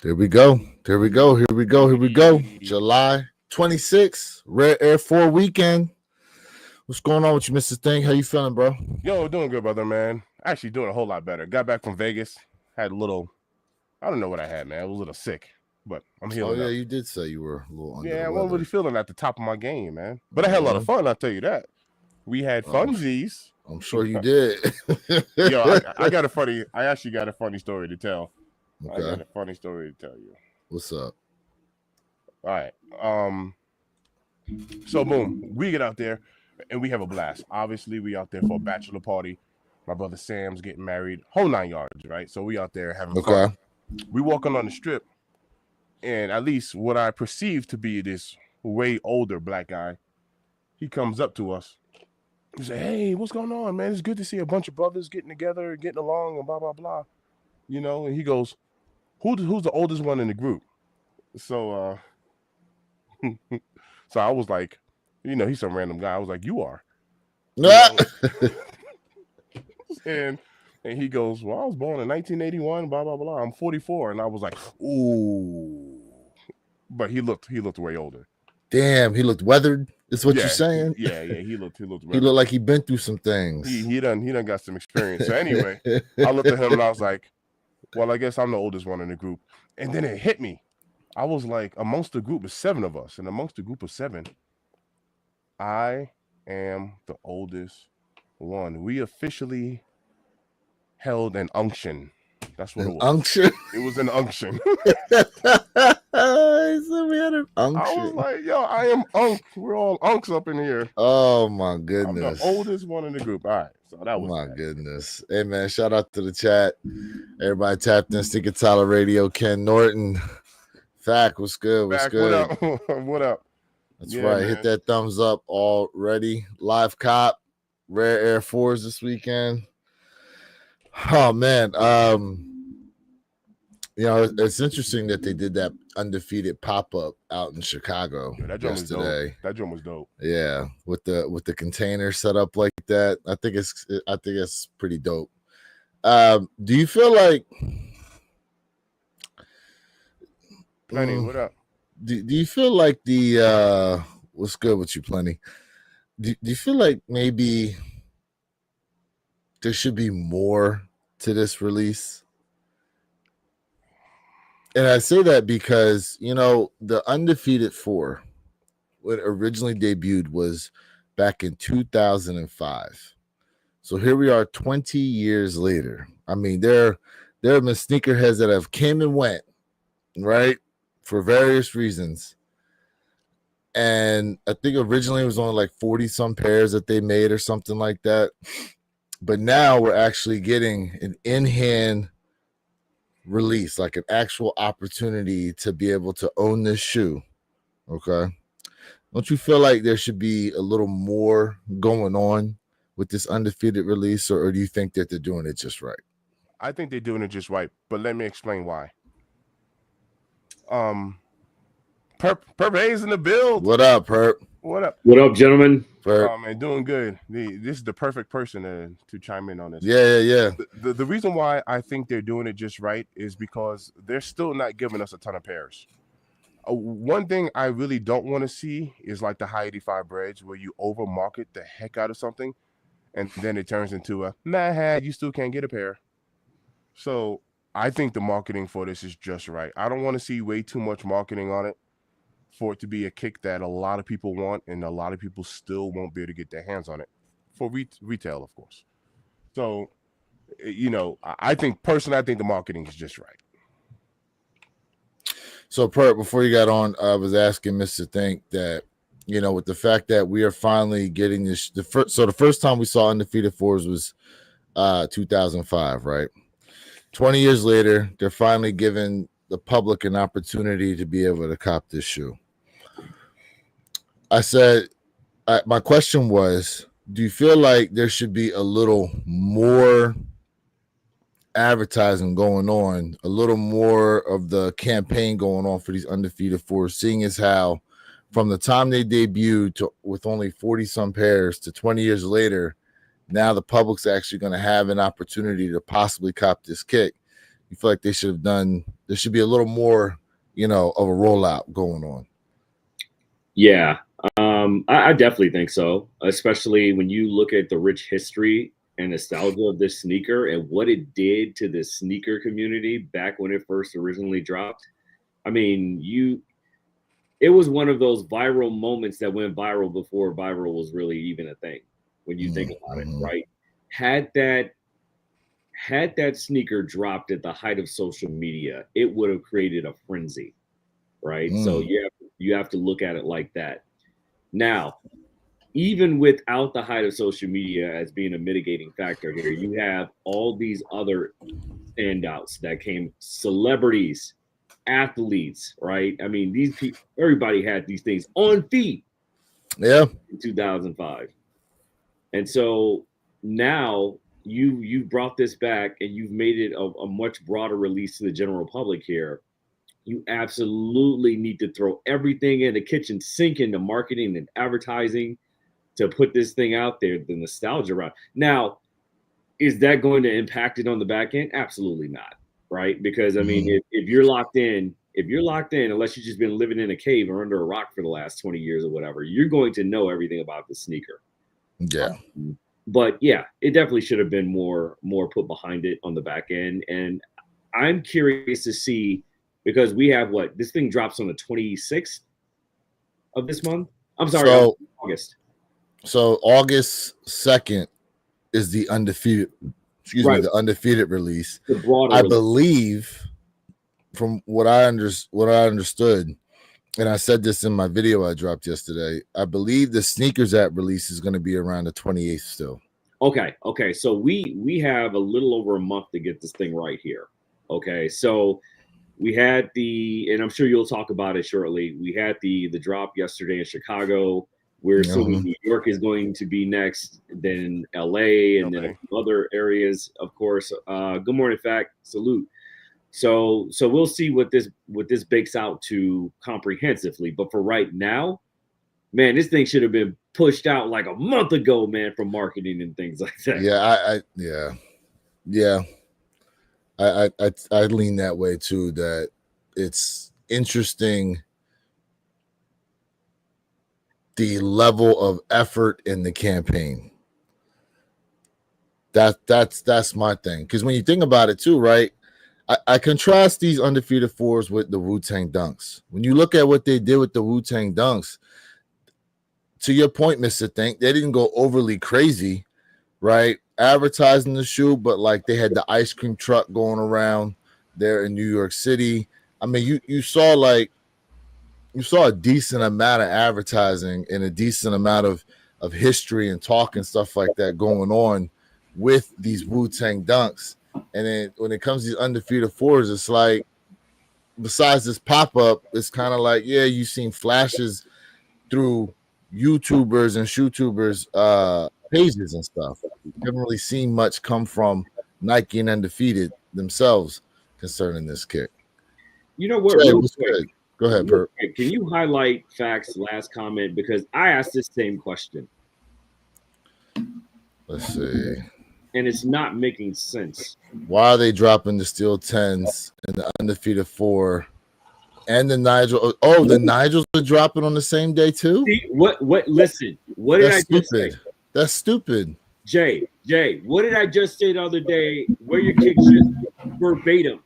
Here we go. Here we go. Here we go. Here we go. Hey. July 26th, Rare Air 4 weekend. What's going on with you, Mr. Thing? How you feeling, bro? Yo, doing good, brother, man. Actually, doing a whole lot better. Got back from Vegas. Had a little, I don't know what I had, man. I was a little sick, but I'm Oh, healing yeah, up. you did say you were a little under Yeah, the I wasn't weather. really feeling at the top of my game, man. But I had a lot of fun, I'll tell you that. We had funsies. I'm sure you did. Yo, I got a funny, I actually got a funny story to tell. I got Okay. a funny story to tell you. What's up? All right. So boom, we get out there and we have a blast. Obviously, we out there for a bachelor party. My brother Sam's getting married, whole 9 yards, right? So we out there having fun. Okay. We walking on the strip, and at least what I perceive to be this way older black guy, he comes up to us. He said, "Hey, what's going on, man? It's good to see a bunch of brothers getting together, getting along, and blah blah blah." You know, and he goes, who's the oldest one in the group?" So, so I was like, he's some random guy. I was like, "You are," you know, and he goes, "Well, I was born in 1981, blah blah blah. I'm 44," and I was like, "Ooh," but he looked way older. Damn, he looked weathered. Is what Yeah, you're saying? yeah, he looked He weathered. looked like he'd been through some things. He done got some experience. So anyway, I looked at him and I was like, "Well, I guess I'm the oldest one in the group." And then it hit me. I was like, amongst the group of 7 of us, and amongst the group of 7, I am the oldest one. We officially held an unction. That's what it An was. unction. It was an unction. He said we had an unction. I was like, "Yo, I am unk. We're all unks up in here." Oh my I'm goodness. the oldest one in the group. All right, so that was My that. goodness. Hey man, shout out to the chat. Everybody tapped in. Stinker Tyler Radio. Ken Norton. Fact, what's good? What's Back, good? what up? What up? That's Yeah, right. man. Hit that thumbs up already. Live cop, Rare Air 4s this weekend. Oh man. It's interesting that they did that undefeated pop-up out in Chicago Yo, that joint was dope. yesterday. That joint was dope. Yeah, with the container set up like that. I think it's pretty dope. Do you feel like Plenty, what up? do you feel like the what's good with you, Plenty? Do you feel like maybe there should be more to this release? And I say that because, the Undefeated 4, when it originally debuted, was back in 2005. So here we are 20 years later. I mean, there have been sneakerheads that have came and went, right, for various reasons. And I think originally it was only like 40 some pairs that they made or something like that. But now we're actually getting an in-hand release, like an actual opportunity to be able to own this shoe. Okay. Don't you feel like there should be a little more going on with this Undefeated release, or do you think that they're doing it just right? I think they're doing it just right, but let me explain why. Perp Hayes in the build. What up, Perp? What up? What up, gentlemen? Perp. Man, doing good. This is the perfect person to chime in on this. Yeah. The reason why I think they're doing it just right is because they're still not giving us a ton of pairs. One thing I really don't want to see is like the high 85 breads where you overmarket the heck out of something and then it turns into a nah, you still can't get a pair. So I think the marketing for this is just right. I don't want to see way too much marketing on it for it to be a kick that a lot of people want and a lot of people still won't be able to get their hands on it for retail, of course. So, I think the marketing is just right. So, Perp, before you got on, I was asking Mr. Think that, with the fact that we are finally getting this, the first time we saw Undefeated 4s was 2005, right? 20 years later, they're finally giving the public an opportunity to be able to cop this shoe. I said, my question was, do you feel like there should be a little more advertising going on, a little more of the campaign going on for these Undefeated 4s, seeing as how from the time they debuted with only 40 some pairs to 20 years later, now the public's actually going to have an opportunity to possibly cop this kick? you feel like they should have done? There should be a little more, of a rollout going on. Yeah, I definitely think so, especially when you look at the rich history and nostalgia of this sneaker and what it did to the sneaker community back when it first originally dropped. I mean, it was one of those viral moments that went viral before viral was really even a thing when you think about it, right? Had that sneaker dropped at the height of social media, it would have created a frenzy, right? So you have to look at it like that. Now, even without the height of social media as being a mitigating factor here, you have all these other standouts that came, celebrities, athletes, right? I mean, these people, everybody had these things on feet. Yeah. In 2005. And so now you brought this back and you've made it a much broader release to the general public here. You absolutely need to throw everything in the kitchen sink into marketing and advertising to put this thing out there, the nostalgia around. Now, is that going to impact it on the back end? Absolutely not, right? Because I mean, if you're locked in, unless you've just been living in a cave or under a rock for the last 20 years or whatever, you're going to know everything about the sneaker. Yeah. But yeah, it definitely should have been more put behind it on the back end. And I'm curious to see, because we have this thing drops on the 26th of this month. I'm sorry, August. So August 2nd is the undefeated, the undefeated release. The broader I release. believe, from what I understood, and I said this in my video I dropped yesterday, I believe the Sneakers app release is going to be around the 28th still. Okay. So we have a little over a month to get this thing right here. Okay, so we had and I'm sure you'll talk about it shortly. We had the drop yesterday in Chicago. We're assuming New York is going to be next, then LA, and then other areas, of course. Good morning, Fact. Salute. So we'll see what this bakes out to comprehensively. But for right now, man, this thing should have been pushed out like a month ago, man, from marketing and things like that. I lean that way too. That it's interesting the level of effort in the campaign. That's my thing. Because when you think about it too, right? I contrast these undefeated fours with the Wu-Tang Dunks. When you look at what they did with the Wu-Tang Dunks, to your point, Mr. Think, they didn't go overly crazy, right? Advertising the shoe, but like they had the ice cream truck going around there in New York City. I mean, you saw a decent amount of advertising and a decent amount of history and talk and stuff like that going on with these Wu-Tang Dunks. And then when it comes to these undefeated fours, it's like, besides this pop-up, it's kind of like, yeah, you've seen flashes through YouTubers and shootubers pages and stuff. You haven't really seen much come from Nike and Undefeated themselves concerning this kick. You know what? Go ahead, Perp. Can you highlight Fact's last comment? Because I asked this same question. Let's see. And it's not making sense. Why are they dropping the Steel 10s and the Undefeated 4 and the Nigel? Oh, the Nigels are dropping on the same day too? See, listen, what did I just say? That's stupid. Jay, what did I just say the other day? Where your kick just verbatim,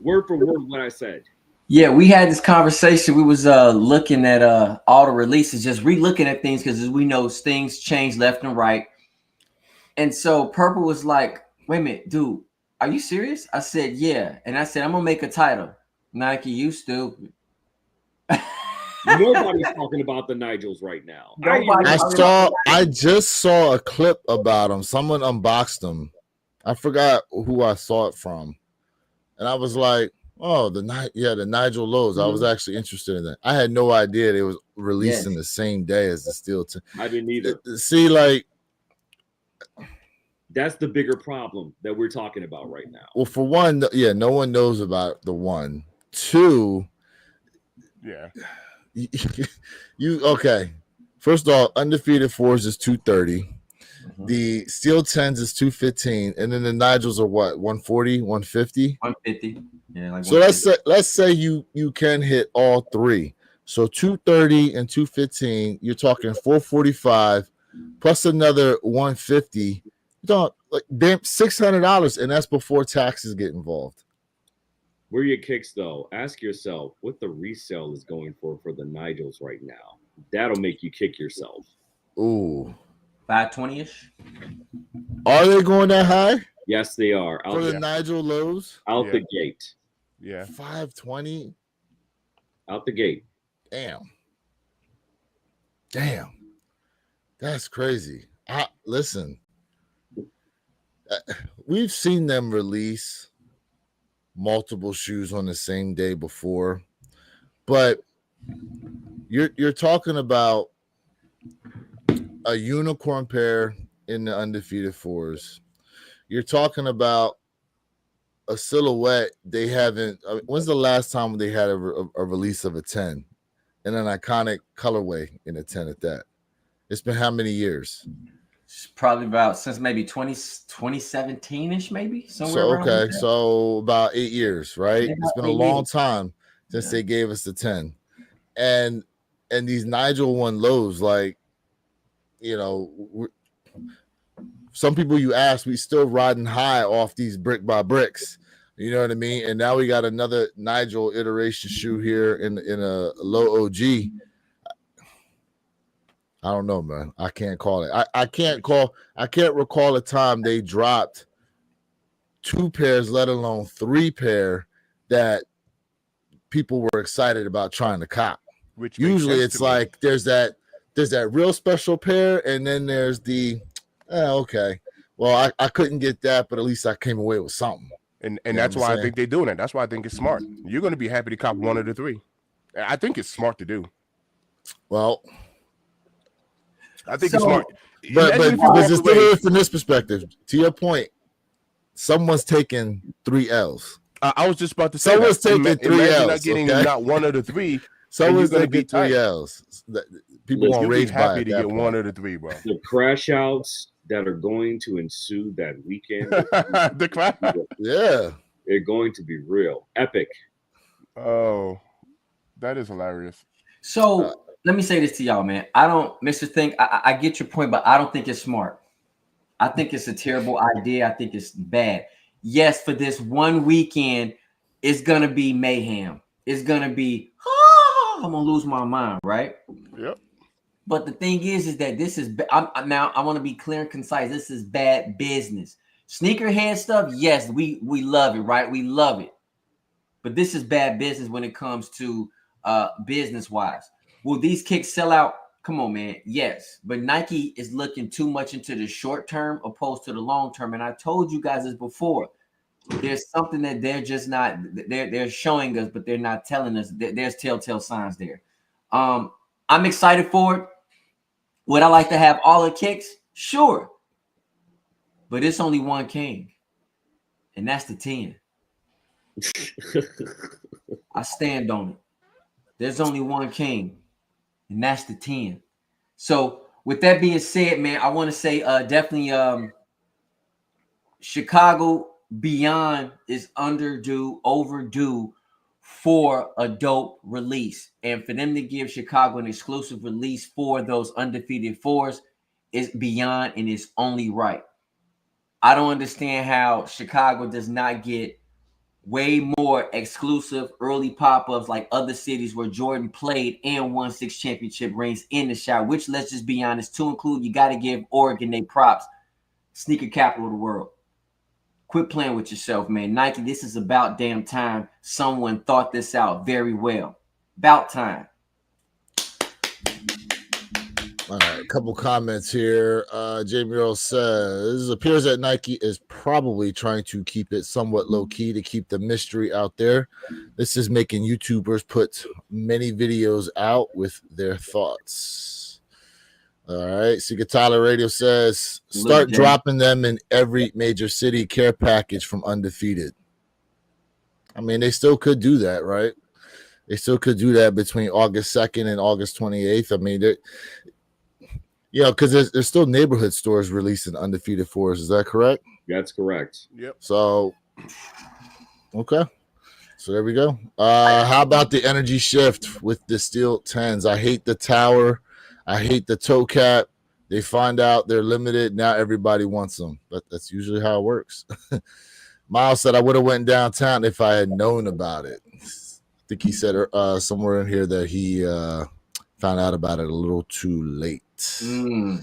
word for word what I said. Yeah, we had this conversation. We was looking at all the releases, just re-looking at things because as we know, things change left and right. And so Purple was like, wait a minute, dude, are you serious? I said, yeah. And I said, I'm going to make a title. Nike, you stupid. Nobody's talking about the Nigels right now. I just saw a clip about them. Someone unboxed them. I forgot who I saw it from. And I was like, oh, the Nigel Lows. I was actually interested in that. I had no idea they was releasing the same day as the Steel 10. I didn't either. See, like, that's the bigger problem that we're talking about right now. Well, for one, no one knows about the one. Two, you okay. First of all, Undefeated fours is 230. The steel 10s is 215, and then the Nigels are what, 140, 150? 150. Yeah, like So let's say you can hit all three. So 230 and 215, you're talking 445 plus another 150. You don't like damn $600, and that's before taxes get involved. Where are your kicks though? Ask yourself what the resale is going for the Nigels right now. That'll make you kick yourself. Ooh, 520-ish. are they going that high Yes, they are. for the Nigel lows? Out Yeah. the gate. Yeah. 520. Out the gate. Damn, that's crazy. Listen, we've seen them release multiple shoes on the same day before, but you're talking about a unicorn pair in the undefeated fours. You're talking about a silhouette they haven't. When's the last time they had a release of a 10 in an iconic colorway in a 10 at that? It's been how many years? It's probably about since maybe 2017-ish, maybe somewhere So around okay, there. so about 8 years, right? Yeah, It's been a about 8 long years. time since Yeah. they gave us the 10. And these Nigel 1 lows, like, you know, some people you ask, we still riding high off these brick by bricks. You know what I mean? And now we got another Nigel iteration shoe here in a low OG. I don't know, man. I can't call it. I can't recall a time they dropped 2 pairs, let alone 3 pair, that people were excited about trying to cop. Which makes Usually sense it's to me. like there's that real special pair, and then there's the okay. Well, I couldn't get that, but at least I came away with something. And You know that's what I'm why I saying? think they're doing it. That's why I think it's smart. You're going to be happy to cop one of the three. I think it's smart to do. Well, I think So- it's smart. but Imagine if you there's walk a away- still from this perspective. To your point, someone's taking 3 L's. I was just about to say Someone's that. taking 3 Imagine not L's, getting okay? not one of the three. Someone's gonna taking be tight. 3 L's. People Listen, gonna You'll be rage by happy it to at get that one point. of the three, bro. The crash outs that are going to ensue that weekend The crowd. Yeah. are going to be real. Epic. Oh, that is hilarious. So let me say this to y'all, man. I don't, Mr. Think, I get your point, but I don't think it's smart. I think it's a terrible idea. I think it's bad. Yes, for this one weekend, it's gonna be mayhem. It's gonna be, I'm gonna lose my mind, right? Yep. But the thing is that this is now I want to be clear and concise. This is bad business. Sneakerhead stuff, yes, we love it, right? We love it. But this is bad business when it comes to business wise. Will these kicks sell out? Come on, man. Yes, but Nike is looking too much into the short term opposed to the long term. And I told you guys this before. There's something that they're just not. They're showing us, but they're not telling us. There's telltale signs there. I'm excited for it. Would I like to have all the kicks? Sure. But it's only one king, and that's the 10. I stand on it. There's only one king, and that's the 10. So with that being said, man, I want to say definitely Chicago Beyond is overdue for a dope release. And for them to give Chicago an exclusive release for those undefeated fours is beyond and it's only right. I don't understand how Chicago does not get way more exclusive early pop-ups like other cities where Jordan played and won 6 championship rings in the shot, which, let's just be honest, to include, you got to give Oregon their props. Sneaker capital of the world. Quit playing with yourself, man. Nike, this is about damn time someone thought this out very well. About time. All right, a couple comments here. Jamie Earl says, appears that Nike is probably trying to keep it somewhat low key to keep the mystery out there. This is making YouTubers put many videos out with their thoughts. All right, Secret Tyler Radio says, start Jay. dropping them in every major city care package from Undefeated. I mean, they still could do that, right? They still could do that between August 2nd and August 28th. I mean, You know, because there's still neighborhood stores releasing undefeated fours. Is that correct? That's correct. Yep. So, okay. So there we go. How about the energy shift with the steel 10s? I hate the tower. I hate the toe cap. They find out they're limited. Now everybody wants them. But that's usually how it works. Miles said I would have went downtown if I had known about it. I think he said somewhere in here that he found out about it a little too late. A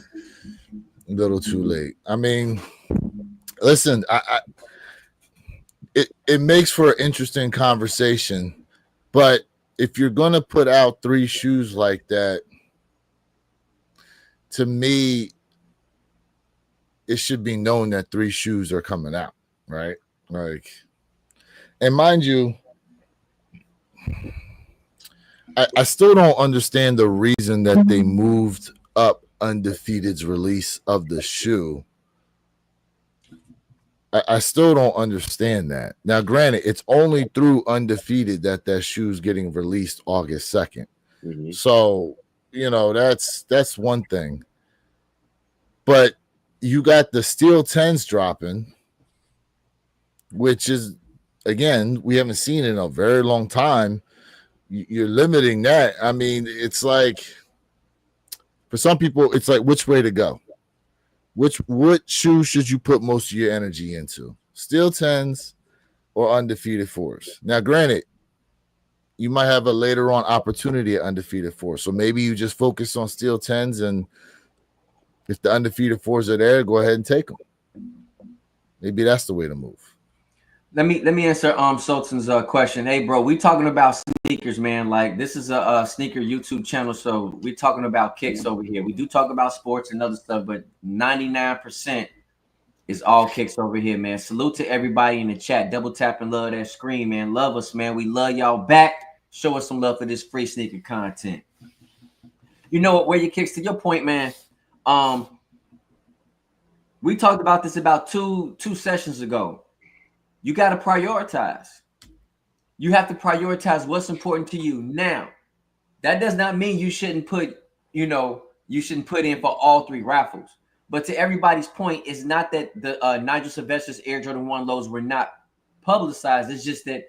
little too late. I mean, listen, it makes for an interesting conversation, but if you're gonna put out 3 shoes like that, to me, it should be known that 3 shoes are coming out, right? Like, and mind you, I still don't understand the reason that they moved up Undefeated's release of the shoe. I still don't understand that. Now, granted, it's only through Undefeated that shoe's getting released August 2nd. Mhm. So, you know, that's one thing. But you got the Steel 10s dropping, which is, again, we haven't seen in a very long time. You're limiting that. I mean, it's like, for some people, it's like, which way to go? What shoe should you put most of your energy into? Steel 10s or undefeated 4s? Now, granted, you might have a later on opportunity at undefeated 4s. So maybe you just focus on Steel 10s, and if the undefeated 4s are there, go ahead and take them. Maybe that's the way to move. Let me answer Sultan's question. Hey, bro, we talking about sneakers, man. Like, this is a sneaker YouTube channel, so we talking about kicks over here. We do talk about sports and other stuff, but 99% is all kicks over here, man. Salute to everybody in the chat. Double tap and love that screen, man. Love us, man. We love y'all back. Show us some love for this free sneaker content. You know what? Where your kicks, to your point, man. We talked about this about two sessions ago. You got to prioritize. You have to prioritize what's important to you now. That does not mean you shouldn't put, you shouldn't put in for all 3 raffles. But to everybody's point, it's not that the Nigel Sylvester's Air Jordan 1 lows were not publicized. It's just that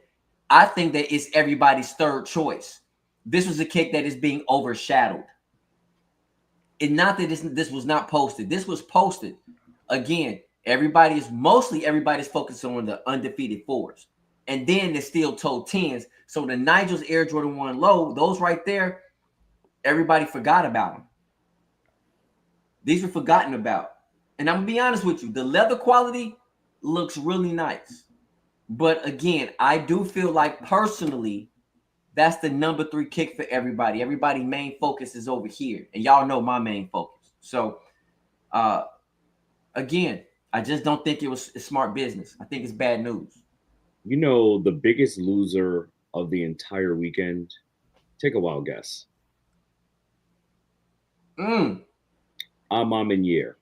I think that it's everybody's third choice. This was a kick that is being overshadowed. And not that this was not posted. This was posted. Again, everybody's focused on the undefeated 4s. And then the steel toe 10s. So the Nigel's Air Jordan 1 low, those right there, everybody forgot about them. These were forgotten about. And I'm going to be honest with you. The leather quality looks really nice. But again, I do feel like personally, that's the number 3 kick for everybody. Everybody's main focus is over here. And y'all know my main focus. So, again, I just don't think it was a smart business. I think it's bad news. You know, the biggest loser of the entire weekend, take a wild guess. Amam Year.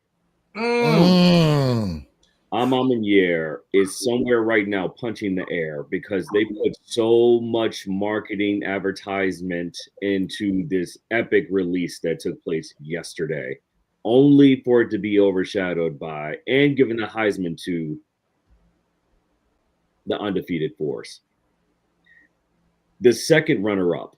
Amam Year is somewhere right now punching the air because they put so much marketing advertisement into this epic release that took place yesterday, only for it to be overshadowed by and given the Heisman to the undefeated 4s. The second runner-up,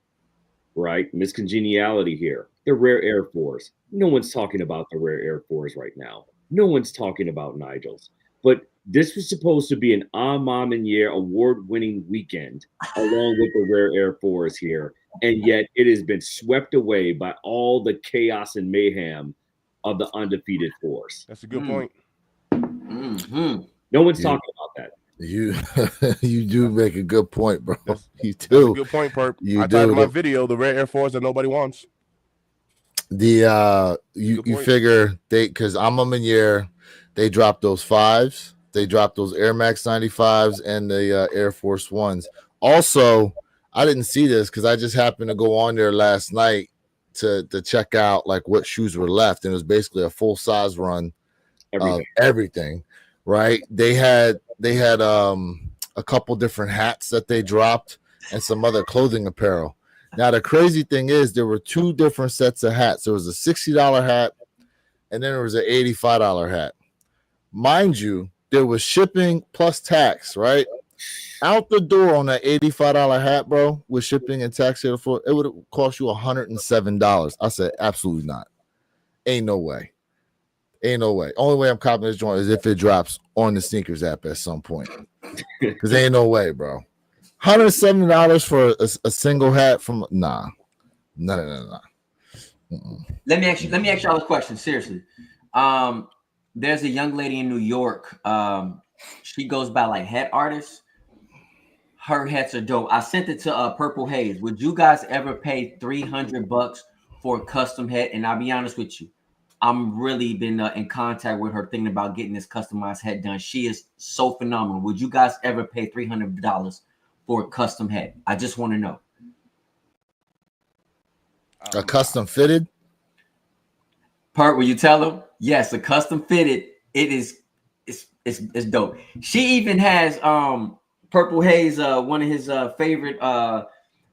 right? Miss Congeniality here. The Rare Air 4s. No one's talking about the Rare Air 4s right now. No one's talking about Nigel's. But this was supposed to be an Amam Year award-winning weekend along with the Rare Air 4s here. And yet it has been swept away by all the chaos and mayhem of the undefeated 4s. That's a good point. No one's talking about that. You do make a good point, bro. You do. That's a good point, Perp. You I do. titled my video "The Rare Air 4s That Nobody Wants." You figure because Amam Year, they dropped those 5s, they dropped those Air Max 95s and the Air Force 1s. Also, I didn't see this because I just happened to go on there last night to check out like what shoes were left, and it was basically a full size run of everything. Right? They had a couple different hats that they dropped and some other clothing apparel. Now the crazy thing is there were 2 different sets of hats. There was a $60 hat and then there was an $85 hat. Mind you, there was shipping plus tax, right? Out the door on that $85 hat, bro, with shipping and tax here for it would have cost you $107. I said, absolutely not. Ain't no way. Ain't no way. Only way I'm copying this joint is if it drops on the sneakers app at some point. Because ain't no way, bro. $170 for a single hat from nah. No. Let me ask y'all a question. Seriously. There's a young lady in New York. She goes by like hat artist. Her hats are dope. I sent it to Purple Haze. Would you guys ever pay $300 for a custom hat? And I'll be honest with you, I'm really been in contact with her thinking about getting this customized hat done. She is so phenomenal. Would you guys ever pay $300 for a custom hat? I just want to know. A custom fitted? Part will you tell them? Yes, a custom fitted. It's dope. She even has Purple Haze, one of his favorite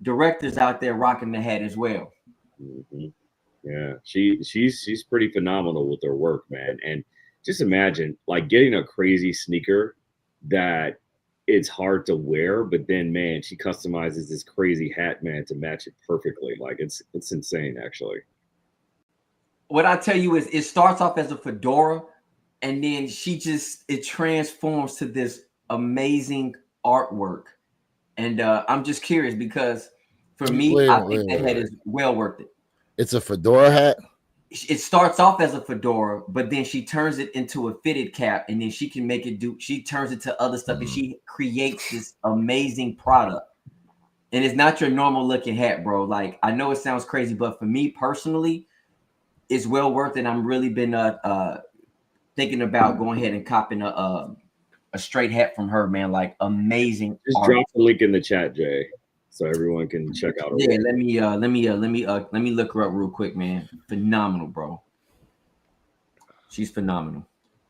directors out there rocking the hat as well. Mm-hmm. Yeah, she's pretty phenomenal with her work, man. And just imagine like getting a crazy sneaker that it's hard to wear, but then man, she customizes this crazy hat, man, to match it perfectly. Like it's insane, actually. What I tell you is it starts off as a fedora, and then it transforms to this amazing artwork. And I'm just curious because for me, I think that hat is well worth it. It's a fedora hat. It starts off as a fedora, but then she turns it into a fitted cap, and then she can make it she turns it to other stuff, and she creates this amazing product. And it's not your normal looking hat, bro. Like, I know it sounds crazy, but for me personally, it's well worth it. I'm really been thinking about going ahead and copping a straight hat from her, man. Like, amazing. Just drop the link in the chat, Jay, so everyone can check out her Yeah, work. let me look her up real quick, man. Phenomenal, bro. She's phenomenal.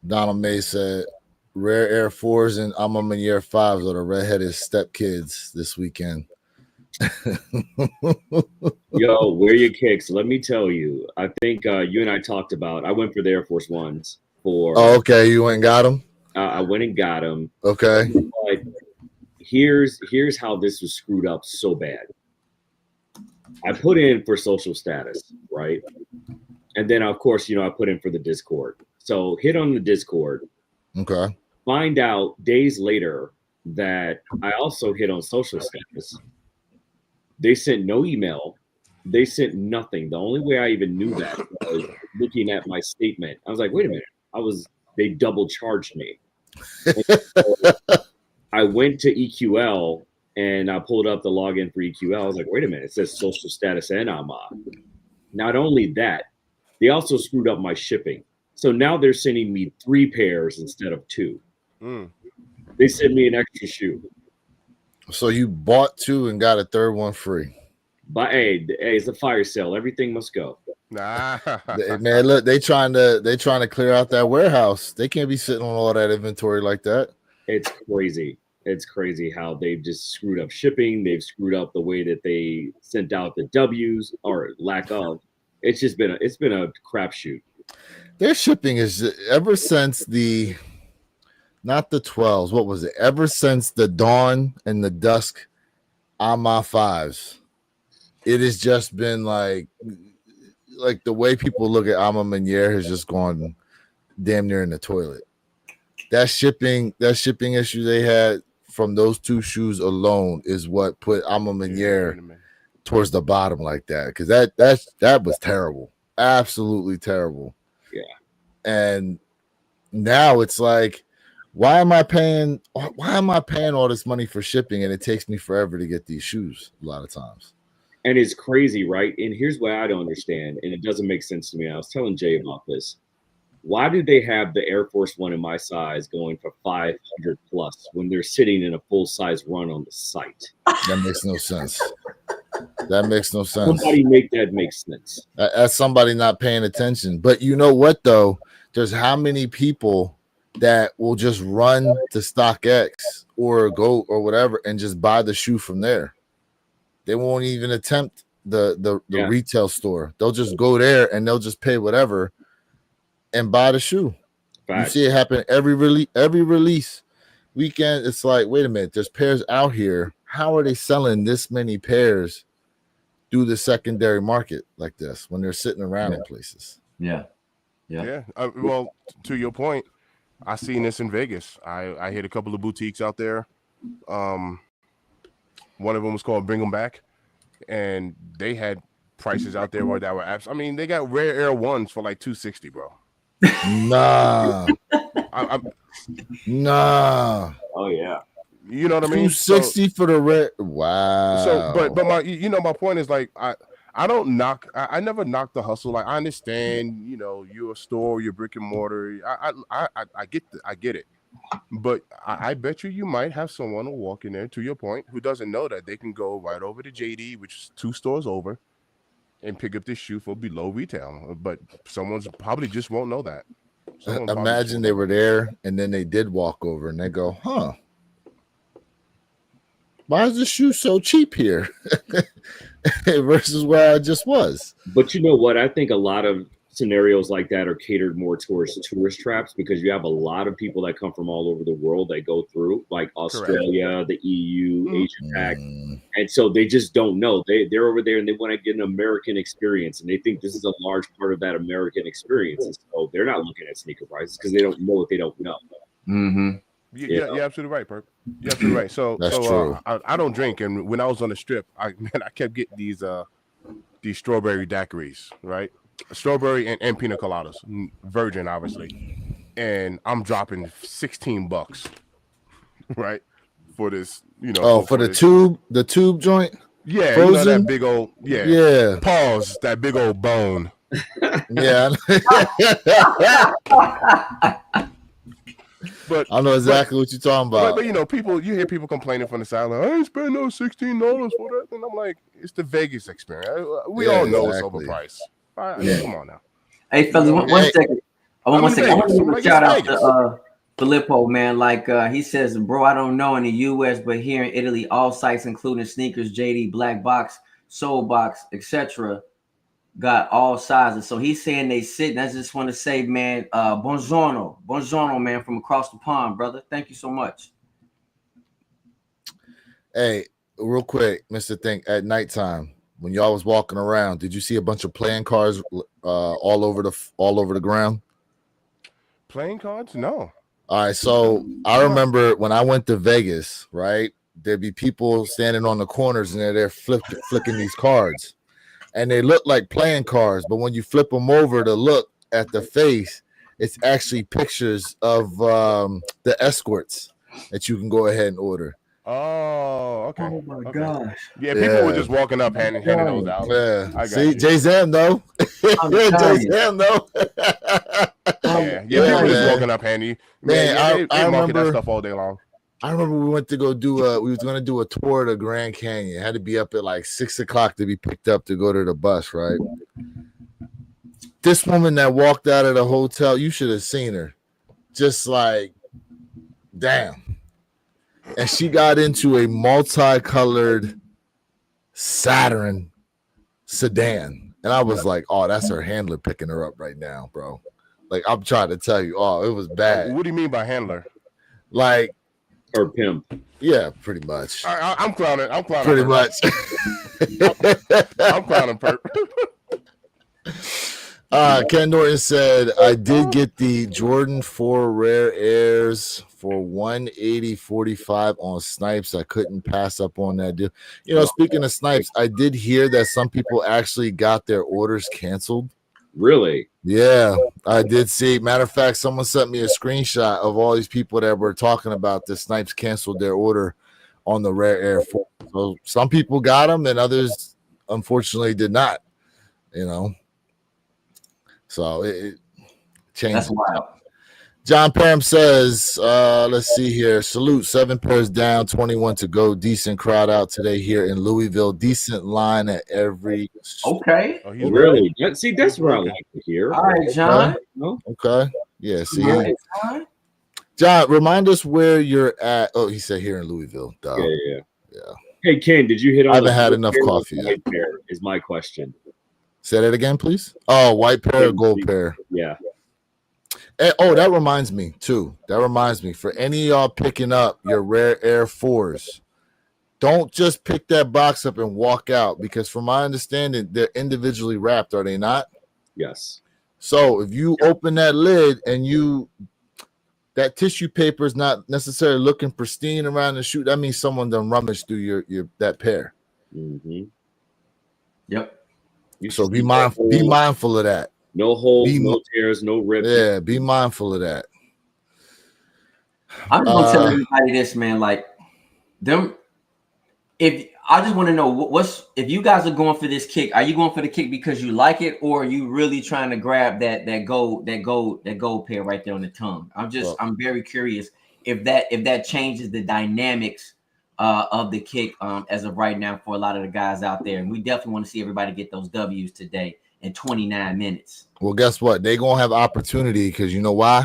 Donald May said, "Rare Air 4s and I'm on year 5s are the redheaded stepkids this weekend." Yo, wear your kicks. Let me tell you, I think you and I talked about. I went for the Air Force Ones for. Oh, okay, you went and got them. I went and got them. Okay. But here's how this was screwed up so bad. I put in for social status, right? And then of course, I put in for the Discord. So hit on the Discord. Okay. Find out days later that I also hit on social status. They sent no email. They sent nothing. The only way I even knew that was looking at my statement. I was like, wait a minute. They double charged me. So I went to EQL and I pulled up the login for EQL. I was like, wait a minute. It says social status and AMA. Not only that, they also screwed up my shipping. So now they're sending me 3 pairs instead of 2. They sent me an extra shoe. So you bought 2 and got a third one free. But hey, it's a fire sale. Everything must go. Nah. Man, look, they trying to clear out that warehouse. They can't be sitting on all that inventory like that. It's crazy. It's crazy how they've just screwed up shipping. They've screwed up the way that they sent out the W's or lack of. It's been a crapshoot. Their shipping is ever since not the 12s. What was it? Ever since the dawn and the dusk AMA 5s, it has just been like the way people look at AMA Maniere has just gone damn near in the toilet. That shipping issue they had from those 2 shoes alone is what put AMA Maniere towards the bottom like that. Because that was terrible, absolutely terrible. Yeah, and now it's like, why am I paying all this money for shipping and it takes me forever to get these shoes a lot of times? And it's crazy, right? And here's why I don't understand, and it doesn't make sense to me. I was telling Jay about this. Why do they have the Air Force One in my size going for 500 plus when they're sitting in a full size run on the site? That makes no sense. That makes no sense. Somebody make that make sense. As somebody not paying attention. But you know what though? There's how many people that will just run to StockX or go or whatever and just buy the shoe from there. They won't even attempt the retail store. They'll just go there and they'll just pay whatever and buy the shoe. Facts. You see it happen every release weekend. It's like, wait a minute, there's pairs out here. How are they selling this many pairs through the secondary market like this when they're sitting around in places? Yeah. Well, to your point, I seen this in Vegas. I hit a couple of boutiques out there. One of them was called Bring 'Em Back, and they had prices out there where that were apps. I mean, they got Rare Air ones for like $260, bro. Nah. Nah. Oh yeah. You know what I mean? $260 for the red. Wow. So, but my, my point is like, I don't knock. I never knock the hustle. Like, I understand, you're a store, you're brick and mortar. I get it. But I bet you might have someone who walk in there, to your point, who doesn't know that they can go right over to JD, which is 2 stores over, and pick up this shoe for below retail. But someone's probably just won't know that. Imagine they were there and then they did walk over and they go, huh? Why is the shoe so cheap here versus where I just was? But you know what? I think a lot of scenarios like that are catered more towards tourist traps because you have a lot of people that come from all over the world that go through, like Australia, the EU, Asia Pac, and so they just don't know. They're over there and they want to get an American experience, and they think this is a large part of that American experience. And so they're not looking at sneaker prices because they don't know what they don't know. Mm-hmm. You're absolutely right, Perp. You're absolutely right. So true. I don't drink, and when I was on the strip, I kept getting these strawberry daiquiris, right? Strawberry and pina coladas, virgin, obviously, and I'm dropping $16, right, for this, for the tube joint. Yeah, frozen? That big old, yeah. Pause, that big old bone. Yeah. But I know exactly what you're talking about. But you hear people complaining from the sideline. I ain't spend no $16 for that, and I'm like, it's the Vegas experience. We all know it's overpriced. Come on now. Hey, fellas, one second. I want to give a shout out to Filippo, man. Like he says, bro, I don't know in the U.S., but here in Italy, all sites, including sneakers, JD, Black Box, Soul Box, etc., got all sizes. So he's saying they sit. And I just want to say, man, buongiorno, man, from across the pond, brother. Thank you so much. Hey, real quick, Mr. Think, at nighttime, when y'all was walking around, did you see a bunch of playing cards all over the ground? Playing cards? No. All right, so I remember when I went to Vegas, right? There'd be people standing on the corners and they're flicking these cards, and they look like playing cards, but when you flip them over to look at the face, it's actually pictures of the escorts that you can go ahead and order. Oh, okay. Oh my gosh. Yeah, people were just walking up handing those out. Yeah. See, Jay-Zam though. Jay-Zam though. People just walking up handy. Man, I remember that stuff all day long. I remember we went to go do we was gonna do a tour of the Grand Canyon. It had to be up at like 6 o'clock to be picked up to go to the bus, right? This woman that walked out of the hotel, you should have seen her. Just like, damn. And she got into a multicolored Saturn sedan. And I was like, oh, that's her handler picking her up right now, bro. Like, I'm trying to tell you, it was bad. What do you mean by handler? Like, or pimp. Yeah, pretty much. I'm clowning. Pretty much. I'm clowning, Perp. Ken Norton said, I did get the Jordan 4 Rare Airs for $180.45 on Snipes. I couldn't pass up on that deal. Speaking of Snipes, I did hear that some people actually got their orders canceled. Really? Yeah, I did see. Matter of fact, someone sent me a screenshot of all these people that were talking about the Snipes canceled their order on the Rare Air 4. So some people got them and others, unfortunately, did not. So it changed. That's wild. John Parham says, let's see here. Salute, 7 pairs down, 21 to go. Decent crowd out today here in Louisville. Decent line at every. Okay. Oh, really? See, that's what I like to hear. All right, John. Okay. Yeah, see. All right, John, remind us where you're at. Oh, he said here in Louisville. Duh. Yeah. Hey, Ken, did you hit on I haven't had enough coffee yet. White pair is my question. Say that again, please. Oh, white pair or gold pair? Yeah. Oh, that reminds me too. That reminds me, for any of y'all picking up your Rare Air 4s, don't just pick that box up and walk out, because from my understanding, they're individually wrapped, are they not? Yes. So if you open that lid and that tissue paper is not necessarily looking pristine around the shoe, that means someone done rummaged through your that pair. Mm-hmm. Yep. So be mindful of that. No holes, no tears, no rips. Yeah, be mindful of that. I'm just gonna tell everybody this, man. Like them, if I just want to know if you guys are going for this kick, are you going for the kick because you like it, or are you really trying to grab that gold pair right there on the tongue? I'm very curious if that changes the dynamics of the kick as of right now for a lot of the guys out there. And we definitely want to see everybody get those W's today in 29 minutes. Well, guess what? They're gonna have opportunity, because you know why?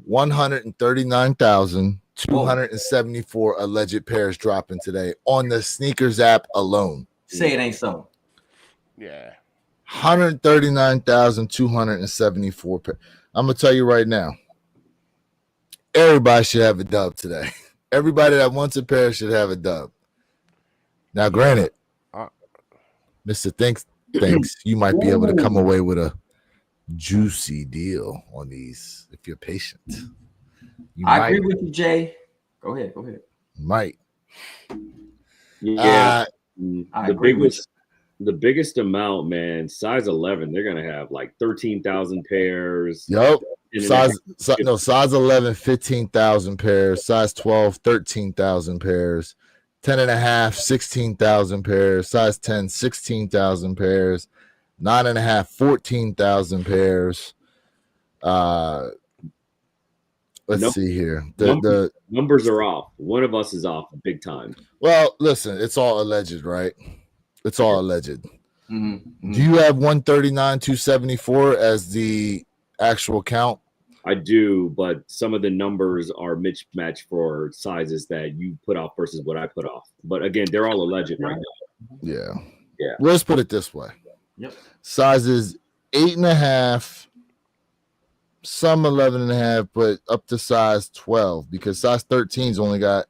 139,274 alleged pairs dropping today on the sneakers app alone. Say it ain't so. Yeah. 139,274 pairs. I'm gonna tell you right now, everybody should have a dub today. Everybody that wants a pair should have a dub. Now, granted, Mr. Thanks, you might be able to come away with a juicy deal on these if you're patient. I agree with you, Jay. Go ahead. Might. Yeah. The biggest amount, man, size 11, they're gonna have like 13,000 pairs. Yep. Size 11, 15,000 pairs. Size 12, 13,000 pairs. 10 and a half, 16,000 pairs. Size 10, 16,000 pairs. 9 and a half, 14,000 pairs. Let's see here. The numbers are off. One of us is off big time. Well, listen, it's all alleged, right? It's all alleged. Mm-hmm. Do you have 139,274 as the actual count? I do, but some of the numbers are mismatched for sizes that you put off versus what I put off. But again, they're all alleged right now. Yeah. Yeah. Let's put it this way. Yep. Sizes 8.5, some 11.5, but up to size 12, because size 13's only got,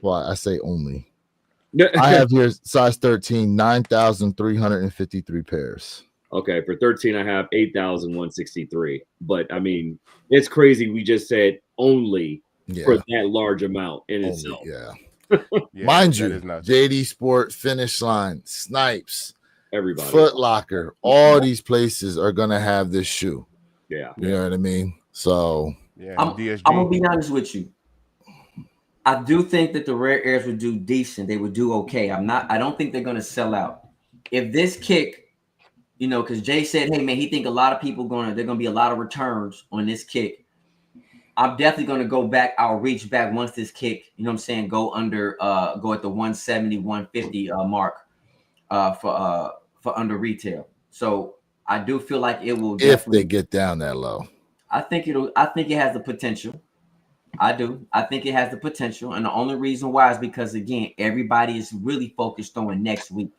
well, I say only. I have here size 13, 9,353 pairs. Okay, for 13, I have 8,163. But I mean, it's crazy. We just said only for that large amount in itself. Yeah. Mind you, JD Sport, Finish Line, Snipes, everybody, Foot Locker, all these places are gonna have this shoe. Yeah. You know what I mean? So I'm gonna be honest with you. I do think that the Rare Airs would do decent. They would do okay. I don't think they're gonna sell out. If this kick, you know, because Jay said, hey man, he think a lot of people they're gonna be a lot of returns on this kick. I'm definitely gonna go back. I'll reach back once this kick, you know what I'm saying, go at the 170, 150 mark for under retail. So I do feel like it will, if they get down that low. I think it has the potential. I do. I think it has the potential. And the only reason why is because, again, everybody is really focused on next week.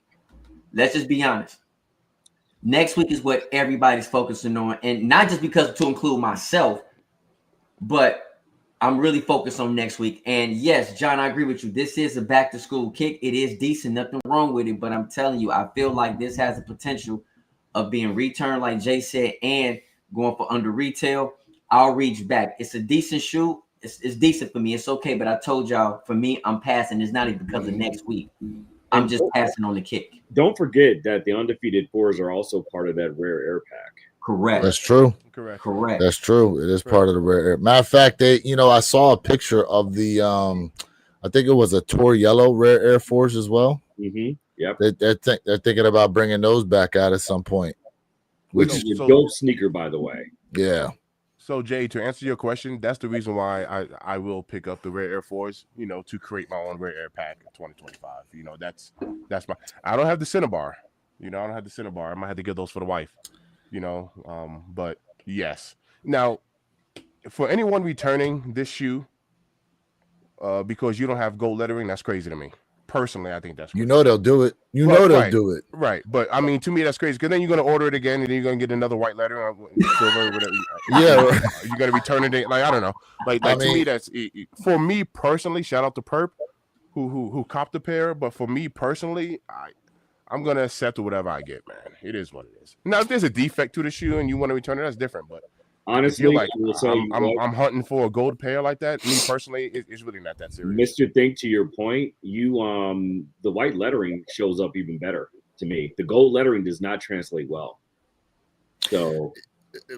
Let's just be honest. Next week is what everybody's focusing on. And not just because to include myself, but I'm really focused on next week. And yes, John, I agree with you. This is a back to school kick. It is decent. Nothing wrong with it. But I'm telling you, I feel like this has the potential of being returned, like Jay said, and going for under retail. I'll reach back. It's a decent shoe. It's decent for me. It's okay. But I told y'all, for me, I'm passing. It's not even because of next week. I'm just passing on the kick. Don't forget that the undefeated fours are also part of that Rare Air pack. Correct. That's true. Correct. That's true. It is part of the Rare Air. Matter of fact, I saw a picture of the I think it was a Tour Yellow Rare Air Force as well. Mm-hmm. Yep. They're thinking about bringing those back out at some point. Which is a dope sneaker, by the way. Yeah. So Jay, to answer your question, that's the reason why I will pick up the Rare Air Force, to create my own Rare Air pack in 2025. That's my. I don't have the Cinnabar. I don't have the Cinnabar. I might have to get those for the wife. But yes. Now, for anyone returning this shoe, because you don't have gold lettering, that's crazy to me. Personally, I think that's You crazy. know they'll do it. You Well, know they'll right. do it. Right, but I mean, to me, that's crazy because then you're gonna order it again, and then you're gonna get another white letter, silver, whatever. Yeah, right. You're gonna return it. Like I don't know. Like I to me, mean- that's for me personally. Shout out to Perp, who copped the pair. But for me personally, I'm gonna accept whatever I get, man. It is what it is. Now, if there's a defect to the shoe and you want to return it, that's different. But if Honestly, you're like, I will tell you what, I'm hunting for a gold pair like that. Me personally, it's really not that serious. Mr. Think, to your point, you the white lettering shows up even better to me. The gold lettering does not translate well. So,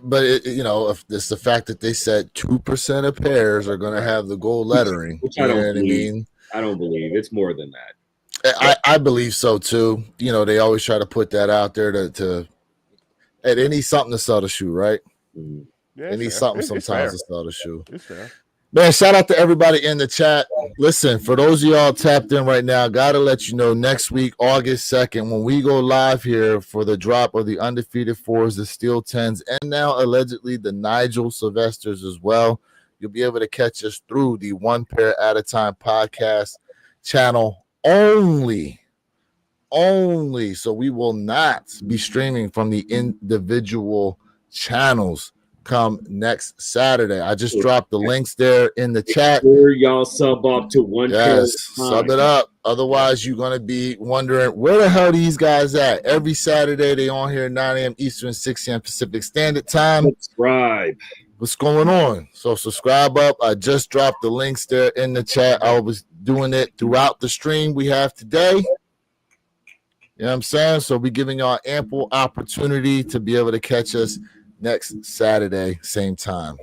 But if it's the fact that they said 2% of pairs are going to have the gold lettering, which I don't you know what I believe. mean? I don't believe it's more than that. I believe so too. They always try to put that out there to they need something to sell the shoe, right? Mhm. Yeah, They need it's fair. something It's sometimes fair. to sell the shoe. It's fair. Man, shout out to everybody in the chat. Listen, for those of y'all tapped in right now, gotta let you know next week, August 2nd, when we go live here for the drop of the Undefeated 4s, the Steel 10s, and now allegedly the Nigel Sylvesters as well. You'll be able to catch us through the One Pair at a Time podcast channel only. So we will not be streaming from the individual channels come next Saturday. I just dropped the links there in the chat. Sure, y'all sub up to One Pair. Yes, sub it up. Otherwise, you're going to be wondering where the hell these guys at. Every Saturday, they on here 9 a.m. Eastern, 6 a.m. Pacific Standard Time. Subscribe. What's going on? So subscribe up. I just dropped the links there in the chat. I was doing it throughout the stream we have today. You know what I'm saying? So we're giving y'all ample opportunity to be able to catch us next Saturday, same time,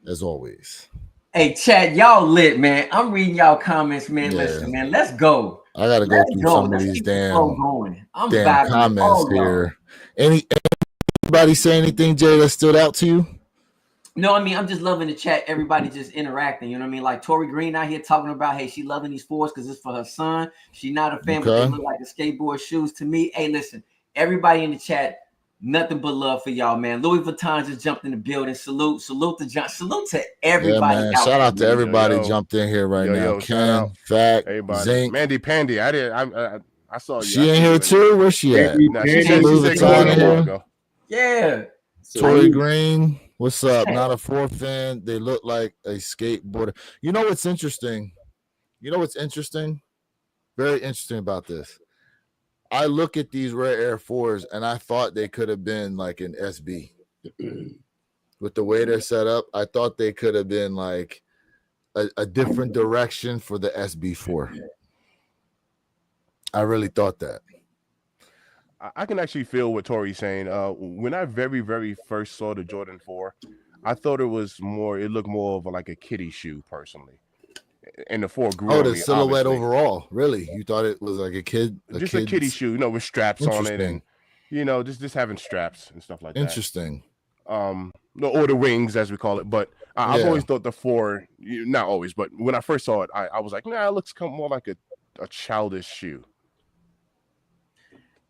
as always. Hey, chat, y'all lit, man. I'm reading y'all comments, man. Yeah. Listen, man, let's go. I got to go through some of Let's these keep the flow damn going. I'm damn vibing comments all y'all. here. Anybody say anything, Jay, that stood out to you? No, I mean, I'm just loving the chat. Everybody just interacting. You know what I mean? Like Tori Green out here talking about, hey, she loving these 4s because it's for her son. She not a fan, but they Okay. look like the skateboard shoes to me. Hey, listen, everybody in the chat, nothing but love for y'all, man. Louis Vuitton just jumped in the building. Salute to John. Salute to Yeah, everybody. man. Shout out to Yo, everybody yo. jumped in here right Yo, now. yo, shout Ken, out. Fact, Everybody. Zinc. Mandy Pandy. I saw you. She in here too? Where's she at? Mandy Nah, Pandy. she said Louis go Vuitton in a here. while ago. Yeah. So Tori you- Green, what's up? Not a 4 fan. They look like a skateboarder. You know what's interesting? Very interesting about this. I look at these Rare Air 4s and I thought they could have been like an SB. With the way they're set up, I thought they could have been like a different direction for the SB4. I really thought that. I can actually feel what Tori's saying. When I very, very first saw the Jordan 4, I thought it looked more of like a kiddie shoe personally. And the 4 grew Oh, on the me, silhouette obviously. overall. Really? You thought it was like a kiddie shoe, with straps on it, Interesting. and just having straps and stuff like that. Interesting. Or the wings as we call it. But I've Yeah. always thought the 4, not always, but when I first saw it, I was like, nah, it looks more like a childish shoe.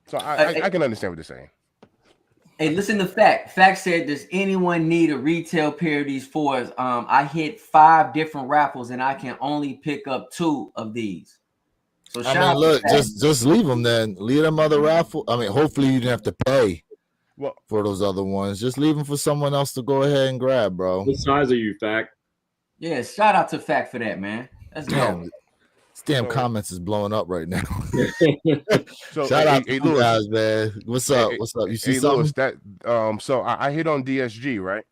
So I can understand what they're saying. Hey, listen to Fact. Fact said, does anyone need a retail pair of these 4s? I hit 5 different raffles and I can only pick up 2 of these. So shout I out mean, to look, Fact. just leave them then. Leave them other raffle. I mean, hopefully you didn't have to pay Well, for those other ones. Just leave them for someone else to go ahead and grab, bro. What size are you, Fact? Yeah, shout out to Fact for that, man. Let's go. Damn, this damn So- comments is blowing up right now. so Shout out to hey, you Louis, guys, man. What's up? Hey, What's up? You see hey, something Louis, that so I hit on DSG, right?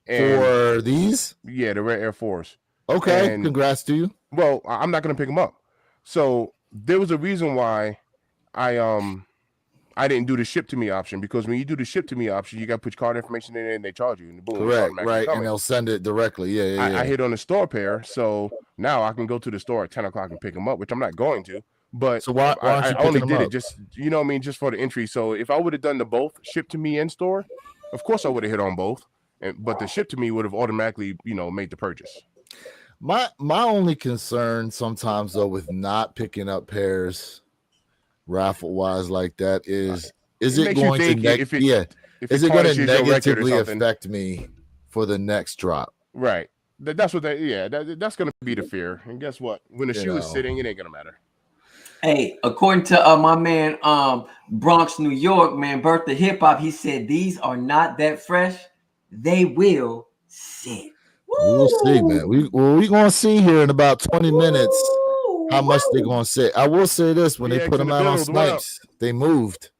And for these? yeah, the Red Air Force. Okay, and- congrats to you. Well, I'm not gonna pick them up. So there was a reason why I didn't do the ship to me option, because when you do the ship to me option, you got to put your card information in there and they charge you, and boom, it's Correct, automatically right? coming. And they'll send it directly. Yeah. I hit on the store pair, so now I can go to the store at 10 o'clock and pick them up, which I'm not going to. But So why aren't you I only picking did them it up? just, just for the entry. So if I would have done the both ship to me in store, of course I would have hit on both. But the ship to me would have automatically, made the purchase. My only concern sometimes though with not picking up pairs raffle wise like that is it makes you going to think if is it it going to tarnishes your record or negatively something. affect me for the next drop? Right. That's what that's going to be the fear. And guess what? When the You shoe is know. sitting, it ain't going to matter. Hey, according to my man Bronx, New York, man, Birth of Hip Hop, he said these are not that fresh. They will sit. We'll see, man. We gonna see here in about 20 minutes Woo! how much they're gonna say. I will say this: when they PX put in them the out on build, what up? Snipes, they moved.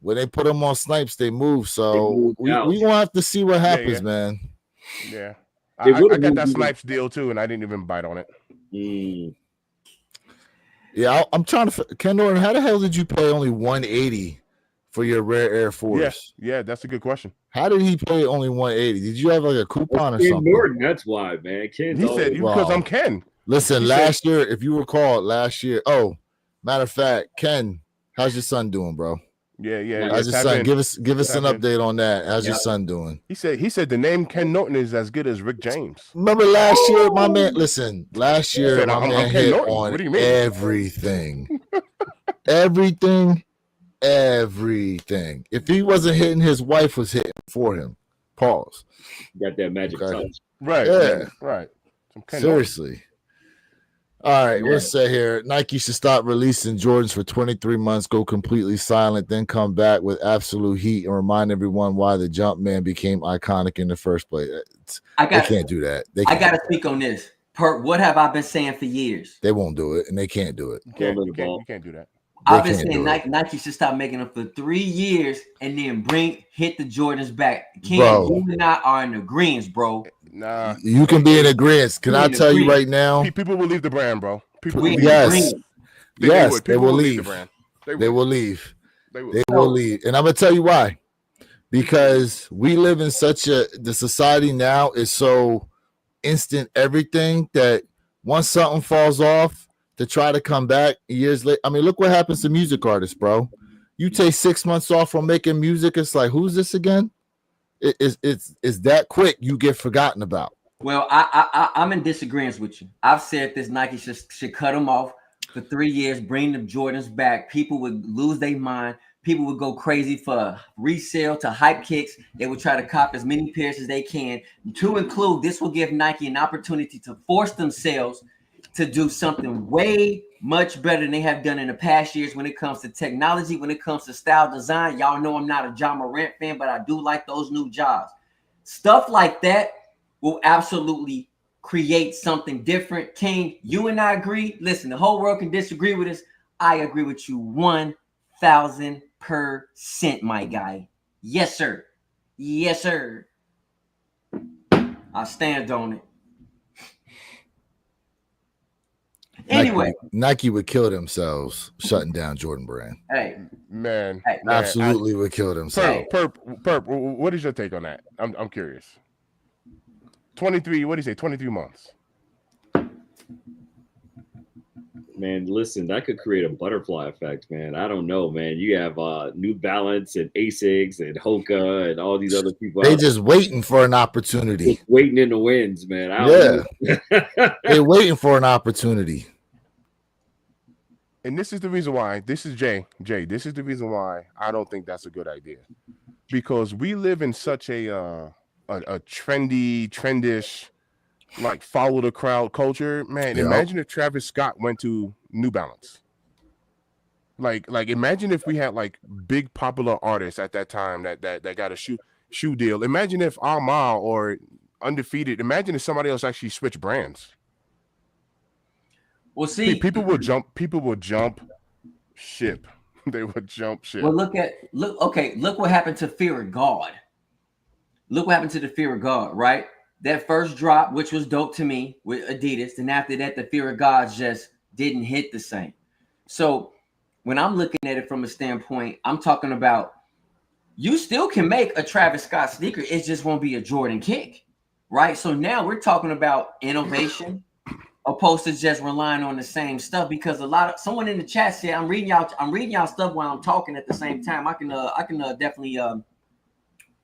When they put them on Snipes, they moved. So moved we out. gonna have to see what happens, yeah. man. Yeah. They I would've got moved that even- Snipes deal too, and I didn't even bite on it. Yeah, I'm trying to. Ken Norton, how the hell did you pay only 180 for your rare Air Force? Yeah, that's a good question. How did he pay only 180? Did you have like a coupon or Ken something? Norton, that's why, man. Ken's He always- said because Wow. I'm Ken. Listen, He last year, if you recall, last year. Oh, matter of fact, Ken, how's your son doing, bro? Yeah. How's your tap son? in. Give us an Tap in. update on that. How's your Yeah. son doing? He said the name Ken Norton is as good as Rick James. Remember last year, my man. Listen, last year, Said, my I'm man Ken hit Norton. on What do you mean? everything, everything. If he wasn't hitting, his wife was hitting for him. Pause. got that magic Okay. touch. Right. Yeah. Right. Some Ken Norton. Seriously. All right, Yeah. we'll say here Nike should stop releasing Jordans for 23 months, go completely silent, then come back with absolute heat and remind everyone why the Jumpman became iconic in the first place. I They got can't do that. I gotta speak on this. What have I been saying for years? They won't do it, and they can't do it. You can't, Throw you the can't, ball. you can't do that. They I've been can't saying do it. Nike should stop making them for 3 years and then hit the Jordans back. King, Bro. you and I are in agreement, bro. Nah. You can be in agreement. Can Be I in tell you agreement. right now? People will leave the brand, bro. People We will in leave. Yes. agreement. Yes, they People will the leave. brand. They will leave. They will. They will leave. And I'm gonna tell you why. Because we live in the society now is so instant everything that once something falls off to try to come back years later. I mean, look what happens to music artists, bro. You take 6 months off from making music, it's like, who's this again? It's that quick you get forgotten about. Well, I'm in disagreement with you. I've said this Nike should cut them off for 3 years, bring the Jordans back. People would lose their mind. People would go crazy for resale to hype kicks. They would try to cop as many pairs as they can. To include, this will give Nike an opportunity to force themselves to do something way much better than they have done in the past years when it comes to technology, when it comes to style design. Y'all know I'm not a Ja Morant fan, but I do like those new jobs. Stuff like that will absolutely create something different. King, you and I agree. Listen, the whole world can disagree with us. I agree with you 1,000%, my guy. Yes, sir. Yes, sir. I stand on it. Anyway, Nike would kill themselves shutting down Jordan Brand. hey, Man, Hey, man, Absolutely would kill themselves. Perp. What is your take on that? I'm curious. 23. What do you say? 23 months. Man, listen, that could create a butterfly effect, man. I don't know, man. You have New Balance and Asics and Hoka and all these other people They out just waiting for an opportunity. there waiting in the winds, man. I Yeah, don't know. they're waiting for an opportunity. And this is the reason why. This is Jay. This is the reason why I don't think that's a good idea, because we live in such a trendish, like follow the crowd culture. Man, Yeah. imagine if Travis Scott went to New Balance. Like imagine if we had like big popular artists at that time that got a shoe deal. Imagine if Amal or Undefeated. Imagine if somebody else actually switched brands. well, see, People will jump ship. They would jump ship. well, look what happened to Fear of God. Look what happened to the Fear of God, right? That first drop, which was dope to me with Adidas, and after that, the Fear of God just didn't hit the same. So when I'm looking at it from a standpoint, I'm talking about you still can make a Travis Scott sneaker. It just won't be a Jordan kick, right? So now we're talking about innovation, opposed to just relying on the same stuff. Because someone in the chat said, I'm reading y'all stuff while I'm talking at the same time. I can definitely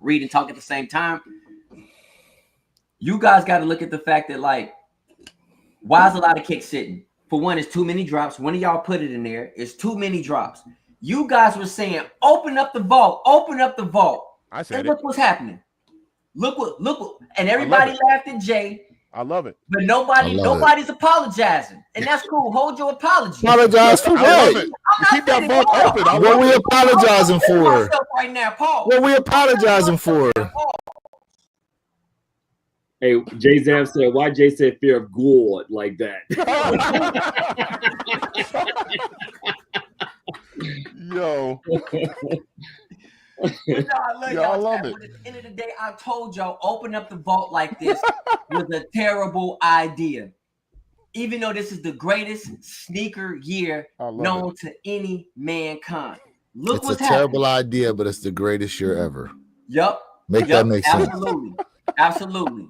read and talk at the same time. You guys got to look at the fact that, like, why is a lot of kicks sitting? For one, it's too many drops. One of y'all put it in there. It's too many drops. You guys were saying, open up the vault. I And said look it. what's happening. Look what, and everybody laughed at Jay. I love it. But I love it. nobody's apologizing, and that's cool. Hold your apology. Apologize for I love what? it. I'm not Keep that finished. vault Hold on. open. I I'm What love we it. apologizing for? myself right now, Paul. What we apologizing for? Hey, Jay Zab said, why Jay said fear of God like that? Yo, But no, I Yo, I love it. But at the end of the day, I told y'all, open up the vault like this was a terrible idea. Even though this is the greatest sneaker year I love known to any mankind. Look It's a what's terrible happening. idea, but it's the greatest year ever. Yup. Make that make sense. Absolutely. Absolutely.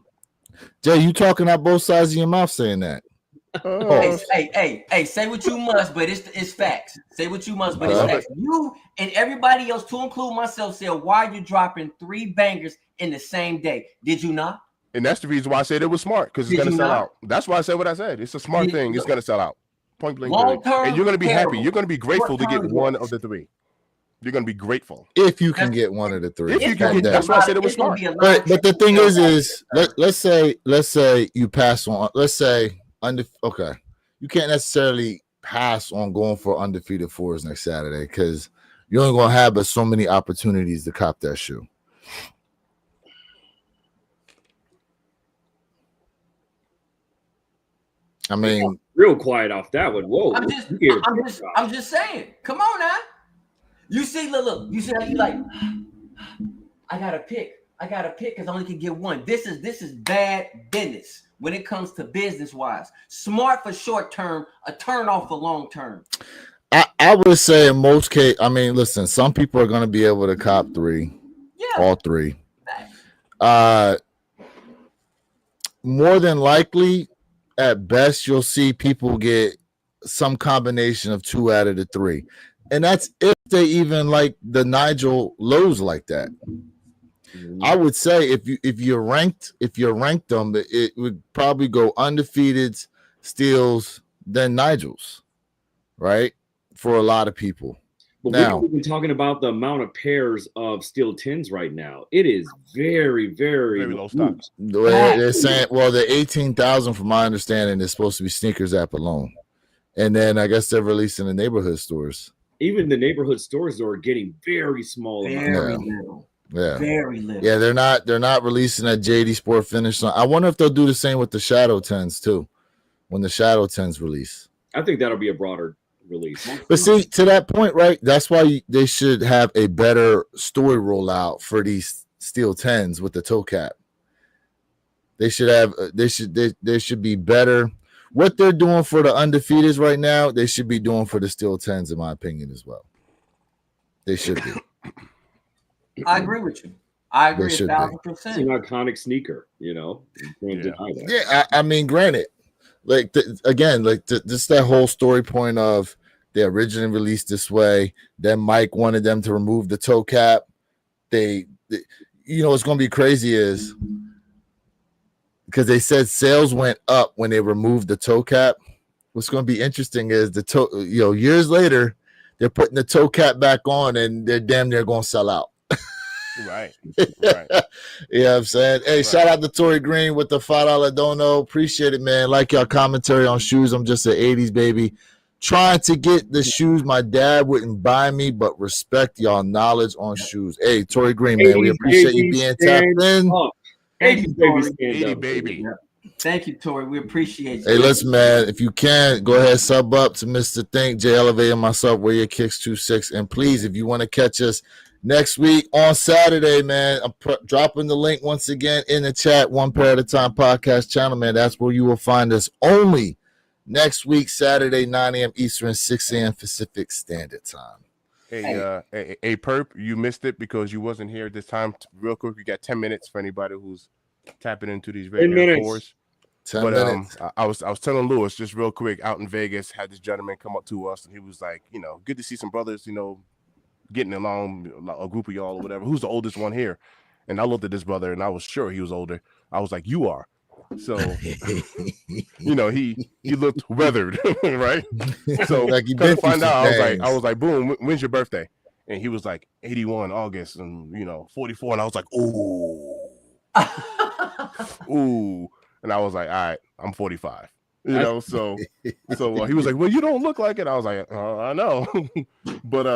Jay, you talking out both sides of your mouth saying that. Hey, say what you must, but it's facts. Say what you must, but it's Love facts. You and everybody else, to include myself, said, why are you dropping 3 bangers in the same day? Did you not? and that's the reason why I said it was smart, because it's Did gonna you sell not? out. That's why I said what I said. It's a smart Did- thing. It's gonna sell out. Point blank. Long period. term, And you're gonna be happy. terrible. You're gonna be grateful to get Short term, one yes. of the 3. You're gonna be grateful. If you can get one of the 3. If you It's can gonna get- be a that's why I lot- said it was it's gonna smart. be a lot of But the thing sales is out there. let's say you pass on. Let's say okay, you can't necessarily pass on going for undefeated 4s next Saturday because you're only gonna have but so many opportunities to cop that shoe. I mean, Real quiet off that one. Whoa. I'm just saying. Come on now. You see, look. You see how you like, I gotta pick because I only can get one. This is bad business when it comes to business wise. Smart for short term, a turn off for long term. I would say in most cases, I mean, listen, some people are gonna be able to cop 3, Yeah. all 3. More than likely, at best, you'll see people get some combination of 2 out of the 3, and that's if they even like the Nigel lows like that. I would say if you ranked them, it would probably go undefeated, steals, then Nigels, right? For a lot of people. But Now- we've been talking about the amount of pairs of steel 10s right now. It is very, very, Very low stock. The way they're saying, well, the 18,000, from my understanding, is supposed to be Sneakers app alone, and then I guess they're releasing the neighborhood stores. Even the neighborhood stores are getting very small. Very amounts. little. Yeah, Very little. yeah, they're not releasing a JD Sport finish. I wonder if they'll do the same with the Shadow 10s too, when the Shadow 10s release. I think that'll be a broader release. But see, to that point, right? That's why they should have a better story rollout for these steel 10s with the toe cap. They should have. They should be better. What they're doing for the undefeateds right now, they should be doing for the steel 10s, in my opinion, as well. They should be. I agree with you. I agree should be. 'Cause 1,000%. It's an iconic sneaker, you know. You can't Yeah. deny that. Yeah, I mean, granted, like again, like this that whole story point of they originally released this way, then Mike wanted them to remove the toe cap. They you know what's going to be crazy is because they said sales went up when they removed the toe cap. What's going to be interesting is the toe, years later, they're putting the toe cap back on and they're damn near going to sell out. Right. You know what I'm saying? Hey, Right. shout out to Tory Green with the $5 dono. Appreciate it, man. Like y'all commentary on shoes. I'm just an 80s baby. Trying to get the shoes my dad wouldn't buy me, but respect y'all knowledge on shoes. Hey, Tory Green, man, we 80s appreciate you baby, being stand tapped in. up. Thank 80s you, baby, Tory. stand 80 up, baby. Thank you, Tori. We appreciate you. Hey, listen, man, if you can, go ahead, sub up to Mr. Think, Jay Elevate, and myself, Wear Your Kicks 26. And please, if you want to catch us next week on Saturday, man, I'm dropping the link once again in the chat, One Pair at a Time podcast channel, man. That's where you will find us only next week, Saturday, 9 a.m. Eastern, 6 a.m. Pacific Standard Time. Hey, Perp, you missed it because you wasn't here this time. Real quick, we got 10 minutes for anybody who's tapping into these 10 minutes. fours. 10 But minutes. I was telling Lewis just real quick, out in Vegas, had this gentleman come up to us and he was like, good to see some brothers, getting along, a group of y'all or whatever. Who's the oldest one here? And I looked at this brother and I was sure he was older. I was like, you are. So he looked weathered, right? So Like he come been to find through out, some I things. was like, boom, when's your birthday? And he was like 81 August and 44. And I was like, ooh. And I was like, all right, I'm 45. You know, so he was like, well, you don't look like it. I was like, I know. but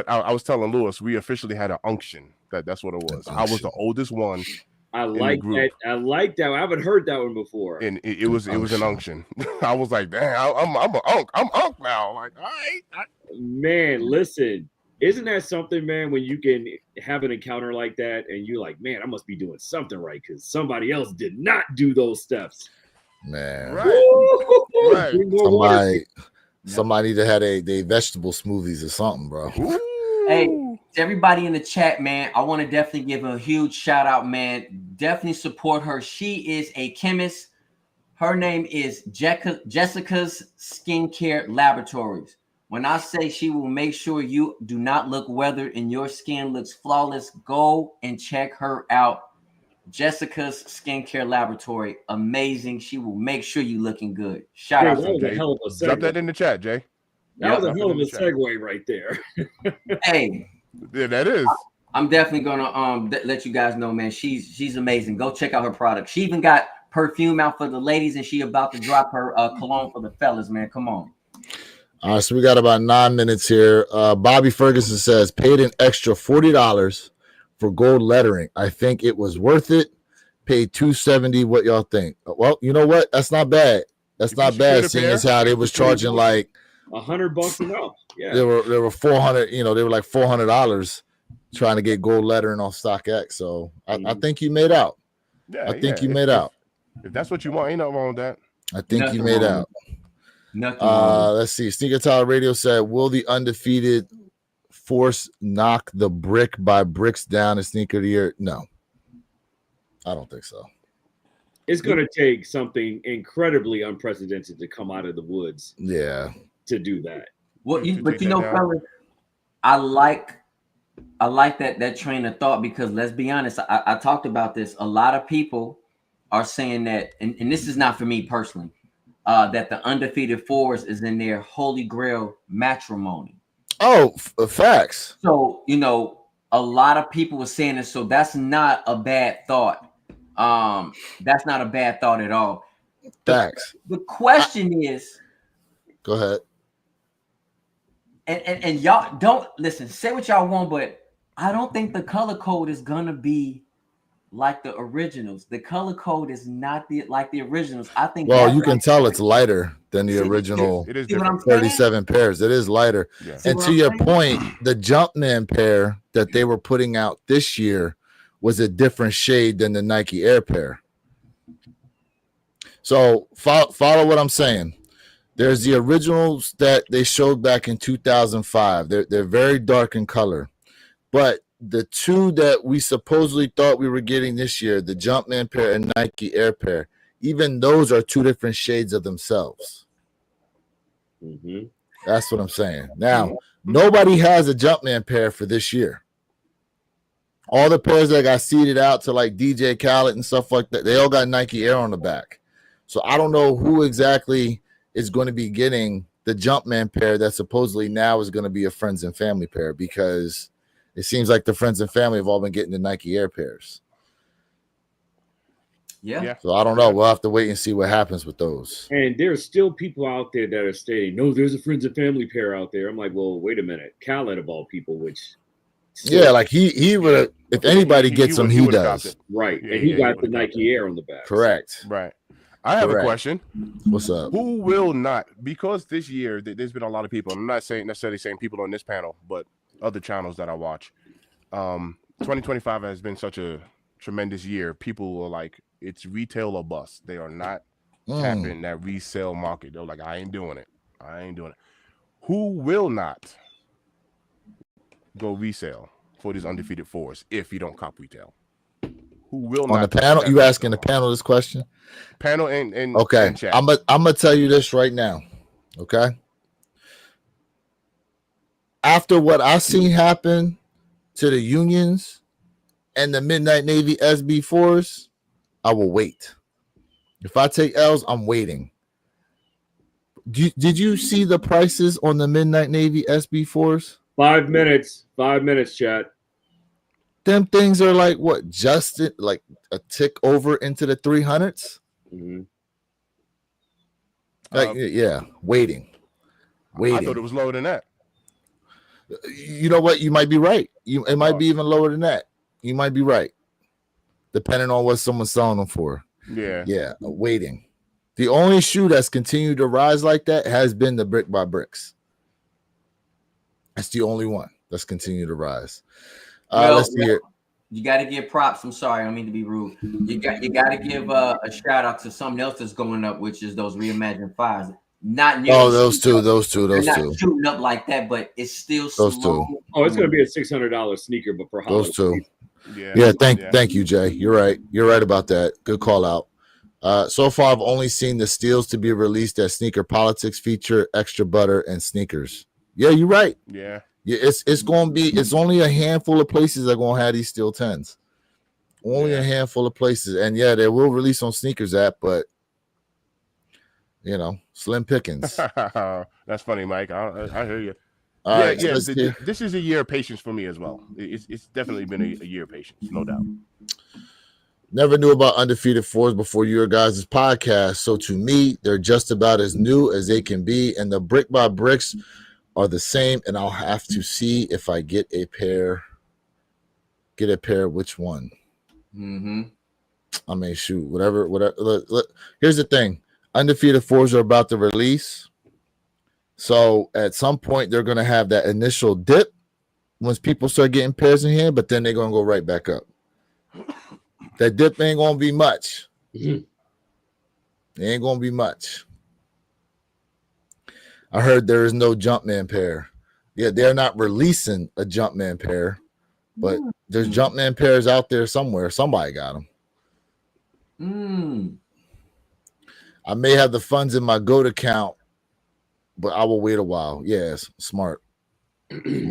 I was telling Lewis, we officially had an unction. That's what it was. I was the oldest one. I like that. I like that. I haven't heard that one before. And it was an unction. I was like, damn, I'm an unk. I'm unk now. Like, all right. Man, listen, isn't that something, man, when you can have an encounter like that and you're like, man, I must be doing something right because somebody else did not do those steps. Man. Right. Somebody that had a vegetable smoothies or something, bro. Hey, to everybody in the chat, man, I want to definitely give a huge shout out, man. Definitely support her. She is a chemist. Her name is Jessica's Skincare Laboratories. When I say she will make sure you do not look weathered and your skin looks flawless, go and check her out. Jessica's Skincare Laboratory, amazing. She will make sure you looking good. Shout out that was to a hell of a segue. Drop that in the chat, Jay. That was a hell of a segue right there. Hey, yeah, that is. I'm definitely gonna let you guys know, man. She's amazing. Go check out her product. She even got perfume out for the ladies, and she about to drop her cologne for the fellas, man. Come on. All right, so we got about 9 minutes here. Bobby Ferguson says paid an extra $40 for gold lettering. I think it was worth it. Paid $270. What y'all think? Well, you know what? That's not bad. That's not bad. Seeing as how they was charging like $100 and up. Yeah, there were 400. You know, they were like $400 trying to get gold lettering on StockX. So I think you made out. Yeah, I think you made out. If that's what you want, ain't nothing wrong with that. I think you made out. Let's see. Sneaker Tyler Radio said, will the undefeated force knock the brick by bricks down in sneaker of the year? No, I don't think so. It's going to take something incredibly unprecedented to come out of the woods. Yeah, to do that. Well, but you know, fellas, I like that train of thought because let's be honest, I talked about this. A lot of people are saying that, and this is not for me personally, that the undefeated fours is in their holy grail matrimony. Oh, facts. So, you know, a lot of people were saying this, so that's not a bad thought. That's not a bad thought at all. Facts. The question is, go ahead. And y'all don't listen, say what y'all want, but I don't think the color code is gonna be like the originals. The color code is not like the originals. I think. Well, you can tell it's lighter than the original. It is 37 pairs. It is lighter. Yeah. And to your point, the Jumpman pair that they were putting out this year was a different shade than the Nike Air pair. So follow what I'm saying. There's the originals that they showed back in 2005. They're very dark in color. But the two that we supposedly thought we were getting this year, the Jumpman pair and Nike Air pair, even those are two different shades of themselves. Mm-hmm. That's what I'm saying. Now, nobody has a Jumpman pair for this year. All the pairs that got seeded out to like DJ Khaled and stuff like that, they all got Nike Air on the back. So I don't know who exactly is going to be getting the Jumpman pair that supposedly now is going to be a friends and family pair, because it seems like the friends and family have all been getting the Nike Air pairs. Yeah. So I don't know. We'll have to wait and see what happens with those. And there's still people out there that are saying, no, there's a friends and family pair out there. I'm like, well, wait a minute. Khaled of all people, which. Yeah, like he would, if anybody gets him, he does. Right. And he got the Nike Air on the back. Correct. Right. I have a question. What's up? Who will not? Because this year there's been a lot of people. I'm not necessarily saying people on this panel, but other channels that I watch. 2025 has been such a tremendous year. People are like, it's retail or bust. They are not tapping that resale market. They're like, I ain't doing it. Who will not go resale for these undefeated fours if you don't cop retail? Who will on not? On the panel? You asking the panel this question? Panel and okay. And chat. I'm gonna tell you this right now. Okay. After what I seen happen to the Unions and the Midnight Navy SB4s, I will wait. If I take L's, I'm waiting. Did you see the prices on the Midnight Navy SB4s? 5 minutes. 5 minutes, chat. them things are like what, just like a tick over into the 300s. Mm-hmm. Like yeah, waiting. I thought it was lower than that. You know what? You might be right. It might be even lower than that. You might be right, depending on what someone's selling them for. Yeah, waiting. The only shoe that's continued to rise like that has been the Brick by Bricks. That's the only one that's continued to rise. Let's see here. You got to give props. I'm sorry, I don't mean to be rude. You got to give a shout out to something else that's going up, which is those reimagined fives. Not nearly. Oh, those two. They're not shooting up like that, but it's still those slow. two. Oh, it's going to be a $600 sneaker, but for those two. Yeah. Thank you, Jay. You're right. You're right about that. Good call out. So far, I've only seen the steals to be released at Sneaker Politics feature, Extra Butter, and Sneakers. Yeah, you're right. Yeah. It's going to be. It's only a handful of places that are going to have these steel 10s. Only a handful of places, and yeah, they will release on Sneakers app, but slim pickings. That's funny, Mike. I hear you. All right, this is a year of patience for me as well. It's definitely been a year of patience, no doubt. Never knew about Undefeated Fours before your guys' podcast, so to me, they're just about as new as they can be, and the Brick by Bricks are the same, and I'll have to see if I get a pair. Get a pair, which one? Mm-hmm. I mean, shoot, whatever. Look, here's the thing. Undefeated Fours are about to release. So at some point, they're going to have that initial dip once people start getting pairs in here, but then they're going to go right back up. That dip ain't going to be much. Mm-hmm. It ain't going to be much. I heard there is no Jumpman pair. Yeah, they're not releasing a Jumpman pair, but there's Jumpman pairs out there somewhere. Somebody got them. I may have the funds in my GOAT account, but I will wait a while. Yes, smart. 3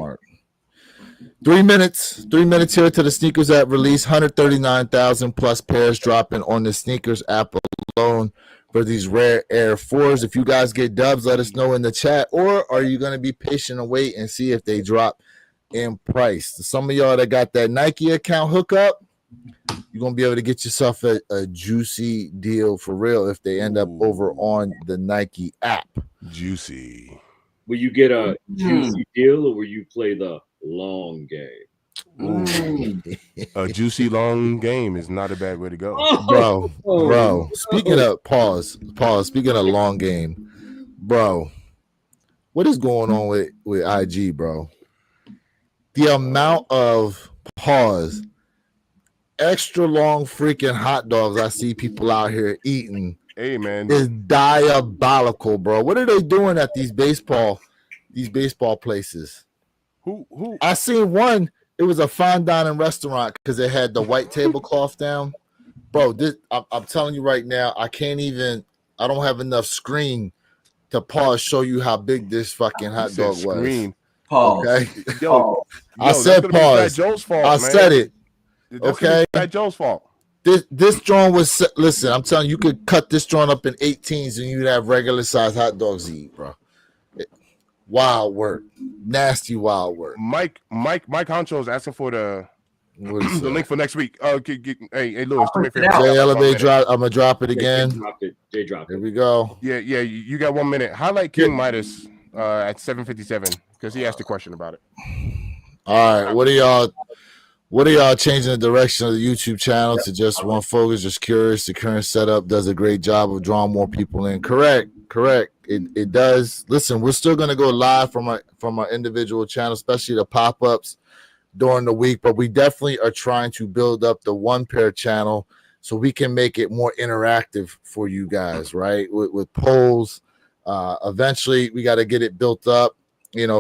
minutes. 3 minutes here to the Sneakers app release. 139,000 plus pairs dropping on the Sneakers app alone for these rare Air 4s. If you guys get dubs, let us know in the chat. Or are you going to be patient and wait and see if they drop in price? Some of y'all that got that Nike account hookup, you're going to be able to get yourself a juicy deal for real if they end up over on the Nike app. Juicy. Will you get a juicy deal or will you play the long game? A juicy long game is not a bad way to go. Bro. Speaking of pause. Speaking of long game, bro, what is going on with IG, bro? The amount of extra long freaking hot dogs I see people out here eating, hey man, is diabolical, bro. What are they doing at these baseball places? Who? I seen one. It was a fine dining restaurant because it had the white tablecloth down, bro. I'm telling you right now, I don't have enough screen to show you how big this fucking hot dog was. Pause. Okay, yo, I said pause. Joe's fault, I said it. That's okay, Fat Joe's fault. This joint was. Listen, I'm telling you, you could cut this joint up in 18s and you'd have regular size hot dogs to eat, bro. Wild work, nasty wild work. Mike Honcho is asking for the link for next week. Hey, Lewis, do me a favor. Jay Elevate drop. I'm gonna drop it again. Jay dropped it. Here we go. Yeah. You got 1 minute. Highlight King Midas at 7:57 because he asked a question about it. All right, what are y'all changing the direction of the YouTube channel to just one focus? Just curious. The current setup does a great job of drawing more people in. Correct. It does. Listen, we're still going to go live from our individual channel, especially the pop-ups during the week, but we definitely are trying to build up the one pair channel so we can make it more interactive for you guys, right? With polls. Eventually we got to get it built up,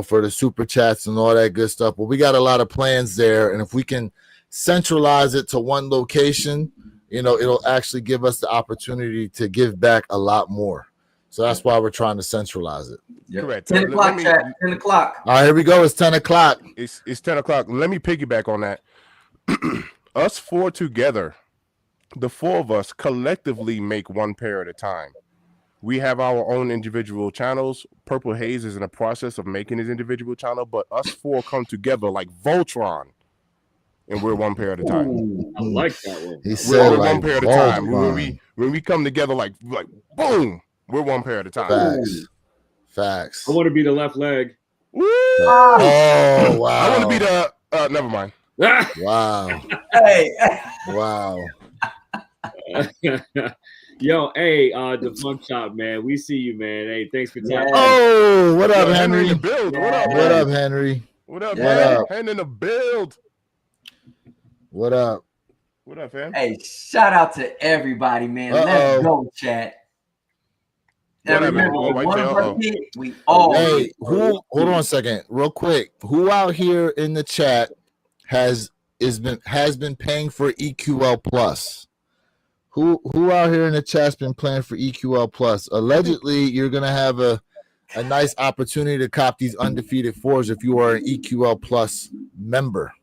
for the super chats and all that good stuff. But we got a lot of plans there. And if we can centralize it to one location, it'll actually give us the opportunity to give back a lot more. So that's why we're trying to centralize it. Yep. Correct. 10 o'clock, chat. 10 o'clock. All right, here we go. It's 10 o'clock. It's 10 o'clock. Let me piggyback on that. Us four together, the four of us collectively make one pair at a time. We have our own individual channels. Purple Haze is in the process of making his individual channel, but us four come together like Voltron and we're one pair at a time. Ooh. I like that one. He We're said like one pair at a ball time. When we come together, like boom, we're one pair at a time. Facts. I want to be the left leg. Woo! Oh wow. I want to be the. Never mind. Wow. Hey. Wow. Yo, hey, the Funk Shop, man. We see you, man. Hey, thanks for tapping. Oh, what up, Yo, Henry in Henry? the build. What up, What man? up, Henry? What up, Yeah. man? Henry in the build. What up? What up, fam? Hey, shout out to everybody, man. Let's go, chat. And What up, man? remember, Oh, if white one tail? of us Oh. hit, we all Hey, hit. hold on a second, real quick. Who out here in the chat has been paying for EQL Plus? Who out here in the chat's been playing for EQL Plus? Allegedly, you're gonna have a nice opportunity to cop these undefeated fours if you are an EQL Plus member.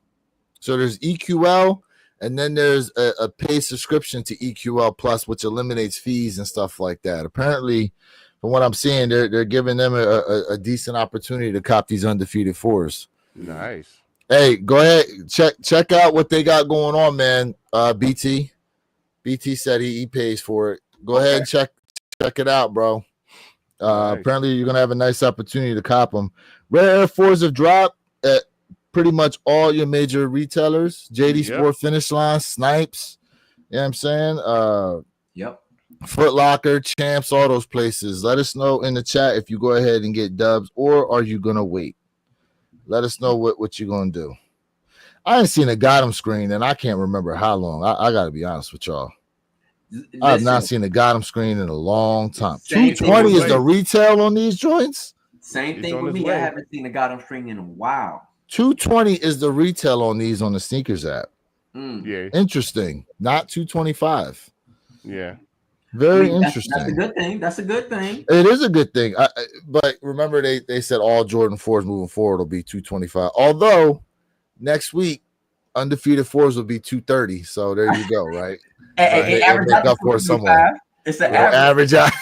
So there's EQL, and then there's a paid subscription to EQL Plus, which eliminates fees and stuff like that. Apparently, from what I'm seeing, they're giving them a decent opportunity to cop these undefeated fours. Nice. Hey, go ahead, check out what they got going on, man. BT said he pays for it. Go ahead and check it out, bro. Nice. Apparently, you're gonna have a nice opportunity to cop them. Rare Air 4s have dropped at pretty much all your major retailers. JD Yep. Sport, Finish Line, Snipes. You know what I'm saying? Yep. Foot Locker, Champs, all those places. Let us know in the chat if you go ahead and get dubs, or are you gonna wait? Let us know what you're gonna do. I ain't seen a Gotham screen, and I can't remember how long. I gotta be honest with y'all. I have not seen a Gotham screen in a long time. Same thing 220 with is the retail on these joints. Same It's thing on with its me. I way. haven't seen a Gotham string in a while. 220 is the retail on these on the sneakers app. Mm. Yeah. Interesting. Not 225. Yeah. Very That's interesting. a good thing. That's a good thing. It is a good thing. But remember, they said all Jordan 4s moving forward will be 225. Although next week, undefeated 4s will be 230. So there you go, right? Hey, It average make out up to for it somewhere. 225. It's an It'll average. average out.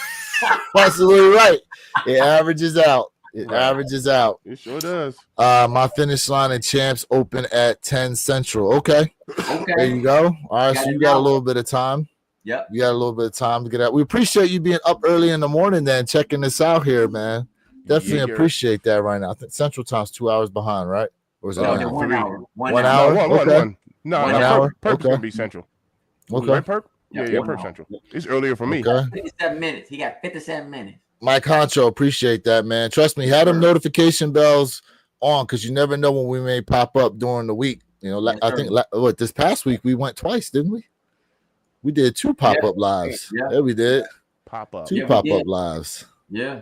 Absolutely right. It averages out. It Right. averages out. It sure does. My Finish Line and Champs open at 10 Central. Okay. There Okay. you go. All right. Got So it you got a now. little bit of time. Yep. You got a little bit of time to get out. We appreciate you being up early in the morning then checking this out here, man. Definitely Yeah, you're- appreciate that right now. I think Central Time's 2 hours behind, right? Or is it No, now? they're 1 3. hour. 1 1 hour. hour? No, one. No, 1 no, hour? Perk's Okay. gonna be central. Okay. Right, Perk? Yeah, Yeah, 1 Perk hour. central. It's earlier for me. Okay. 57 minutes. He got 57 minutes. Mike Honcho, appreciate that, man. Trust me, had them notification bells on because you never know when we may pop up during the week. You know, Yes, I sir. think this past week we went twice, didn't we? We did 2 pop-up lives. Yeah. Yeah, we did. Pop up. 2 Yeah, we pop-up did. lives. Yeah.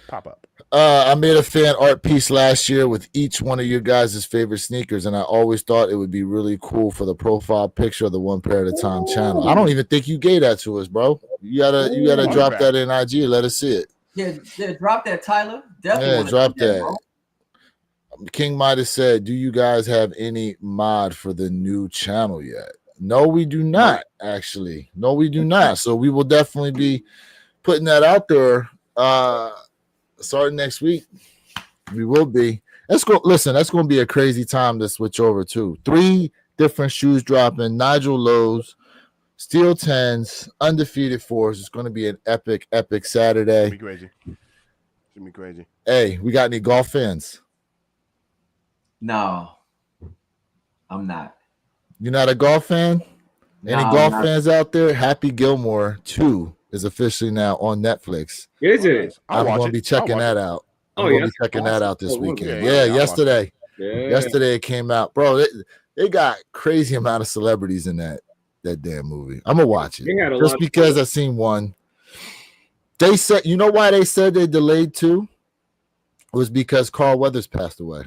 Pop up. I made a fan art piece last year with each one of your guys' favorite sneakers, and I always thought it would be really cool for the profile picture of the One Pair at a Time channel. I don't even think you gave that to us, bro. You gotta Ooh. drop that in IG. Let us see it. Yeah, drop that, Tyler. Definitely. Yeah, wanna drop see that. bro. King might have said, "Do you guys have any mod for the new channel yet?" No, we do not. Actually, no, we do not. So we will definitely be putting that out there. Starting next week, we will be. Let's go. Listen, that's going to be a crazy time to switch over to 3 different shoes dropping. Nigel Lowe's, Steel 10s, undefeated 4s. It's going to be an epic Saturday. Be crazy. Should be crazy. Hey, we got any golf fans? No, I'm not. You're not a golf fan? Any No, golf I'm not. fans out there? Happy Gilmore 2 is officially now on Netflix. Is it? I'm going to be checking that out. I'm Oh, going yeah. to be checking that out this Oh, weekend. yeah, Yeah, I'll watch yesterday. Yeah. Yesterday it came out. Bro, they got crazy amount of celebrities in that damn movie. I'm going to watch They had it. a Just lot of because fun. I seen one. They said, you know why they said they delayed 2? It was because Carl Weathers passed away.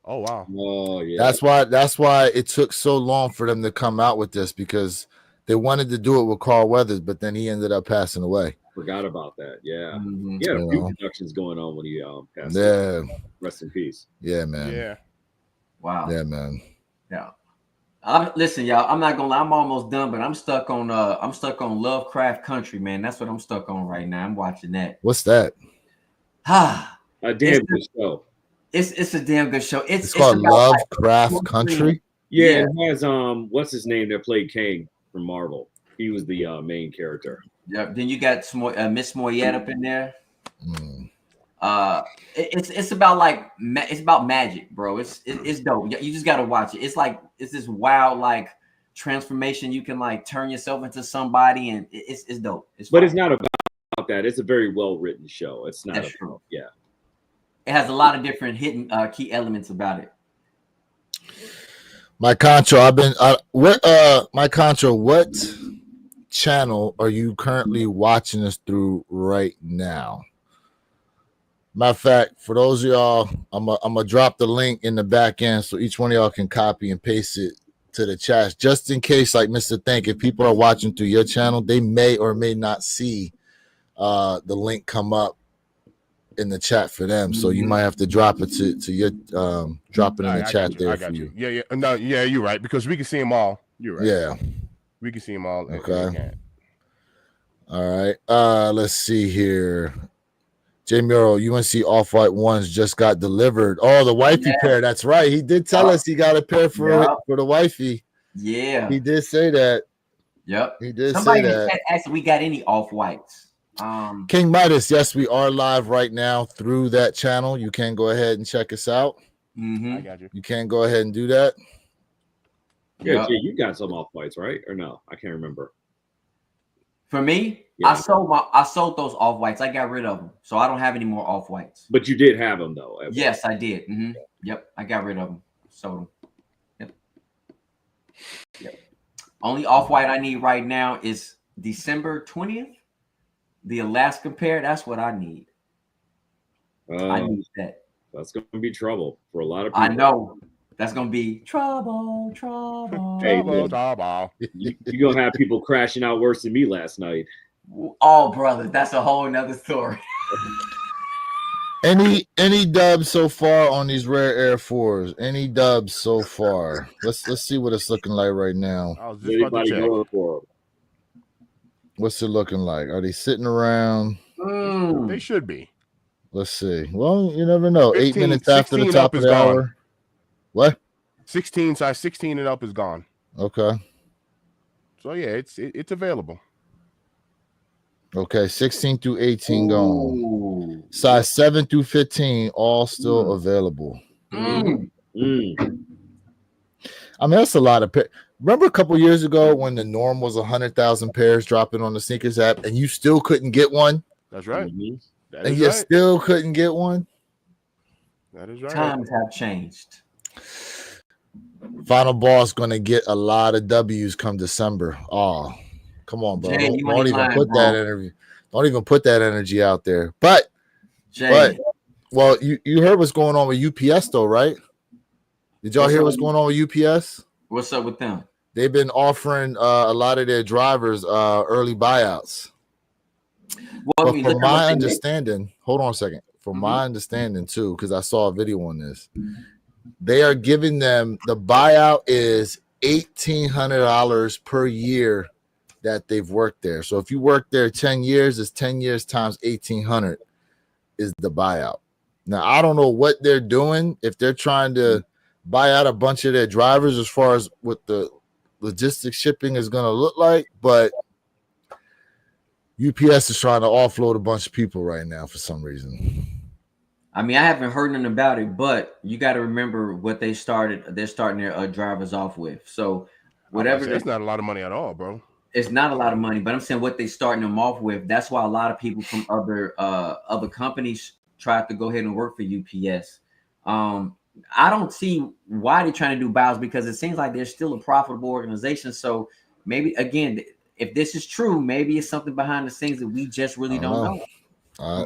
Oh wow. Oh yeah. That's why it took so long for them to come out with this, because they wanted to do it with Carl Weathers, but then he ended up passing away. Forgot about that. Yeah. Mhm. He had a You few know. productions going on when he passed away. Yeah, Rest in peace. yeah, man. Yeah. Wow. Yeah, man. Yeah. Listen, y'all. I'm not gonna lie. I'm almost done, but I'm stuck on Lovecraft Country, man. That's what I'm stuck on right now. I'm watching that. What's that? Ah, A damn good show. It's a damn good show. It's called about, like, Lovecraft Country. Yeah, it has what's his name that played Kang from Marvel? He was the main character. Yeah. Then you got Miss Moyette up in there. Mm. It's about like it's about magic, bro. It's dope. You just gotta watch it. It's this wild like transformation. You can like turn yourself into somebody, and it's dope. But it's not about that. It's a very well written show. It's not. That's true. Yeah. It has a lot of different hidden key elements about it. My Concho, my Concho, what channel are you currently watching us through right now? Matter of fact, for those of y'all, I'm gonna drop the link in the back end so each one of y'all can copy and paste it to the chat, just in case, like Mr. Think, if people are watching through your channel, they may or may not see the link come up in the chat for them. So you might have to drop it to your drop it in the chat there for you. Yeah, no, yeah, you're right, because we can see them all. You're right. Yeah, we can see them all. Okay. All right. Let's see here. J Muro, UNC Off-White ones just got delivered. Oh, the wifey pair. That's right. He did tell us he got a pair for the wifey. Yeah. He did say that. Yep. He did Somebody say that. asked if we got any Off-Whites. King Midas, yes, we are live right now through that channel. You can go ahead and check us out. I got you. You can go ahead and do that. Yeah, Jay, you got some Off-Whites, right? Or no? I can't remember. For me, Yeah. I sold those Off-Whites. I got rid of them, so I don't have any more Off-Whites. But you did have them though. Yes, I did. Yep, I got rid of them. Sold them. Yep. Only Off-White I need right now is December 20th. The Alaska pair. That's what I need. I need that. That's gonna be trouble for a lot of people. I know. That's gonna be trouble. Hey, man, you're gonna have people crashing out worse than me last night. Oh, brother, that's a whole nother story. Any dubs so far on these rare Air 4s? Any dubs so far? Let's see what it's looking like right now. I was just about to check. Going for them? What's it looking like? Are they sitting around? They should be. Let's see. Well, you never know. 15, 8 minutes after the top of the hour. What? 16 size 16 and up is gone. Okay. So yeah, it's available. Okay, 16 through 18 gone. Size 7 through 15 all still available. I mean, that's a lot of pairs. Remember a couple years ago when the norm was 100,000 pairs dropping on the sneakers app, and you still couldn't get one? That's right. And you still couldn't get one? That is right. Times have changed. Final Boss going to get a lot of W's come December. Oh, come on, bro. Jay, don't even put that energy. Don't even put that energy out there. But well, you heard what's going on with UPS though, right? Did y'all hear what's going on with UPS? What's up with them? They've been offering a lot of their drivers early buyouts. Well, but from my understanding, hold on a second. From my understanding too, because I saw a video on this, they are giving them the buyout is $1,800 per year that they've worked there. So if you work there 10 years, it's 10 years times 1,800 is the buyout. Now I don't know what they're doing, if they're trying to buy out a bunch of their drivers as far as what the logistics shipping is going to look like, but UPS is trying to offload a bunch of people right now for some reason. I mean, I haven't heard nothing about it, but you got to remember what they started. They're starting their drivers off with. So whatever. It's not a lot of money at all, bro. It's not a lot of money, but I'm saying what they starting them off with. That's why a lot of people from other companies tried to go ahead and work for UPS. I don't see why they're trying to do buyouts, because it seems like they're still a profitable organization. So maybe, again, if this is true, maybe it's something behind the scenes that we just really don't know.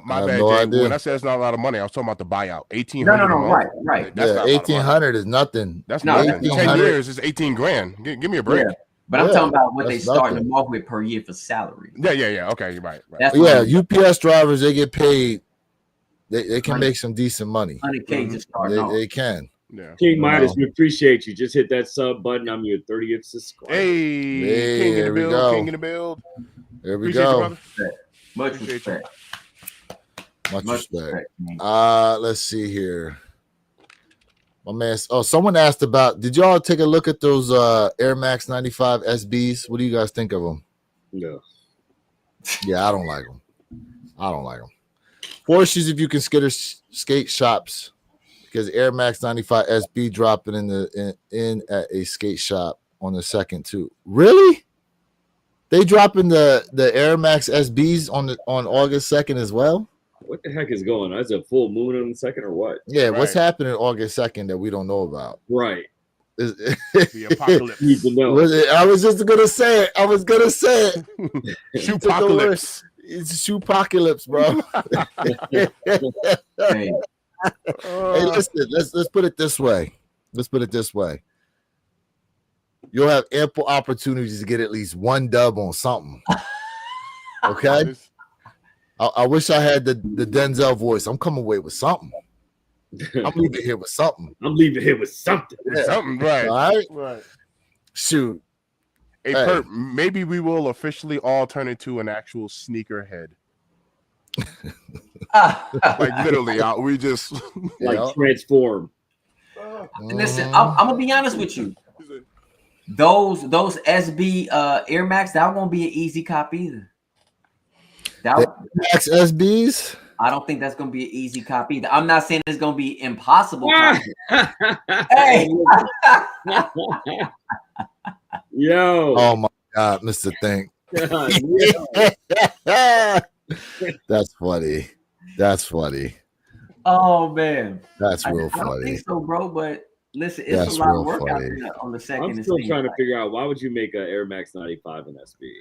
My bad, no Jay. idea. When I said it's not a lot of money, I was talking about the buyout. 1,800. No, right. That's yeah, 1,800 is nothing. That's nothing. 10 years is 18 grand. Give me a break. Yeah. But I'm talking about what they starting them off with per year for salary. Yeah. Okay, you're right. UPS drivers, they get paid. They can make some decent money. 100K just starting off. They can. Yeah. King Midas, we appreciate you. Just hit that sub button. I'm your 30th subscriber. Hey, King in the build. King in the build. There we go. Much respect. Much respect. Let's see here. My man. Oh, someone asked about. Did y'all take a look at those Air Max 95 SBs? What do you guys think of them? No. Yeah, I don't like them. I don't like them. Forces if you consider skate shops, because Air Max 95 SB dropping in at a skate shop on the 2nd too. Really? They dropping the Air Max SBs on August 2nd as well? What the heck is going on? Is it a full moon on the 2nd or what? Yeah, what's Right. happening August 2nd that we don't know about? Right. The apocalypse. Need to know. I was just gonna say it. I was gonna say it. Shoepocalypse. It's shoepocalypse, bro. Hey, Hey, listen, let's put it this way. Let's put it this way. You'll have ample opportunities to get at least one dub on something. Okay? I wish I had the Denzel voice. I'm coming away with something. I'm leaving here with something. I'm leaving here with something. Yeah. Something, right. All right? Right. Shoot. Hey, Hey. Perp, maybe we will officially all turn into an actual sneakerhead. Like literally, we just Like Yeah. transform. listen, I'm gonna be honest with you. Those SB Air Max, that won't be an easy cop either. Max SBs. I don't think that's gonna be an easy cop either. I'm not saying it's gonna be impossible. Hey, Yo. Oh my God, Mr. Think. Yeah. That's funny. That's funny. oh man, That's real I don't funny. think so, bro. But listen, it's That's a lot real of work out funny. there on the second. I'm and still things trying to like- figure out why would you make an Air Max 95 in SB?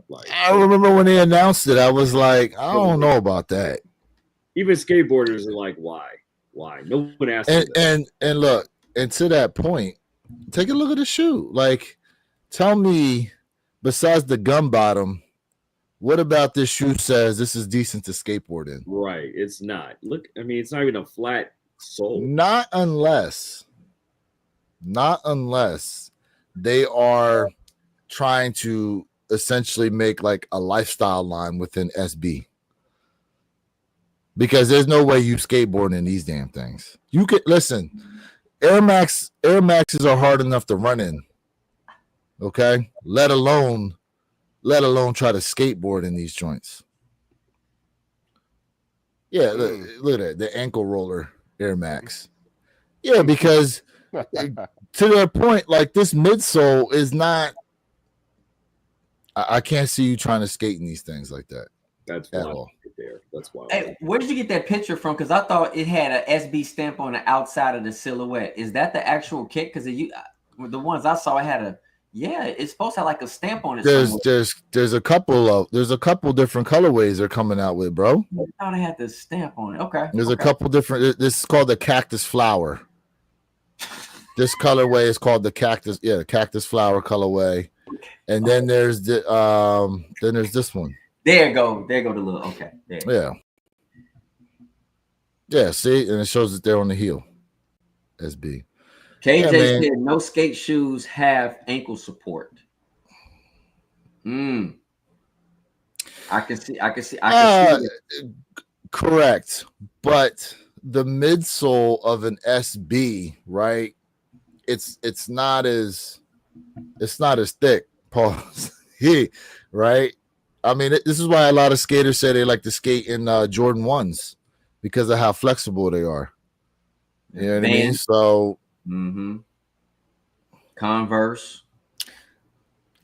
Like, I remember when they announced it, I was like, I don't know about that. even skateboarders are like, why? Why? No one asked me that. And look, and to that point, take a look at the shoe. Like, tell me, besides the gum bottom, what about this shoe says this is decent to skateboard in? Right. It's not. Look, I mean, it's not even a flat sole. Not unless they are trying to essentially make like a lifestyle line within SB. Because there's no way you skateboard in these damn things. You could listen, Air Maxes are hard enough to run in. Okay? Let alone try to skateboard in these joints. Yeah, look at that, the ankle roller Air Max. Yeah, because to their point, like this midsole is not. I can't see you trying to skate in these things like that That's at why all. right there. That's why. Hey, where did you get that picture from? Because I thought it had a SB stamp on the outside of the silhouette. Is that the actual kit? Because the ones I saw, it had a it's supposed to have like a stamp on it. There's a couple different colorways they're coming out with, bro. I thought it had the stamp on it. Okay. There's a couple different. This is called the cactus flower. This colorway is called the cactus. Yeah, the cactus flower colorway. And then there's this one. There go the little. Okay. There. Yeah. Yeah. See, and it shows that they're on the heel. SB. KJ Yeah, man. said no skate shoes have ankle support. I can see. Correct, but the midsole of an SB, right? It's not as thick, pause. Right? I mean, this is why a lot of skaters say they like to skate in Jordan 1s because of how flexible they are. You know what I mean? So, Converse.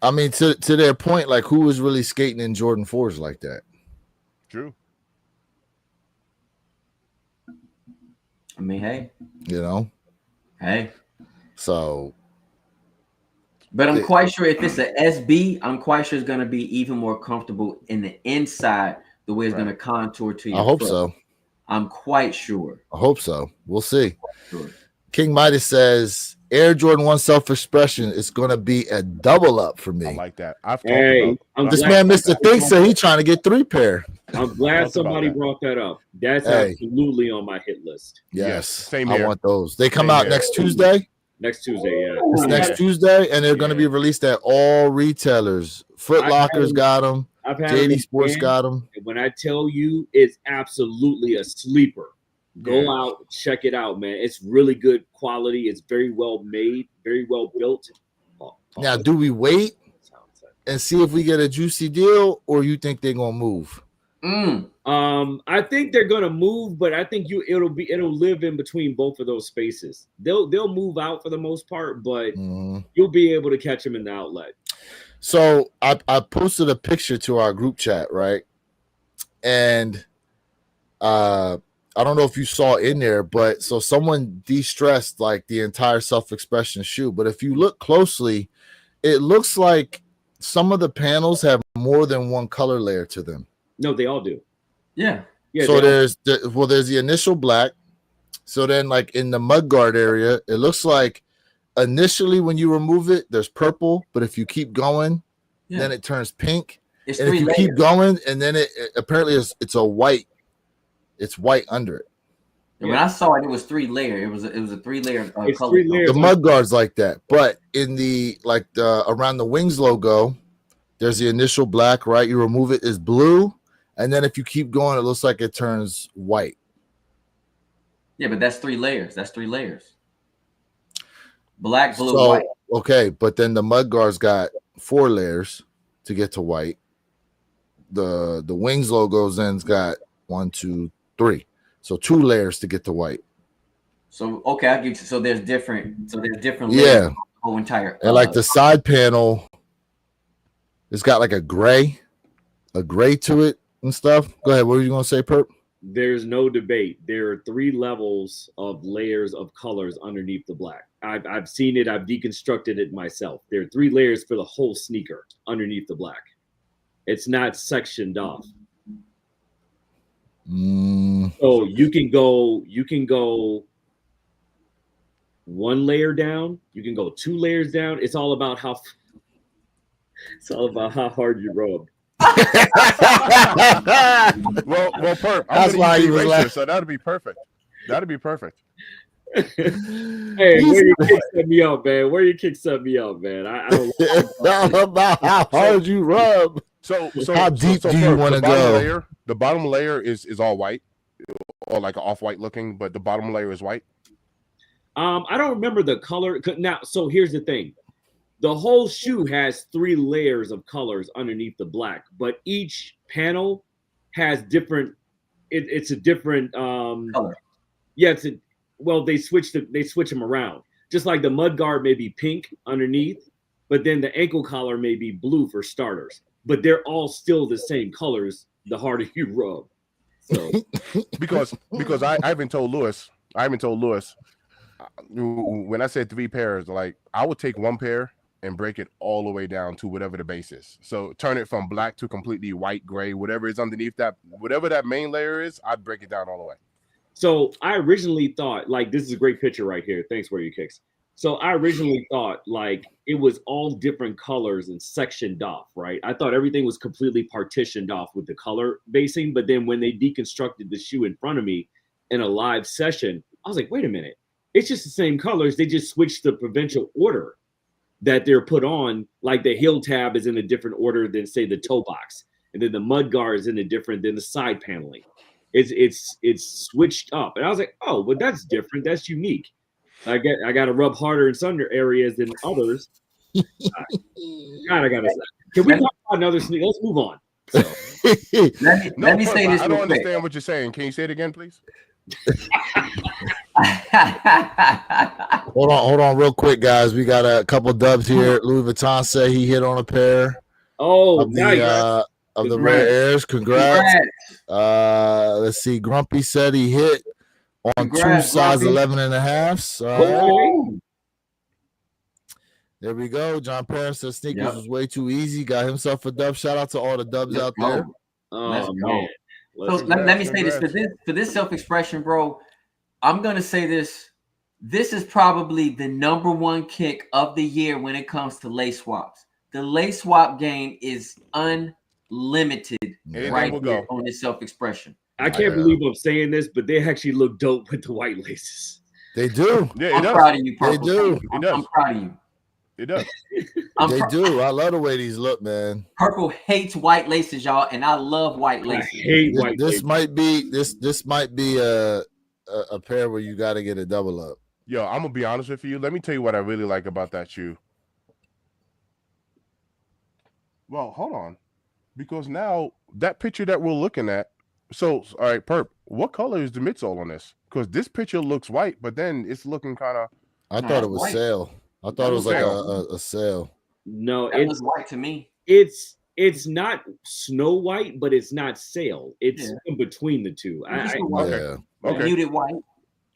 I mean, to their point, like who was really skating in Jordan 4s like that? True. I mean, hey. You know? Hey. So, but I'm quite sure if it's an SB, I'm quite sure it's going to be even more comfortable in the inside, the way it's going to contour to your I hope foot. so. I'm quite sure. I hope so. We'll see. Sure. King Midas says Air Jordan 1 self-expression is going to be a double up for me. I like that. I've talked Hey, about This man, Mr. Think, said he's trying to get 3 pair. I'm glad Talked about somebody that. brought that up. That's Hey. absolutely on my hit list. Yes, same I here. want those. They come Same out here. next Tuesday. Next Tuesday, yeah. It's next Tuesday, and they're going to be released at all retailers. Foot Locker's got them. I've had JD them Sports in, got them. and when I tell you, it's absolutely a sleeper. Go Yeah. out, check it out, man. It's really good quality. It's very well made, very well built. Now, do we wait and see if we get a juicy deal, or you think they're gonna move? I think they're gonna move, but I think it'll live in between both of those spaces. They'll move out for the most part, but you'll be able to catch them in the outlet. So I posted a picture to our group chat, right? And I don't know if you saw in there, but so someone de-stressed like the entire self-expression shoe. But if you look closely, it looks like some of the panels have more than one color layer to them. No, they all do. Yeah. So there's the initial black. So then, like in the mudguard area, it looks like initially when you remove it, there's purple, but if you keep going, then it turns pink. It's and if you keep going, and then it apparently it's a white. It's white under it. When I saw it, it was 3 layer. It was a 3-layer color. 3 layers. The mudguard's like that, but in the around the wings logo, there's the initial black, right? You remove it, is blue, and then if you keep going, it looks like it turns white. Yeah, but that's 3 layers. That's 3 layers. Black, blue, So, white. okay, but then the mudguard's got 4 layers to get to white. The wings logos then's got 1, 2, 3. So 2 layers to get to white. So okay, I get you. So there's different. Layers. Yeah. The whole entire. And like the side panel, it's got like a gray to it and stuff. Go ahead. What were you gonna say, Perp? There's no debate. There are 3 levels of layers of colors underneath the black. I've seen it. I've deconstructed it myself. There are 3 layers for the whole sneaker underneath the black. It's not sectioned off. So you can go 1 layer down. You can go 2 layers down. It's all about how hard you rub. Well, Perp, That's why you was laughing. So that'd be perfect. That'd be perfect. Hey, where you kick set me up, man? Where you kick set me up, man? I don't. It's all about how hard you rub. So how deep do you Perp, want to the bottom go? layer, the bottom layer is all white, or like an off-white looking, but the bottom layer is white. I don't remember the color now. So here's the thing: the whole shoe has 3 layers of colors underneath the black, but each panel has different. It's a different color. Yeah, they switch them around. Just like the mudguard may be pink underneath, but then the ankle collar may be blue for starters. But they're all still the same colors the harder you rub. So because I even told Lewis when I said 3 pairs, like I would take 1 pair and break it all the way down to whatever the base is. So turn it from black to completely white, gray, whatever is underneath that, whatever that main layer is, I'd break it down all the way. So I originally thought, like, this is a great picture right here. Thanks, Where You Kicks. So I originally thought, like, it was all different colors and sectioned off, right? I thought everything was completely partitioned off with the color basing. But then when they deconstructed the shoe in front of me in a live session, I was like, wait a minute. It's just the same colors. They just switched the provincial order that they're put on. Like the heel tab is in a different order than, say, the toe box. And then the mudguard is in a different than the side paneling. It's switched up. And I was like, oh, well, that's different. That's unique. I got to rub harder in some areas than others. God, I gotta. Can we talk about another sneaker? Let's move on. So. Let me say this. I don't understand what you're saying. Can you say it again, please? Hold on, real quick, guys. We got a couple dubs here. Louis Vuitton said he hit on a pair. Oh, of the, of the Rare Airs. Congrats. Let's see. Grumpy said he hit on 2 size 11.5. All right. There we go. John Parris said sneakers was way too easy. Got himself a dub. Shout out to all the dubs out there. Oh, man. So let me say this for this self-expression, bro. I'm gonna say this. This is probably the #1 kick of the year when it comes to lace swaps. The lace swap game is unlimited right here on this self-expression. I can't believe I'm saying this, but they actually look dope with the white laces. They do. Yeah, I'm proud of you. They do. I'm proud of you. It does. They do. I love the way these look, man. Purple hates white laces, y'all, and I love white laces. I hate white laces. This might be a a pair where you got to get a double up. Yo, I'm gonna be honest with you. Let me tell you what I really like about that shoe. Well, hold on, because now that picture that we're looking at. So, all right, Perp, what color is the midsole on this? Because this picture looks white, but then it's looking kind of. I No, thought that's it was white. sail. I thought That it was was like sail. a sail. No, That it's was white to me. it's not Snow White, but it's not Sail. It's Yeah. in between the two. It's just I, a white. Yeah. Okay. Muted white.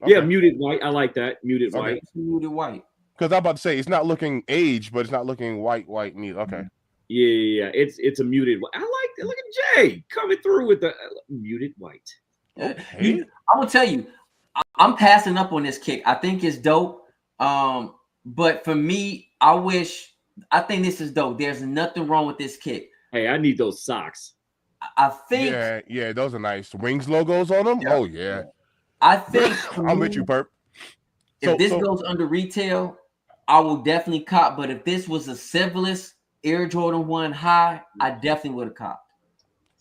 yeah, Okay. muted white. I like that muted Okay. white. It's muted white. Because I'm about to say it's not looking aged, but it's not looking white neither. Okay. Yeah. It's a muted. I like it. Look at Jay coming through with the muted white. Okay. I'm gonna tell you, I'm passing up on this kick. I think it's dope. But for me, I think this is dope. There's nothing wrong with this kick. Hey, I need those socks. I think Yeah, those are nice. Wings logos on them. Yeah. Oh yeah. I think for I'm me, with you, Perp. if this goes under retail, I will definitely cop. But if this was a Civilus Air Jordan 1 high, I definitely would have copped.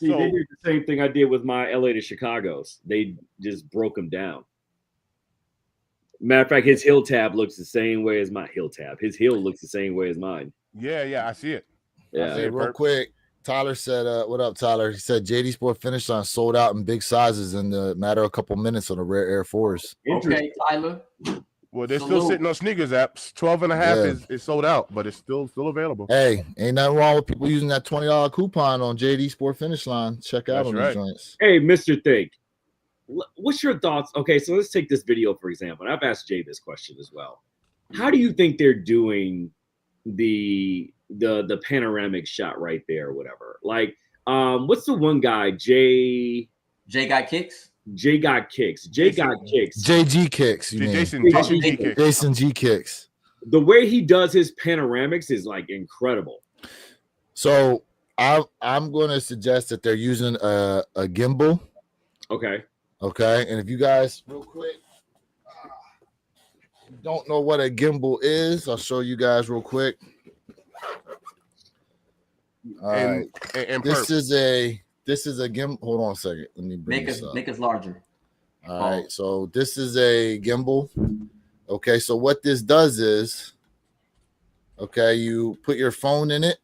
See, So- they did the same thing I did with my LA to Chicago's. They just broke them down. Matter of fact, his heel tab looks the same way as my heel tab. His heel looks the same way as mine. Yeah, I see it. Yeah. Hey, real Perp. quick, Tyler said, "What up, Tyler?" He said, "JD Sport Finish Line sold out in big sizes in the matter of a couple minutes on a rare Air Force." Interesting. Okay, Tyler. Well, they're still Salute. sitting on sneakers apps. 12 and a half Yeah. is sold out, but it's still available. Hey, ain't nothing wrong with people using that $20 coupon on JD Sport Finish Line. Check out That's on right. these joints. Hey, Mr. Think, what's your thoughts? Okay, so let's take this video for example. And I've asked Jay this question as well. How do you think they're doing the panoramic shot right there or whatever? Like, what's the one guy? Jay got kicks. Jay got kicks. Jay got kicks. JG Kicks, you mean? Jason Jason G G. kicks. Jason G Kicks. The way he does his panoramics is like incredible. So I'm going to suggest that they're using a gimbal. Okay. Okay, and if you guys real quick don't know what a gimbal is, I'll show you guys real quick. All right, And this Perp. is a gimbal. Hold on a second. Let me bring this up. Make us larger. All right, so this is a gimbal. Okay, so what this does is, okay, you put your phone in it.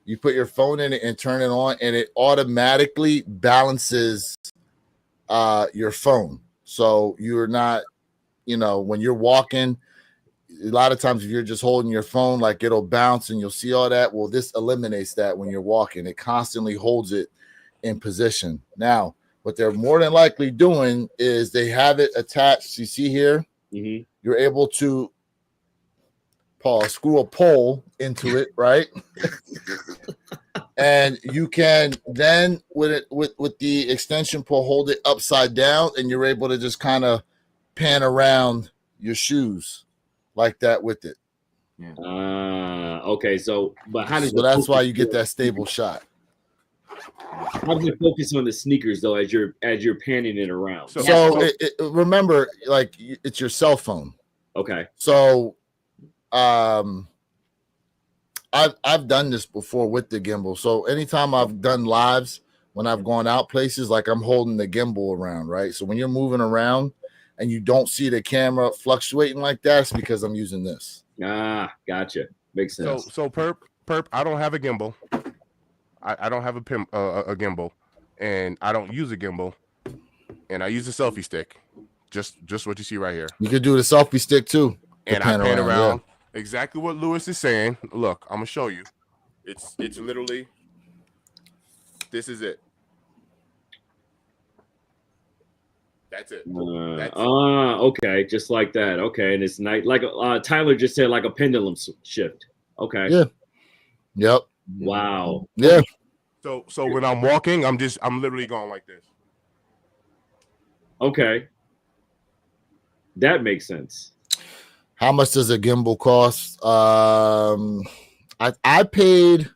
You put your phone in it and turn it on, and it automatically balances your phone. So you're not, when you're walking, a lot of times if you're just holding your phone, like it'll bounce and you'll see all that. Well, this eliminates that when you're walking. It constantly holds it in position. Now, what they're more than likely doing is they have it attached. You see here, Mm-hmm. you're able to screw a pole into it, right? And you can then with the extension pole hold it upside down, and you're able to just kind of pan around your shoes like that with it. Okay. So, but how does So that's why you get that stable shot. How does it focus on the sneakers though as you're panning it around? So remember, like it's your cell phone. Okay. So I've done this before with the gimbal. So anytime I've done lives, when I've gone out places, like I'm holding the gimbal around, right? So when you're moving around and you don't see the camera fluctuating like that, it's because I'm using this. Gotcha. Makes sense. So Perp, I don't have a gimbal. I don't have a gimbal, and I don't use a gimbal, and I use a selfie stick, just what you see right here. You could do the selfie stick too. And I pan around. Exactly what Lewis is saying. Look, I'm gonna show you. It's literally. This is it. That's it. Okay, just like that. Okay, and it's nice. Like Tyler just said, like a pendulum shift. Okay. Yeah. Yep. Wow. Yeah. So when I'm walking, I'm literally going like this. Okay. That makes sense. How much does a gimbal cost? I paid.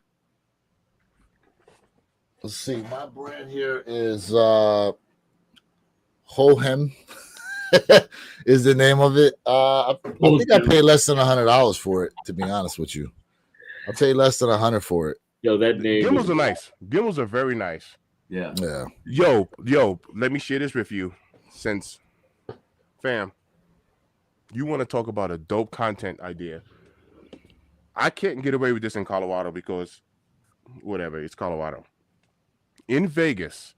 Let's see. My brand here is Hohem is the name of it. I think I paid less than $100 for it. To be honest with you, I paid less than $100 for it. Yo, that name. Gimbals are nice. Gimbals are very nice. Yeah. Yeah. Yo, let me share this with you. Since, fam, you want to talk about a dope content idea. I can't get away with this in Colorado because whatever, it's Colorado. In Vegas,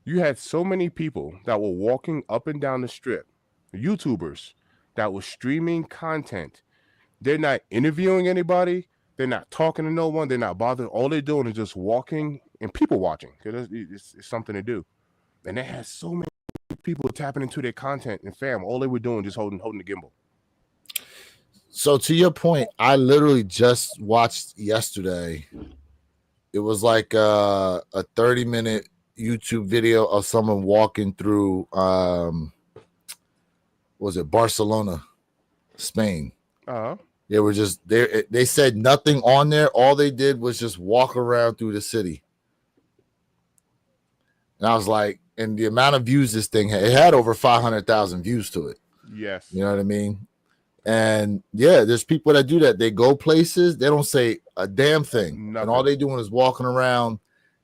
you had so many people that were walking up and down the strip, YouTubers that were streaming content. They're not interviewing anybody. They're not talking to no one. They're not bothered. All they're doing is just walking and people watching. It's something to do. And they had so many people tapping into their content. And fam, all they were doing just holding the gimbal. So to your point, I literally just watched yesterday. It was like a 30-minute YouTube video of someone walking through was it Barcelona, Spain. Uh-huh. They were just there. They said nothing on there. All they did was just walk around through the city. And I was like, and the amount of views this thing had, it had over 500,000 views to it. Yes. You know what I mean? And yeah, there's people that do that. They go places, they don't say a damn thing. Nothing. And all they doing is walking around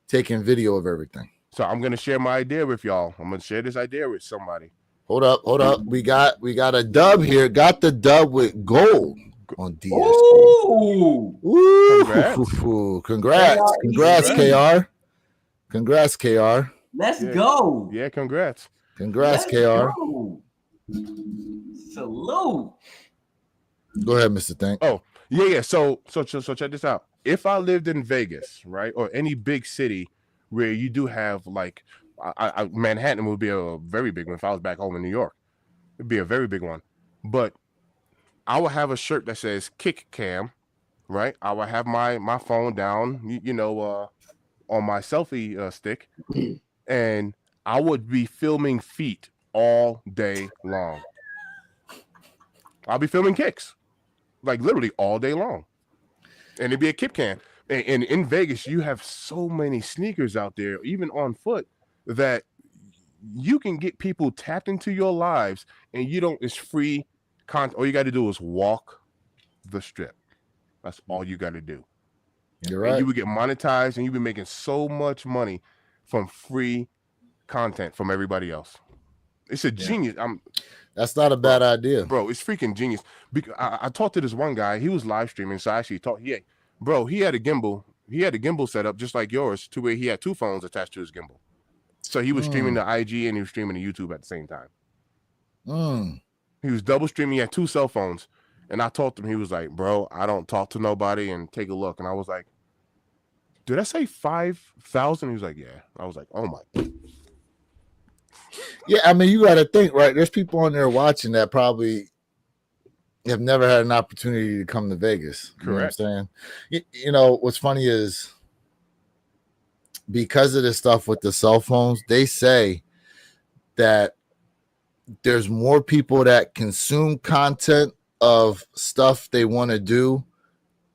taking video of everything. So I'm gonna share my idea with y'all. I'm gonna share this idea with somebody. Hold up. We got a dub here. Got the dub with gold on DSP. Ooh. Ooh, congrats, KR. Congrats, KR. Let's Yeah. go. Yeah, congrats. Congrats, Let's KR. go. Salute. Go ahead, Mr. Think. Oh, yeah. So check this out. If I lived in Vegas, right, or any big city where you do have like, Manhattan would be a very big one. If I was back home in New York, it'd be a very big one. But I would have a shirt that says Kick Cam, right? I would have my phone down, on my selfie stick, and I would be filming feet all day long. I'll be filming kicks, like literally all day long, and it'd be a kick cam. And in Vegas, you have so many sneakers out there, even on foot, that you can get people tapped into your lives, and you don't. It's free content. All you got to do is walk the strip. That's all you got to do. You're And right. you would get monetized, and you've been making so much money from free content from everybody else. It's a genius. That's not a bad idea. Bro, it's freaking genius. Because I talked to this one guy. He was live streaming, so I actually talked. He had a gimbal. He had a gimbal set up just like yours, to where he had two phones attached to his gimbal. So he was streaming the IG and he was streaming the YouTube at the same time. He was double streaming. He had two cell phones. And I talked to him. He was like, bro, I don't talk to nobody, and take a look. And I was like, did I say 5,000? He was like, yeah. I was like, oh my. Yeah, I mean, you got to think, right? There's people on there watching that probably have never had an opportunity to come to Vegas. You know what I'm Correct. saying? You know, what's funny is because of this stuff with the cell phones, they say that there's more people that consume content of stuff they want to do,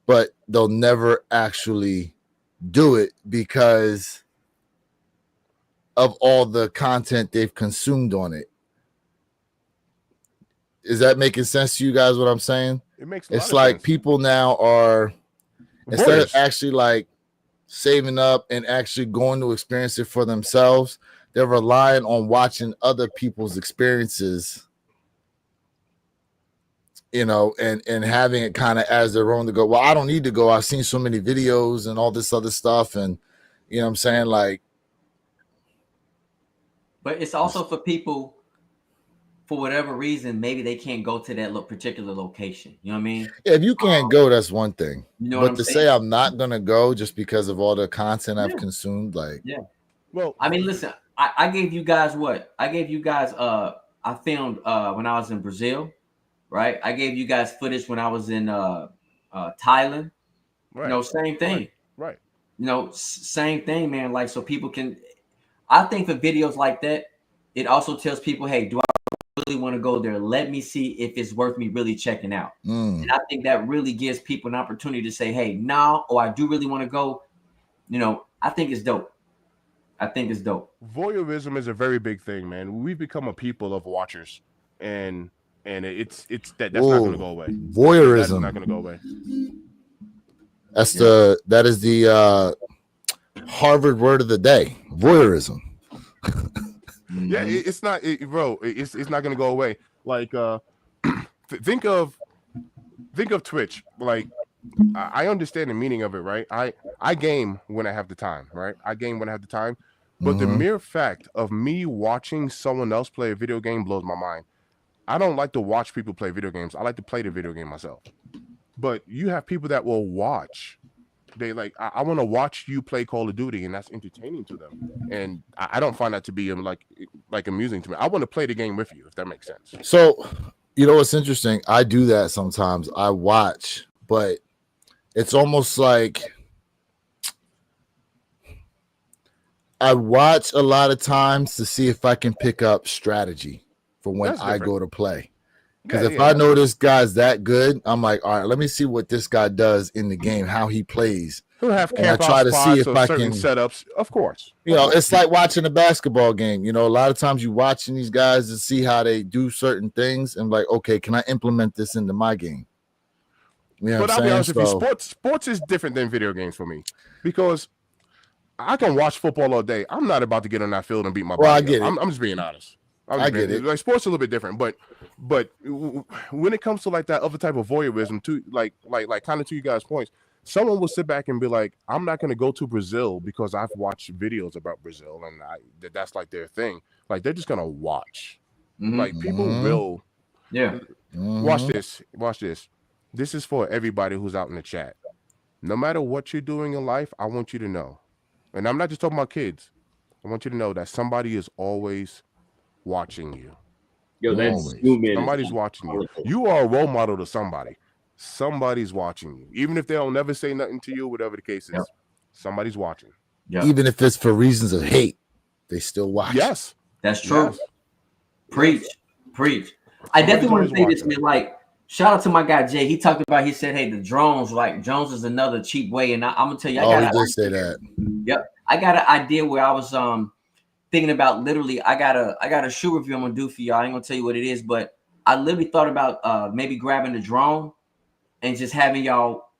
but they'll never actually do it because of all the content they've consumed on it. Is that making sense to you guys what I'm saying? It makes a lot It's of like sense. people now are, instead of Voyeurs. actually like saving up and actually going to experience it for themselves, they're relying on watching other people's experiences, you know, and having it kind of as their own to go, well, I don't need to go. I've seen so many videos and all this other stuff. And you know what I'm saying? Like, But it's also for people, for whatever reason, maybe they can't go to that particular location. You know what I mean? if you can't go, that's one thing. You know what But I'm to saying? say I'm not gonna go just because of all the content I've consumed, like, Well, I mean, listen, I gave you guys what? I gave you guys I filmed when I was in Brazil, right? I gave you guys footage when I was in Thailand. right. You know, same thing. Right. You know, same thing, man. Like, so people can, I think for videos like that, it also tells people, hey, do I really want to go there? Let me see if it's worth me really checking out. And I think that really gives people an opportunity to say, hey, no, or I do really want to go. You know, I think it's dope. I think it's dope. Voyeurism is a very big thing, man. We've become a people of watchers, and it's that's not going to go away. That's voyeurism. not going to go away. That is the Harvard word of the day: voyeurism. Yeah, it's not, bro. It's not gonna go away. Like, think of Twitch. Like, I understand the meaning of it, right? I game when I have the time, right? I game when I have the time. But the Mhm. mere fact of me watching someone else play a video game blows my mind. I don't like to watch people play video games. I like to play the video game myself. But you have people that will watch. They like, I want to watch you play Call of Duty, and that's entertaining to them. And I don't find that to be like amusing to me. I want to play the game with you, if that makes sense. So, you know what's interesting? I do that sometimes. I watch, but it's almost like I watch a lot of times to see if I can pick up strategy for when That's I different. go to play. Because Yeah, if yeah, I know this guy's that good, I'm like, all right, let me see what this guy does in the game, how he plays. he'll have And I camp out try to see spots if or I certain can, setups, of course. you know, it's like watching a basketball game. You know, a lot of times you watching these guys to see how they do certain things and like, okay, can I implement this into my game? You know But what I'll be I'm honest saying? with you, sports is different than video games for me, because I can watch football all day. I'm not about to get on that field and beat my Well, I body get up. it. I'm just being honest. I get it. Like, sports is a little bit different, but when it comes to like that other type of voyeurism, to like kind of to you guys' points, someone will sit back and be like, I'm not going to go to Brazil because I've watched videos about Brazil and that's like their thing. Like, they're just going to watch. Mhm. Like, people Mhm. will Yeah. watch Mhm. this. Watch this. This is for everybody who's out in the chat. No matter what you're doing in life, I want you to know, and I'm not just talking about kids, I want you to know that somebody is always watching you. Yo, that Always. zoom in. Somebody's watching you. You are a role model to somebody. Somebody's watching you. Even if they don't never say nothing to you, whatever the case is, Yep. somebody's watching. Yeah. Even if it's for reasons of hate, they still watch. Yes. That's true. Yes. Preach. Preach. I definitely want to say always this, man. Like, shout out to my guy Jay. He talked about, he said, hey, the drones, like, drones is another cheap way. And I'm gonna tell you, Oh, he did say that. Yep. I got an idea where I was thinking about, literally, I got a shoe review I'm gonna do for y'all. I ain't gonna tell you what it is, but I literally thought about maybe grabbing the drone and just having y'all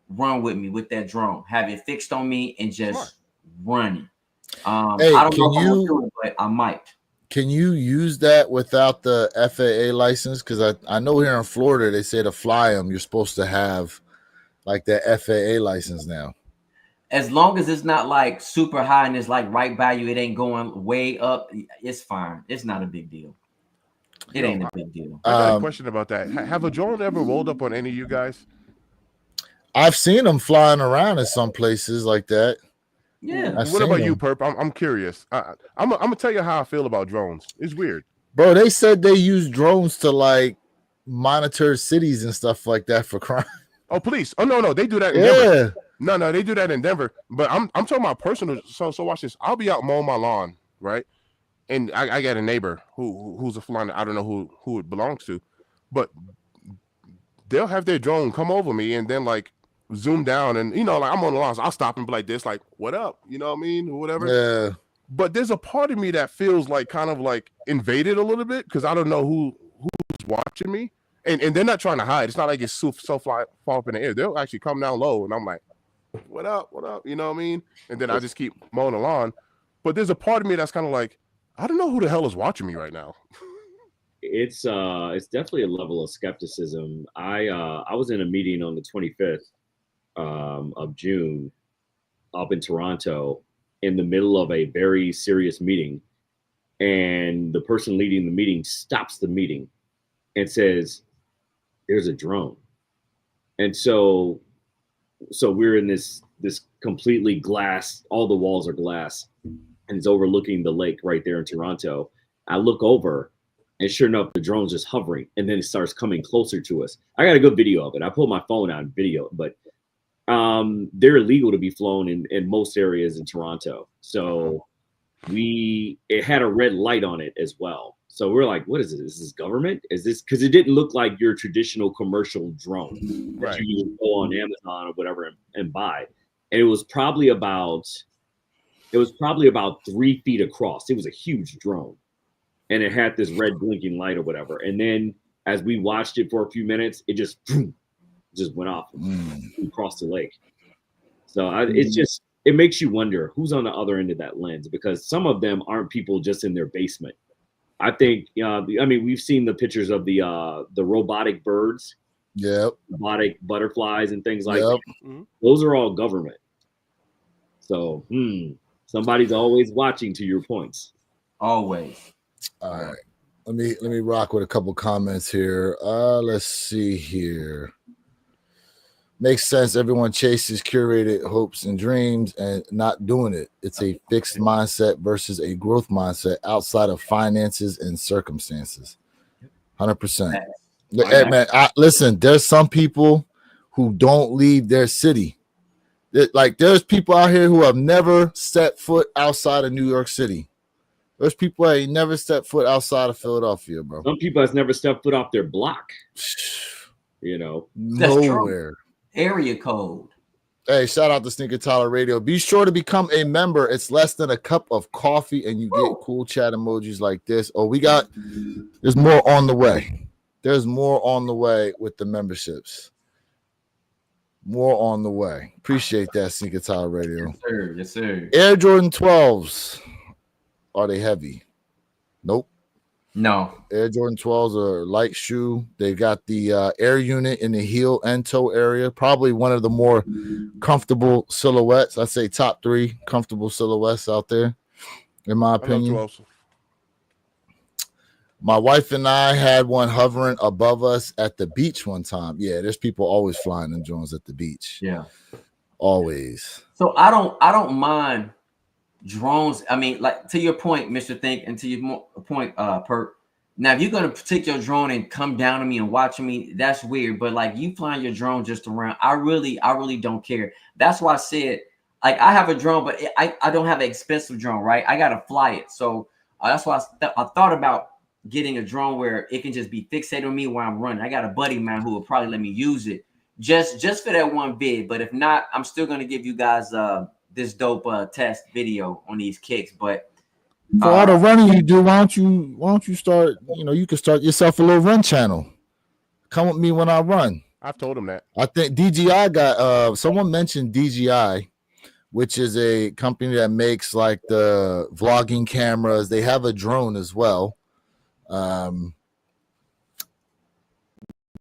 run with me with that drone, have it fixed on me and just running. Hey, I don't know can if I'm gonna you- do it, but I might. Can you use that without the FAA license? Because I know here in Florida, they say to fly them, you're supposed to have like that FAA license now. As long as it's not like super high and it's like right by you, it ain't going way up. It's fine. It's not a big deal. It ain't a big deal. I got a question about that. Have a drone ever rolled up on any of you guys? I've seen them flying around in some places like that. Yeah. I've What seen about you, them. Perp? I'm curious. I'm gonna tell you how I feel about drones. It's weird. Bro, they said they use drones to like monitor cities and stuff like that for crime. Oh, police. Oh, no, they do that in Denver. Yeah. No, they do that in Denver. But I'm talking about personal. So watch this. I'll be out mowing my lawn, right? And I got a neighbor who's a flying. I don't know who it belongs to, but they'll have their drone come over me and then like zoom down, and like I'm on the lawn, so I'll stop and be like this, like, what up? You know what I mean? Or whatever. Yeah. But there's a part of me that feels like kind of like invaded a little bit because I don't know who's watching me. And they're not trying to hide. It's not like it's so far up in the air. They'll actually come down low, and I'm like, what up? What up? You know what I mean? And then I just keep mowing the lawn. But there's a part of me that's kind of like, I don't know who the hell is watching me right now. It's definitely a level of skepticism. I was in a meeting on the 25th of June up in Toronto in the middle of a very serious meeting, and the person leading the meeting stops the meeting and says, there's a drone. And so we're in this completely glass, all the walls are glass, and it's overlooking the lake right there in Toronto. I look over, and sure enough, the drone's just hovering, and then it starts coming closer to us. I got a good video of it. I pulled my phone out and video, but they're illegal to be flown in most areas in Toronto. So it had a red light on it as well. So we're like, what is it? Is this government? Is this, because it didn't look like your traditional commercial drone Right. that you go on Amazon or whatever and buy. And it was probably about 3 feet across. It was a huge drone, and it had this red blinking light or whatever. And then as we watched it for a few minutes, it just went off across the lake. So it's it makes you wonder who's on the other end of that lens, because some of them aren't people just in their basement. I think, I mean, we've seen the pictures of the robotic birds, Yep. robotic butterflies, and things like Yep. that. Mhm. Those are all government. So, somebody's always watching. To your points. Always. All right. Let me rock with a couple comments here. Let's see here. Makes sense. Everyone chases curated hopes and dreams and not doing it. It's a fixed mindset versus a growth mindset outside of finances and circumstances. 100%. Hey, man, listen, there's some people who don't leave their city. Like, there's people out here who have never set foot outside of New York City. There's people that ain't never stepped foot outside of Philadelphia, bro. Some people has never stepped foot off their block. You know, That's nowhere. True. Area code. Hey, shout out to Sneaker Tyler Radio. Be sure to become a member. It's less than a cup of coffee, and you get cool chat emojis like this. Oh, there's more on the way. There's more on the way with the memberships. More on the way. Appreciate that, Sneaker Tyler Radio. Yes, sir. Yes, sir. Air Jordan 12s. Are they heavy? Nope. No. Air Jordan 12s are light shoe. They got the air unit in the heel and toe area. Probably one of the more comfortable silhouettes. I'd say top 3 comfortable silhouettes out there, in my opinion. My wife and I had one hovering above us at the beach one time. Yeah, there's people always flying them drones at the beach. Yeah. Always. So I don't mind drones. I mean, like, to your point, Mr. Think, and to your point, Perk. Now, if you're gonna take your drone and come down to me and watch me, that's weird. But like, you flying your drone just around, I really don't care. That's why I said, like, I have a drone, but I don't have an expensive drone, right? I gotta fly it. So that's why I thought about getting a drone where it can just be fixated on me while I'm running. I got a buddy of mine who will probably let me use it just for that one vid. But if not, I'm still gonna give you guys this dope test video on these kicks. But for all the running you do, why don't you start, you can start yourself a little run channel. Come with me when I run. I've told him that. I think DJI got someone mentioned DJI, which is a company that makes like the vlogging cameras. They have a drone as well.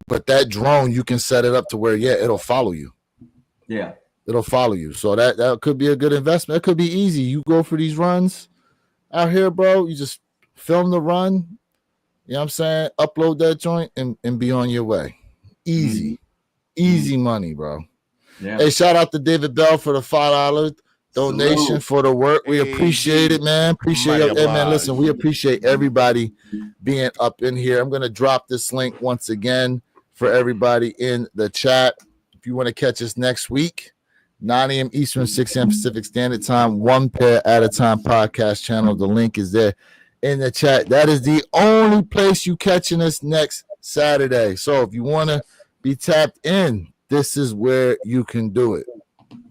But that drone, you can set it up to where, it'll follow you. Yeah. It'll follow you. So that could be a good investment. It could be easy. You go for these runs out here, bro. You just film the run. You know what I'm saying? Upload that joint and be on your way. Easy. Easy money, bro. Yeah. Hey, shout out to David Bell for the $5 donation for the work. We appreciate it, man. Appreciate it. Hey, man, listen, we appreciate everybody being up in here. I'm going to drop this link once again for everybody in the chat. If you want to catch us next week, 9 a.m. Eastern, 6 a.m. Pacific Standard Time, one pair at a time podcast channel. The link is there in the chat. That is the only place you catching us next Saturday. So if you want to be tapped in, this is where you can do it.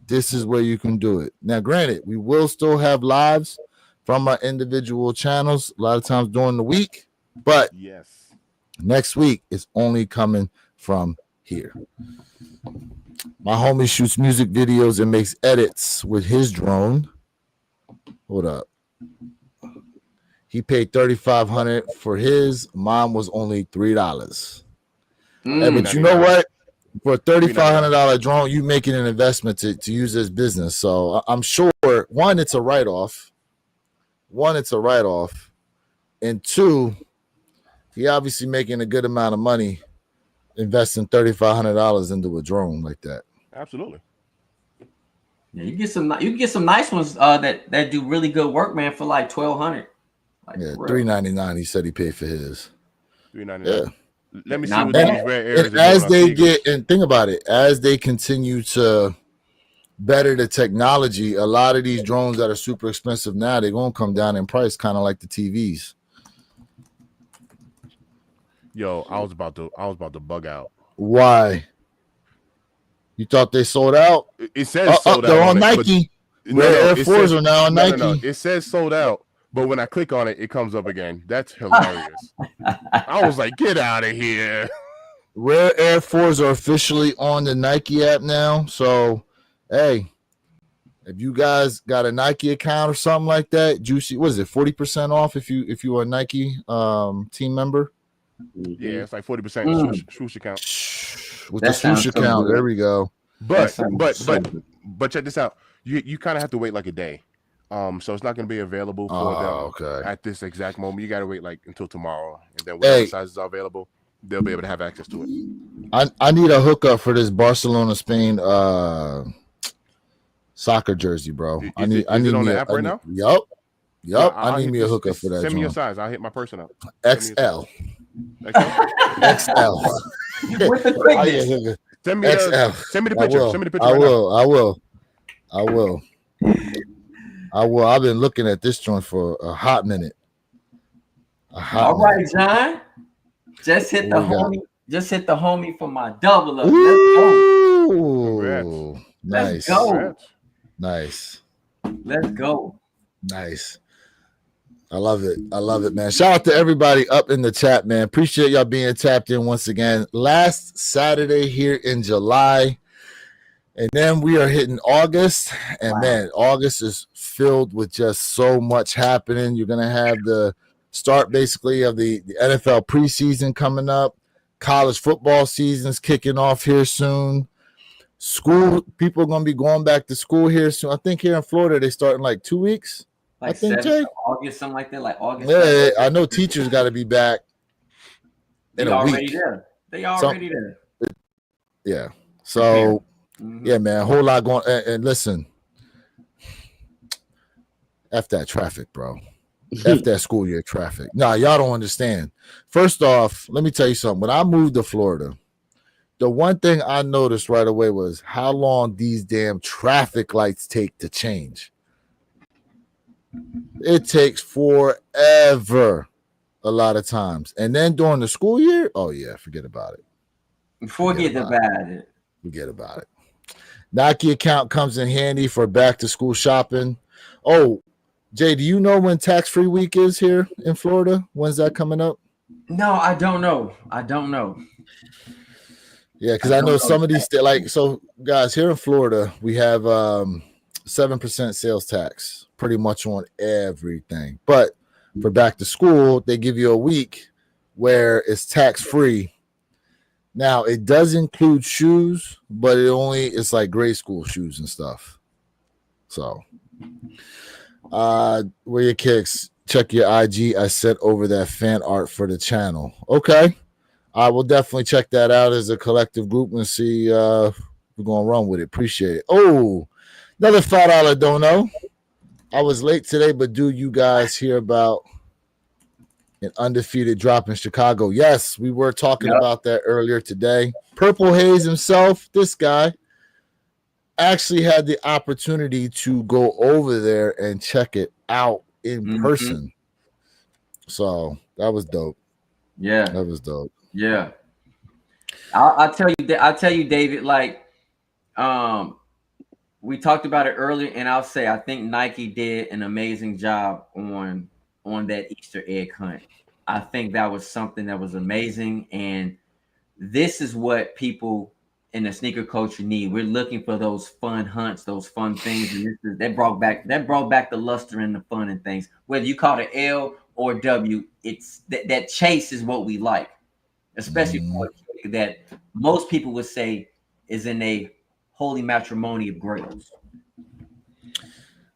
This is where you can do it. Now, granted, we will still have lives from our individual channels a lot of times during the week, but yes, next week is only coming from here. My homie shoots music videos and makes edits with his drone. Hold up. He paid $3,500 for his. Mine was only $3. Hey, but you know what? For a $3,500 drone, you making an investment to use this business. So I'm sure, one, it's a write-off. And two, he obviously making a good amount of money investing $3,500 into a drone like that. Absolutely. Yeah, you can get some nice ones that do really good work, man, for like $1,200. Like, yeah, $399. He said he paid for his. $399. Yeah. Let me see Not what bad. these rare areas And as they get, and think about it, as they continue to better the technology, a lot of these drones that are super expensive now, they're gonna come down in price, kind of like the TVs. Yo, I was about to bug out. Why? You thought they sold out? It says sold out. They're on it, Nike. No, Air it 4s says- are now on no, Nike. No, it says sold out, but when I click on it, it comes up again. That's hilarious. I was like, get out of here. Rare Air 4s are officially on the Nike app now. So, hey, If you guys got a Nike account or something like that, Juicy, what is it, 40% off if you are a Nike team member? Yeah, it's like 40% swoosh account. With That the swoosh sounds so account, good. there we go. But sounds so good. check this out. You kind of have to wait like a day. So it's not going to be available for them at this exact moment. You got to wait like until tomorrow, and then whatever sizes are available, they'll be able to have access to it. I need a hookup for this Barcelona Spain soccer jersey, bro. Is I need it on the app right now? Yup. Yeah, I need me a hookup for that. Send me your size. I'll hit my person up. XL. XL. With the quickness. Send me XL. Send me the picture. Send me the picture. I will. I've been looking at this joint for a hot minute. All right, John. Just hit the homie. Just hit the homie for my double up. Ooh, nice. Let's go. Nice. Let's go. Nice. I love it. I love it, man. Shout out to everybody up in the chat, man. Appreciate y'all being tapped in once again. Last Saturday here in July. And then we are hitting August. And man, August is filled with just so much happening. You're going to have the start basically of the NFL preseason coming up. College football season's kicking off here soon. School, people are going to be going back to school here soon. I think here in Florida, they start in like 2 weeks. Like I think, Jay. August, something like that. Like August. Yeah, I know teachers got to be back in a week. They already there. Yeah. So, yeah, man, a whole lot going. And listen, F that traffic, bro. F that school year traffic. Nah, y'all don't understand. First off, let me tell you something. When I moved to Florida, the one thing I noticed right away was how long these damn traffic lights take to change. It takes forever a lot of times. And then during the school year, oh, yeah, forget about it. Forget about it. Forget about it. Nike account comes in handy for back-to-school shopping. Oh, Jay, do you know when tax-free week is here in Florida? When's that coming up? No, I don't know. Yeah, because I know some of these so guys here in Florida, we have 7% sales tax pretty much on everything. But for back to school, they give you a week where it's tax-free. Now it does include shoes, but it's like grade school shoes and stuff. So where your kicks, check your IG. I sent over that fan art for the channel. Okay. I will definitely check that out as a collective group and see we're gonna run with it. Appreciate it. Oh, another $5 dono. I was late today, but do you guys hear about an undefeated drop in Chicago? Yes, we were talking about that earlier today. Purple Haze himself, this guy, actually had the opportunity to go over there and check it out in person. So that was dope. Yeah, that was dope. Yeah, I'll tell you, David. Like, we talked about it earlier, and I'll say I think Nike did an amazing job on that Easter egg hunt. I think that was something that was amazing, and this is what people in the sneaker culture need. We're looking for those fun hunts, those fun things, and that brought back the luster and the fun and things. Whether you call it L or W, it's that chase is what we like. Especially for a kick that most people would say is in a holy matrimony of grails.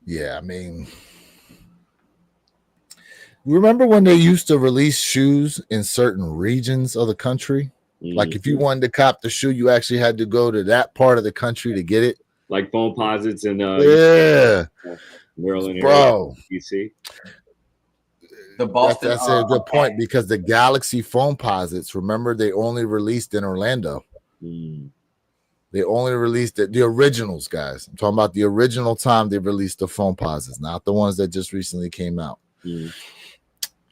Yeah, I mean, remember when they used to release shoes in certain regions of the country? Like if you wanted to cop the shoe, you actually had to go to that part of the country to get it. Like Foamposites and Maryland, bro. DC. The Boston. That's a good point because the Galaxy Foamposites, remember, they only released in Orlando. They only released the originals, guys. I'm talking about the original time they released the Foamposites, not the ones that just recently came out.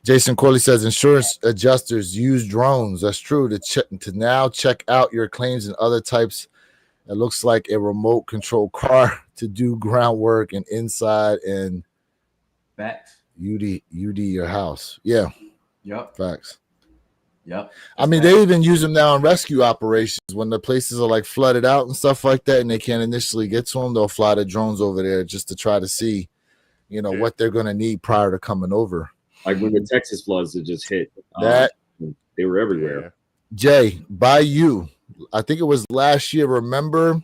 Jason Corley says insurance adjusters use drones. That's true to now check out your claims and other types. It looks like a remote control car to do groundwork and inside and facts. UD your house. Yeah. Yep. Facts. Yep. I mean, they even use them now in rescue operations when the places are like flooded out and stuff like that, and they can't initially get to them. They'll fly the drones over there just to try to see, what they're going to need prior to coming over. Like when the Texas floods that just hit, That they were everywhere. Jay, by you, I think it was last year. Remember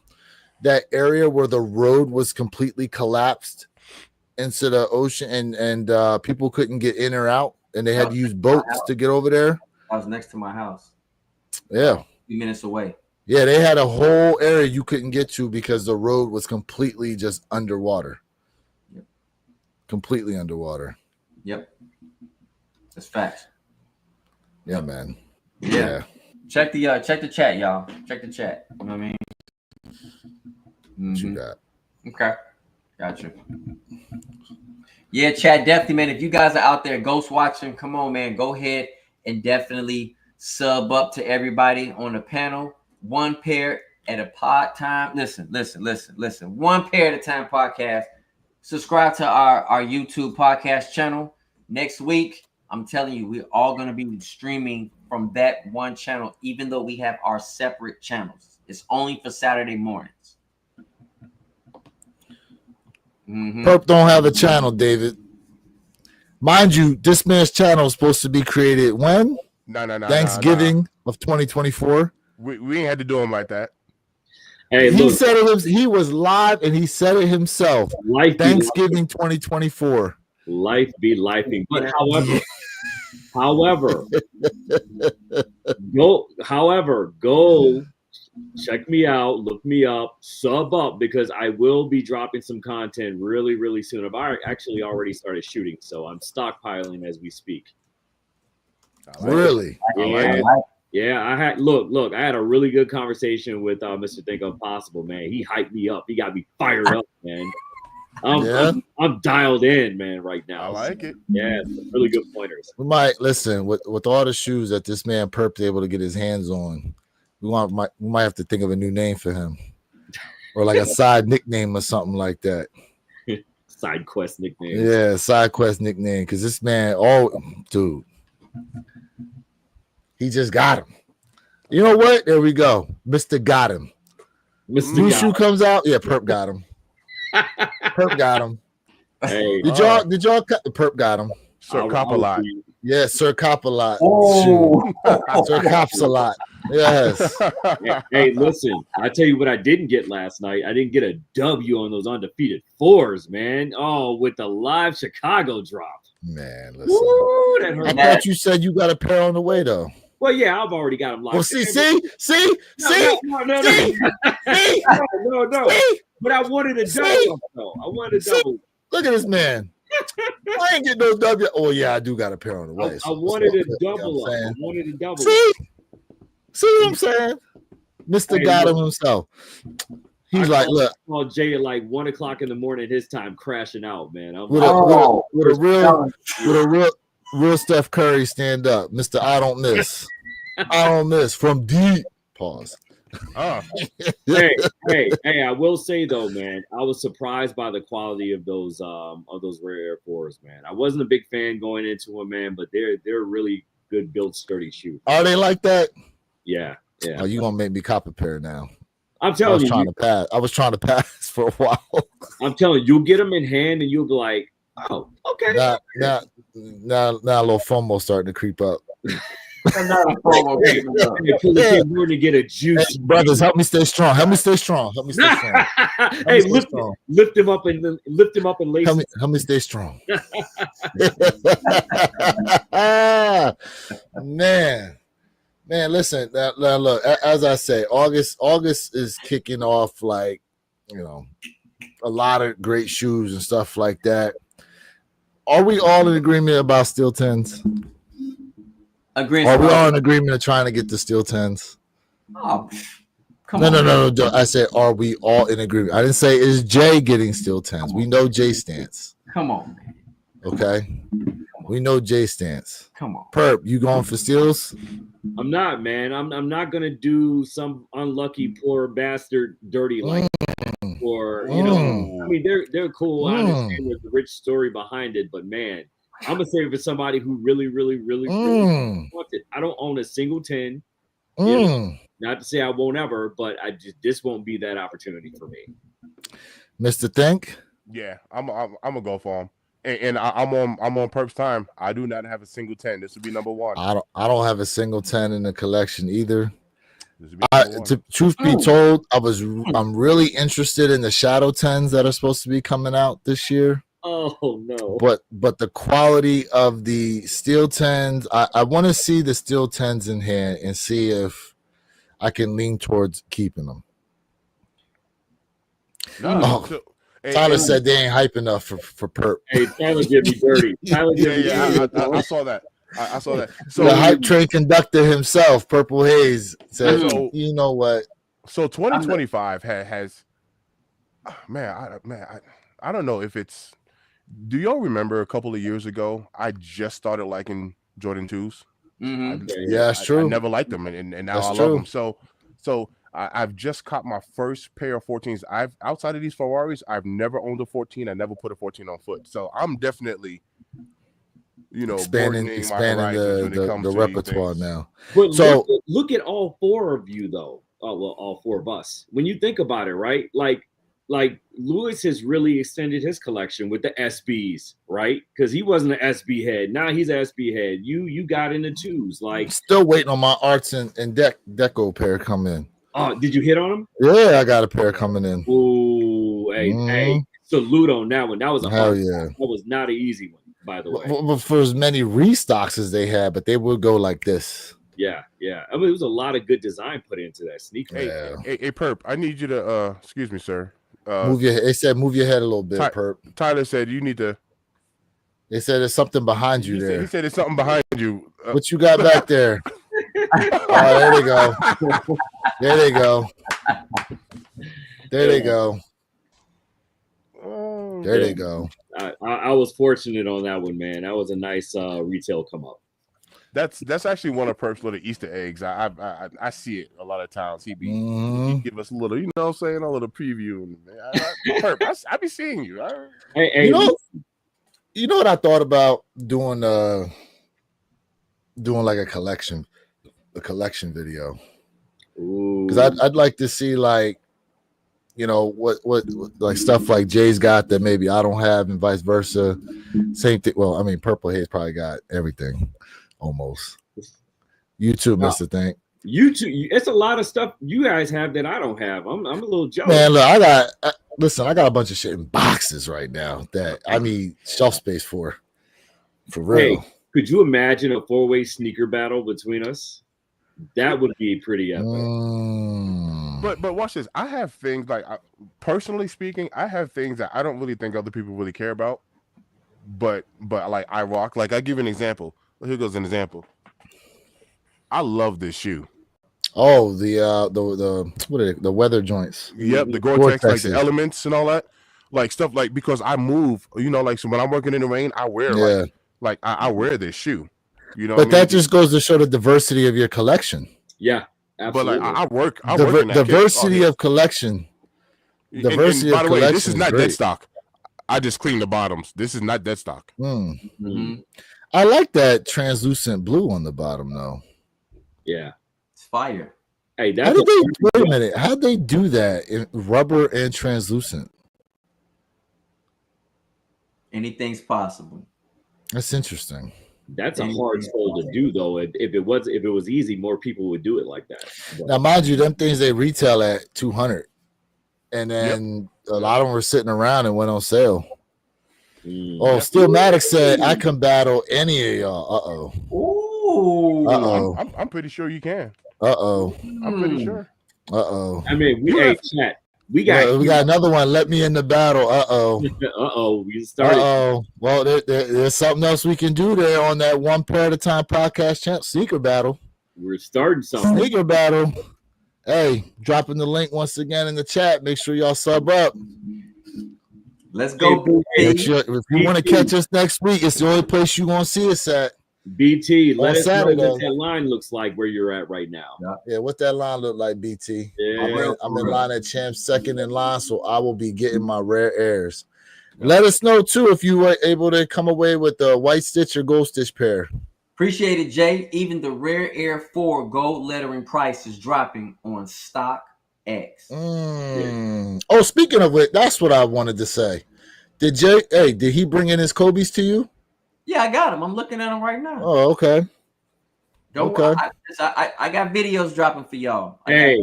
that area where the road was completely collapsed into the ocean, and people couldn't get in or out, and they had to use boats to get over there. I was next to my house. Yeah. 3 minutes away. Yeah, they had a whole area you couldn't get to because the road was completely just underwater. Yep. Completely underwater. Yep. That's facts. Yeah, man. Yeah. Check the chat, y'all. Check the chat. You know what I mean? What you got? Okay. Gotcha. Yeah, chat, definitely, man. If you guys are out there ghost watching, come on, man. Go ahead and definitely sub up to everybody on the panel. One pair at a pod time. Listen. One pair at a time podcast. Subscribe to our YouTube podcast channel. Next week, I'm telling you, we're all going to be streaming from that one channel, even though we have our separate channels. It's only for Saturday mornings. Perp don't have a channel, David. Mind you, this man's channel is supposed to be created when? No. Thanksgiving of 2024. We ain't had to do him like that. Hey, He look, said it. He was live, and he said it himself. Thanksgiving 2024. Life be lifing. But however, go check me out, look me up, sub up, because I will be dropping some content really, really soon. I've actually already started shooting, so I'm stockpiling as we speak. Really? Yeah, I had a really good conversation with Mr. Think Impossible, man. He hyped me up. He got me fired up, man. I'm dialed in, man, right now. I like it. Yeah, really good pointers. We might listen with all the shoes that this man Perp's able to get his hands on. We might have to think of a new name for him, or like a side nickname or something like that. Side quest nickname. Yeah, side quest nickname, because this man, dude, he just got him. You know what? There we go, Mr. Got him. New shoe comes out. Yeah, Perp got him. Perp got him. Hey, did y'all Perp got him? Sir Cop-a-Lot. Yeah, Sir Cop-a-Lot. Oh. Sir Cops-a-Lot. Yes. Hey, listen, I tell you what I didn't get last night. I didn't get a W on those undefeated fours, man. Oh, with the live Chicago drop. Man, listen. Woo, that hurt. I thought you said you got a pair on the way, though. Well, yeah, I've already got them live. Well, see. No. But I wanted a double, though. I wanted a double. Look at this man. I ain't getting no W. Oh, yeah, I do got a pair on the way. I wanted a double. I wanted a double. See what I'm saying? Mr. Got him himself. He's like, look. I called Jay at like 1 o'clock in the morning his time, crashing out, man. With a real Steph Curry stand up. Mr. I don't miss. I don't miss from deep. Pause. Hey, I will say though, man, I was surprised by the quality of those rare Air Force, man. I wasn't a big fan going into them, man, but they're really good built, sturdy shoe. Are they like that? Yeah. Oh, you gonna make me cop a pair now? I'm telling you, I was trying to pass for a while. I'm telling you, you'll get them in hand and you'll be like, oh, okay. Now a little FOMO starting to creep up. Hey, to get a juice. Hey, brothers, help me stay strong. Hey, lift him up and lace. Help me stay strong. Man, listen. Now, look, as I say, August is kicking off like, a lot of great shoes and stuff like that. Are we all in agreement about Steel 10s? Are we all in agreement of trying to get the Steel 10s? Oh, come on. No. I said, are we all in agreement? I didn't say, is Jay getting Steel 10s? We know Jay's stance. Come on, man. Okay? We know Jay's stance. Come on. Perp, you going for Steels? I'm not, man. I'm not going to do some unlucky poor bastard dirty like or, I mean, they're cool. I understand there's a rich story behind it, but man, I'm gonna say for somebody who really, really, really, really wants it. I don't own own a single 10. Mm. Not to say I won't ever, but this won't be that opportunity for me. Mr. Think? Yeah, I'm gonna go for him. And I'm on Perp's time. I do not have a single 10. This would be number one. I don't have a single 10 in the collection either. This would be number one. Truth be told, I'm really interested in the Shadow 10s that are supposed to be coming out this year. Oh no! But the quality of the Steel 10s, I want to see the Steel 10s in hand and see if I can lean towards keeping them. No, Tyler said they ain't hype enough for Perp. Hey, Tyler did me dirty. Tyler did me dirty. I saw that. I saw that. So the hype train conductor himself, Purple Haze, said, "You know what? So 2025 has, man. I don't know if it's. Do y'all remember a couple of years ago? I just started liking Jordan 2s. Mm-hmm. Yeah, it's true. I never liked them, and now That's I love them. So I've just caught my first pair of 14s. Outside of these Ferraris, I've never owned a 14. I never put a 14 on foot. So I'm definitely, expanding the repertoire now. But so look at all four of you though. Oh well, all four of us. When you think about it, right? Like Lewis has really extended his collection with the SBs, right? Because he wasn't an SB head. Now he's an SB head. You got into 2s. Like still waiting on my arts and deco pair come in. Oh, did you hit on him? Yeah, I got a pair coming in. Ooh, hey, salute on that one. That was a hell yeah. That was not an easy one, by the way. But for as many restocks as they had, but they would go like this. Yeah. I mean, it was a lot of good design put into that sneaker. Hey, Perp, I need you to excuse me, sir. Move your head a little bit, Perp. Tyler said you need to. They said there's something behind you there. He said there's something behind you. What you got back there? Oh, there they go. There they go. There they go. There they go. I was fortunate on that one, man. That was a nice retail come up. That's actually one of Perp's little Easter eggs. I see it a lot of times. He give us a little, you know what I'm saying, a little preview. Perp, I be seeing you. Hey, you know what I thought about doing like a collection video, because I'd like to see, like, what like stuff like Jay's got that maybe I don't have, and vice versa. Same thing. Well, I mean, Purple Haze probably got everything almost. You too, Mr. Think. You too. It's a lot of stuff you guys have that I don't have. I'm a little jealous. Man, look, I got a bunch of shit in boxes right now that I need shelf space for real. Hey, could you imagine a 4-way sneaker battle between us? That would be pretty epic. But watch this. I have things like, personally speaking, I have things that I don't really think other people really care about. But like I rock. Like, I give you an example. Here goes an example. I love this shoe. Oh, the what are they, the weather joints? Yep, the Gore-Tex, like the elements and all that, like stuff, like, because I move, like, so when I'm working in the rain, I wear like I wear this shoe, But that just goes to show the diversity of your collection. Yeah, absolutely. But like I work in that diversity of collection. Diversity and by of the way, collection. This is not dead stock. I just clean the bottoms. This is not dead stock. I like that translucent blue on the bottom though. Yeah, it's fire. Hey, wait a minute. How'd they do that in rubber and translucent? Anything's possible. That's interesting. That's a hard soul to do, though. If it was easy, more people would do it like that. But now, mind you, them things they retail at $200, and then a lot of them were sitting around and went on sale. Steelmatic said, "I can battle any of y'all." Ooh. I'm pretty sure you can. I'm pretty sure. I mean, chat. We got another one. Let me in the battle. We started. Well, there's something else we can do there on that One Pair at a Time podcast champ sneaker battle. We're starting something. Sneaker battle. Hey, dropping the link once again in the chat. Make sure y'all sub up. Let's go. Make sure, if you want to catch us next week, it's the only place you're gonna see us at. BT, let us know Saturday. what that line looks like where you're at right now. Yeah, what that line look like, BT? Yeah, I'm in line at Champ, second in line, so I will be getting my rare airs. Let us know too if you were able to come away with the white stitch or gold stitch pair. Appreciate it, Jay. Even the Rare Air 4 gold lettering price is dropping on StockX. Oh, speaking of it, that's what I wanted to say. Did he bring in his Kobe's to you? Yeah, I got them. I'm looking at them right now. Oh, okay. I got videos dropping for y'all. Okay.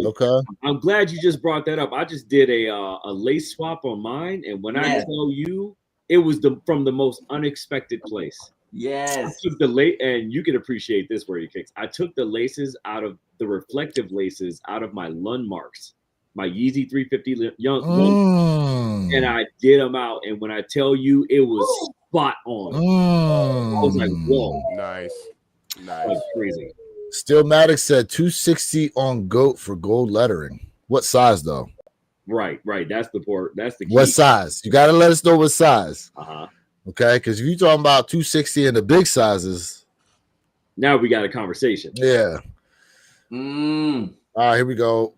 I'm glad you just brought that up. I just did a lace swap on mine, and when I tell you, it was from the most unexpected place. Yes. I took the lace, and you can appreciate this where you kicks. I took the laces out of the reflective laces out of my Lundmarks, my Yeezy 350 young, and I did them out. And when I tell you, it was spot on. I was like, whoa, Nice. that was crazy. Stillmatic said 260 on GOAT for gold lettering. What size though? Right. That's the port. That's the key. What size? You gotta let us know what size. Uh-huh. Okay, because if you're talking about 260 in the big sizes, now we got a conversation. Yeah. All right, here we go.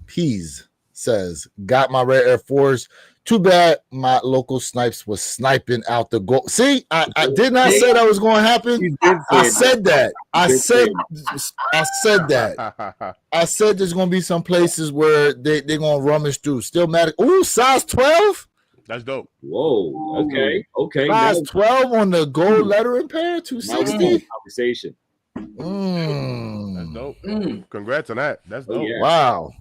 Peas says, got my Rare Air 4s. Too bad my local snipes was sniping out the goal. See, I did not say that was going to happen. I said that. I said that. I said there's going to be some places where they're going to rummage through. Stillmatic. Ooh, size 12? That's dope. Whoa. Okay. Size 12 on the gold lettering pair, 260. Conversation. That's dope. Congrats on that. That's dope. Yeah. Wow.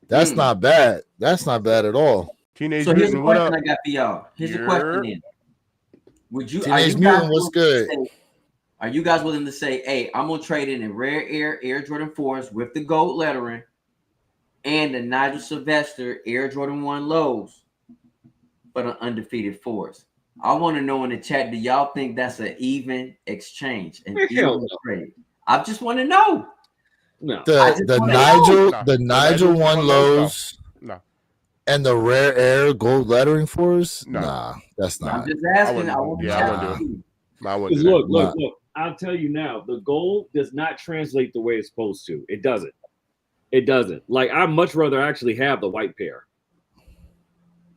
That's not bad. That's not bad at all. Teenage So here's the Mutant, what question up? I got for y'all. Here's the question then. Would you Teenage Mutant, what's good? Are you guys willing to say, hey, I'm gonna trade in a Rare Air Jordan 4s with the gold lettering and the Nigel Sylvester Air Jordan 1 lows for the undefeated 4s? I want to know in the chat, do y'all think that's an even exchange? An even trade? I just want to know. No. The Nigel 1 lows. No. And the Rare Air gold lettering for us? No. Nah, that's not. I'm just asking. I wouldn't do it. I wouldn't do that. Look. I'll tell you now, the gold does not translate the way it's supposed to. It doesn't. Like, I'd much rather actually have the white pair.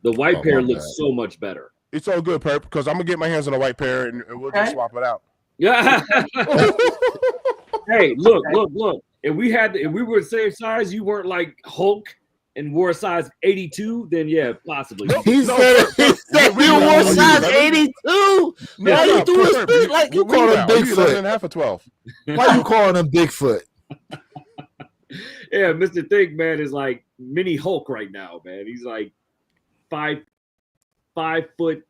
The white pair looks so much better. It's all good, Perp, because I'm going to get my hands on a white pair and we'll just swap it out. Yeah. Hey, look. If we were the same size, you weren't like Hulk and wore a size 82, then yeah, possibly. He said we wore size 82. Why you doing this like you call him Bigfoot? Half a 12. Why you calling him Bigfoot? Yeah, Mr. Think Man is like mini Hulk right now, man. He's like 5 foot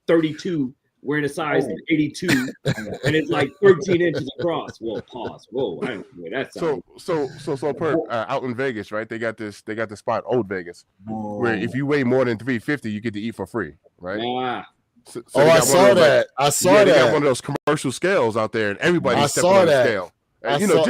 32, wearing a size 82, and it's like 13 inches across. Whoa, pause. Whoa, I don't know that sounds. So Perp, out in Vegas, right? They got this spot, Old Vegas, where if you weigh more than 350, you get to eat for free, right? So I saw that. They got one of those commercial scales out there, and everybody's stepping on the scale. I know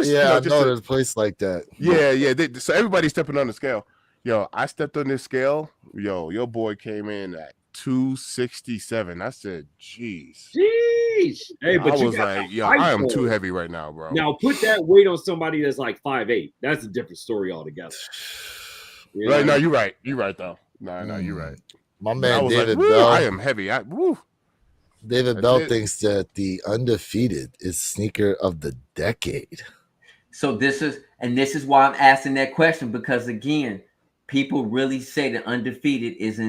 there's a place like that. Yeah. So everybody's stepping on the scale. Yo, I stepped on this scale. Yo, your boy came in at 267. I said, jeez. Hey, but I was like, yo, I am too heavy right now, bro. Now put that weight on somebody that's like 5'8". That's a different story altogether. Right? No, you're right. You're right, though. No, you're right. My man David Bell. I am heavy. David Bell thinks that the undefeated is sneaker of the decade. So this is why I'm asking that question, because again, people really say the undefeated is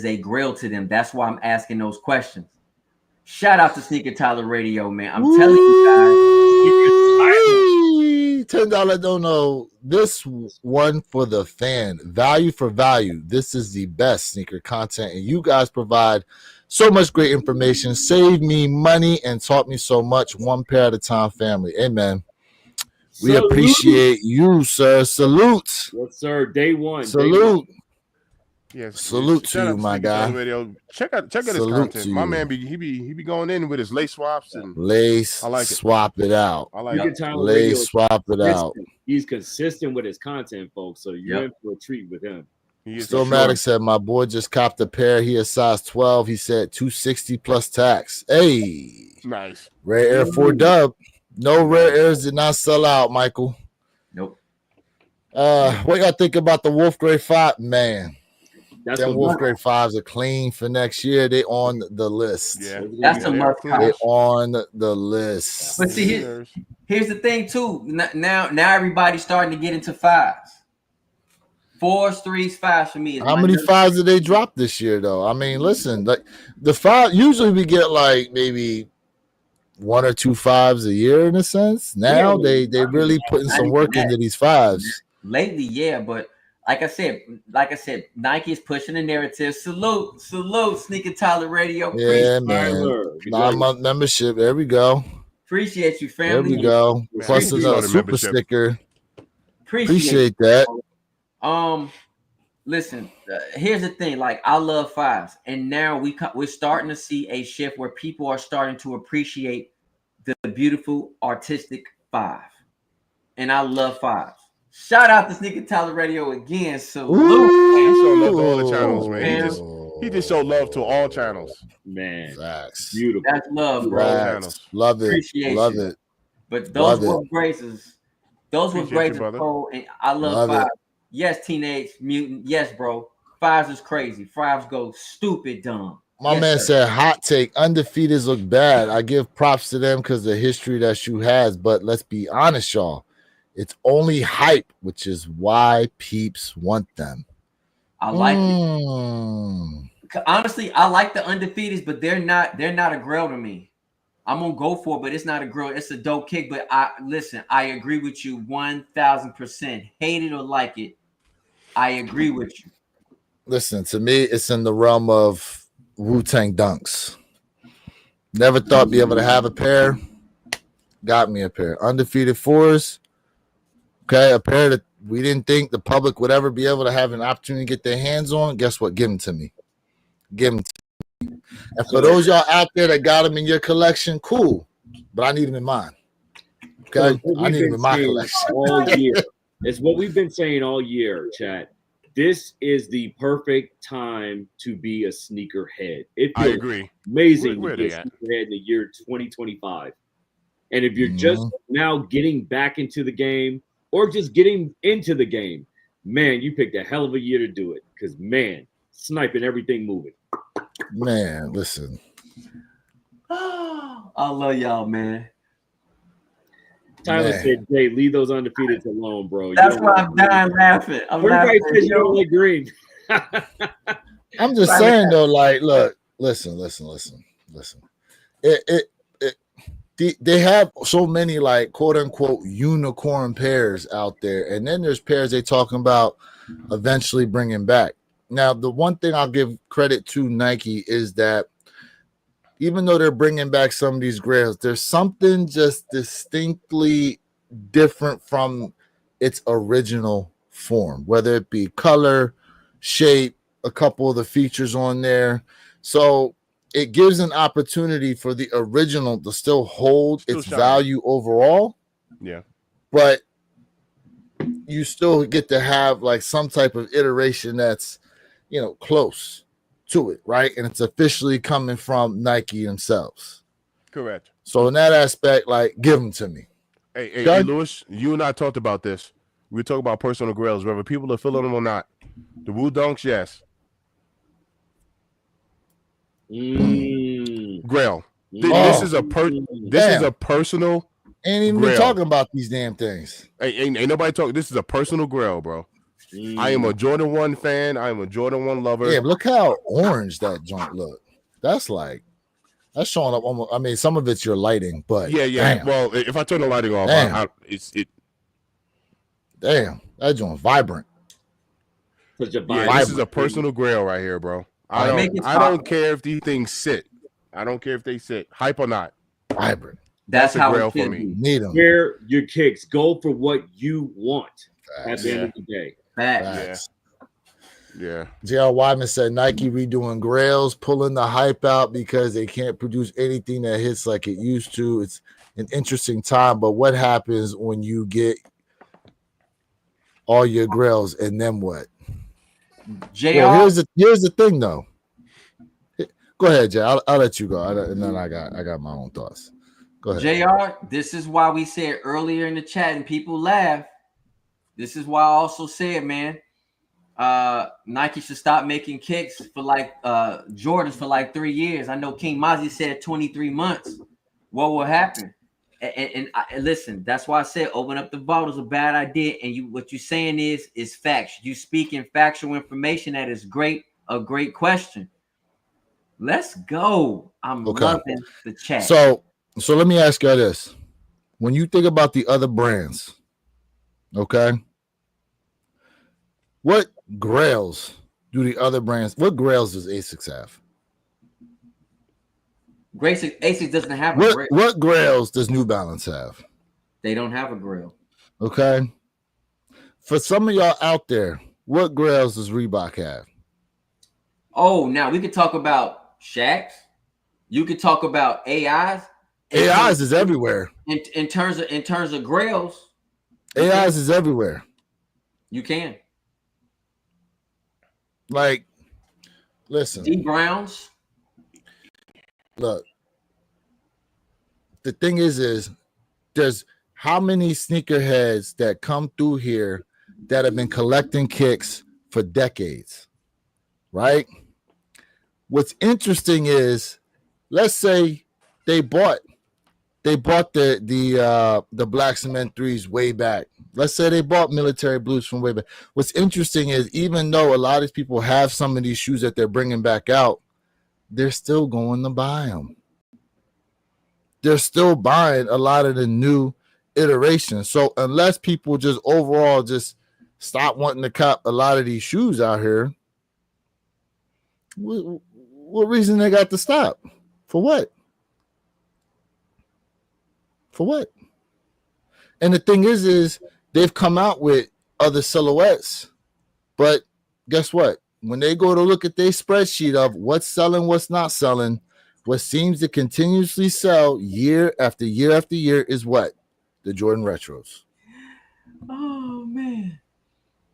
a grail to them. That's why I'm asking those questions. Shout out to Sneaker Tyler Radio, man. I'm telling you guys. $10 don't know. This one for the fan. Value for value. This is the best sneaker content, and you guys provide so much great information. Save me money and taught me so much. One pair at a time, family. Amen. We appreciate you, sir. Salute. Yes, sir. Day one. Salute. Yes. Salute to you, my guy. Radio. Check out his content. My man he be going in with his lace swaps and lace. I like it. Swap it out. I like it. Lace swap it out. He's consistent with his content, folks. So you're in for a treat with him. Stillmatic said, my boy just copped a pair. He is size 12. He said 260 plus tax. Hey. Nice. Rare Air 4 dub. No Rare Airs did not sell out, Michael. Nope. What y'all think about the Wolf Gray 5? Man. That's Them what Wolf Grade 5s are clean for next year. They on the list. Yeah. That's a they're must clean. They cop. on the list. But see, here's the thing too. Now everybody's starting to get into 5s. 4s, 3s, 5s for me. Is How my many number. 5s did they drop this year, though? I mean, listen, like the 5 usually we get like maybe 1 or 2 5s a year in a sense. Now they really putting some work into these 5s. Lately, yeah, but like I said, Nike is pushing the narrative. Salute, Sneaker Tyler Radio. Yeah, man. 9-month membership. There we go. Appreciate you, There family. we go. Man, Plus another super membership. sticker. Appreciate that. Listen, here's the thing. Like, I love 5s, and now we're starting to see a shift where people are starting to appreciate the beautiful artistic 5, and I love 5s. Shout out to Sneaker Tyler Radio again. Salute. He showed love to all the channels, man. Man. He just showed love to all channels. Man, Facts. beautiful. That's love, bro. Channels. Love it. Appreciate Love you. it. But those Love were graces. Those were Appreciate graces, you, brother. bro. And I love Love it. 5. Yes, Teenage Mutant. Yes, bro. 5s is crazy. 5s go stupid dumb. My Yes, man sir. said, hot take, undefeateds look bad. I give props to them because the history that shoe has. But let's be honest, y'all. It's only hype, which is why peeps want them. I like it. Honestly, I like the undefeateds, but they're not a grail to me. I'm gonna go for it, but it's not a grail. It's a dope kick. But I agree with you 1000%. Hate it or like it, I agree with you. Listen, to me, it's in the realm of Wu-Tang Dunks. Never thought be able to have a pair. Got me a pair. Undefeated 4s. Okay, a pair that we didn't think the public would ever be able to have an opportunity to get their hands on. Guess what? Give them to me. Give them to me. And for those y'all out there that got them in your collection, cool. But I need them in mine. Okay, I need them in my collection. All year. It's what we've been saying all year, chat. This is the perfect time to be a sneakerhead. It I feels agree. amazing Where to be they a at? sneakerhead in the year 2025. And if you're just now getting back into the game or just getting into the game, man, you picked a hell of a year to do it. Because, man, sniping everything moving. Man, listen. I love y'all, man. Tyler Man. said, "Jay, leave those undefeateds alone, bro." That's why I'm dying laughing. Everybody says you don't like green. I'm just saying though, like, look, listen. They have so many like quote unquote unicorn pairs out there, and then there's pairs they talking about eventually bringing back. Now, the one thing I'll give credit to Nike is that even though they're bringing back some of these grails, there's something just distinctly different from its original form, whether it be color, shape, a couple of the features on there. So it gives an opportunity for the original to still hold its shine. value overall. Yeah. But you still get to have like some type of iteration that's, you know, close to it, right? And it's officially coming from Nike themselves. Correct. So in that aspect, like, give them to me. Hey, Lewis, you and I talked about this. We talk about personal grails, whether people are feeling them or not. The Wu Dunks, yes. Grail. This is a personal. Ain't even been talking about these damn things. Ain't nobody talking. This is a personal grail, bro. I am a Jordan 1 fan. I am a Jordan 1 lover. Yeah, look how orange that joint look. That's showing up almost. I mean, some of it's your lighting, but yeah. Damn, Well, if I turn the lighting off, damn, that joint vibrant. Such a this is a personal grail right here, bro. I don't care if these things sit. I don't care if they sit, hype or not. Vibrant. That's a how grail it for should me. be. Need them. Wear your kicks. Go for what you want at Facts. the end of the day. Facts. Yeah. J.R. Wyman said Nike redoing grails, pulling the hype out because they can't produce anything that hits like it used to. It's an interesting time, but what happens when you get all your grails and then what? JR, Well, here's the thing though. Go ahead, Jay. I'll let you go, and then I got my own thoughts. Go ahead. JR, this is why we said earlier in the chat, and people laugh. This is why I also said, man, Nike should stop making kicks for like Jordans for like 3 years. I know King Mazi said 23 months. What will happen? And listen, that's why I said open up the vault is a bad idea. And what you're saying is facts. You speaking factual information. That is great. A great question. Let's go. I'm loving the chat. So let me ask you this. When you think about the other brands, okay, what grails do the other brands, what grails does ASICS have? ASICS doesn't have a grail. What grails does New Balance have? They don't have a grail. Okay. For some of y'all out there, what grails does Reebok have? Oh, now we could talk about Shaqs. You could talk about AIs. AIs is everywhere. In terms of grails, AIs is everywhere. You can. Like, listen. D Browns. Look, the thing is there's how many sneakerheads that come through here that have been collecting kicks for decades, right? What's interesting is, let's say they bought the Black Cement 3s way back. Let's say they bought Military Blues from way back. What's interesting is, even though a lot of these people have some of these shoes that they're bringing back out, they're still going to buy them. They're still buying a lot of the new iterations. So unless people just overall just stop wanting to cop a lot of these shoes out here, what reason they got to stop? For what? For what? And the thing is they've come out with other silhouettes, but guess what? When they go to look at their spreadsheet of what's selling, what's not selling, what seems to continuously sell year after year after year is what? The Jordan Retros. Oh, man.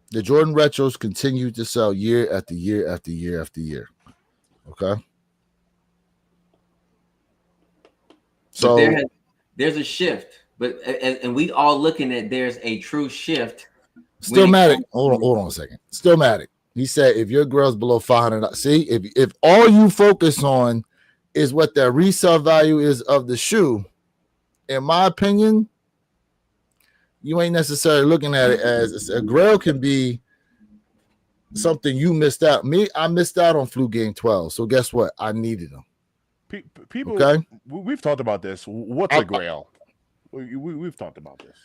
The Jordan Retros continue to sell year after year after year after year. Okay? So there's a shift, and we all looking at there's a true shift. Stillmatic. Hold on a second. Stillmatic. He said, if your girl's below $500, see, if all you focus on is what the resale value is of the shoe, in my opinion, you ain't necessarily looking at it as a grail can be something you missed out. Me, I missed out on Flu Game 12. So guess what? I needed them. People, okay? We've talked about this. What's a grail? We've talked about this.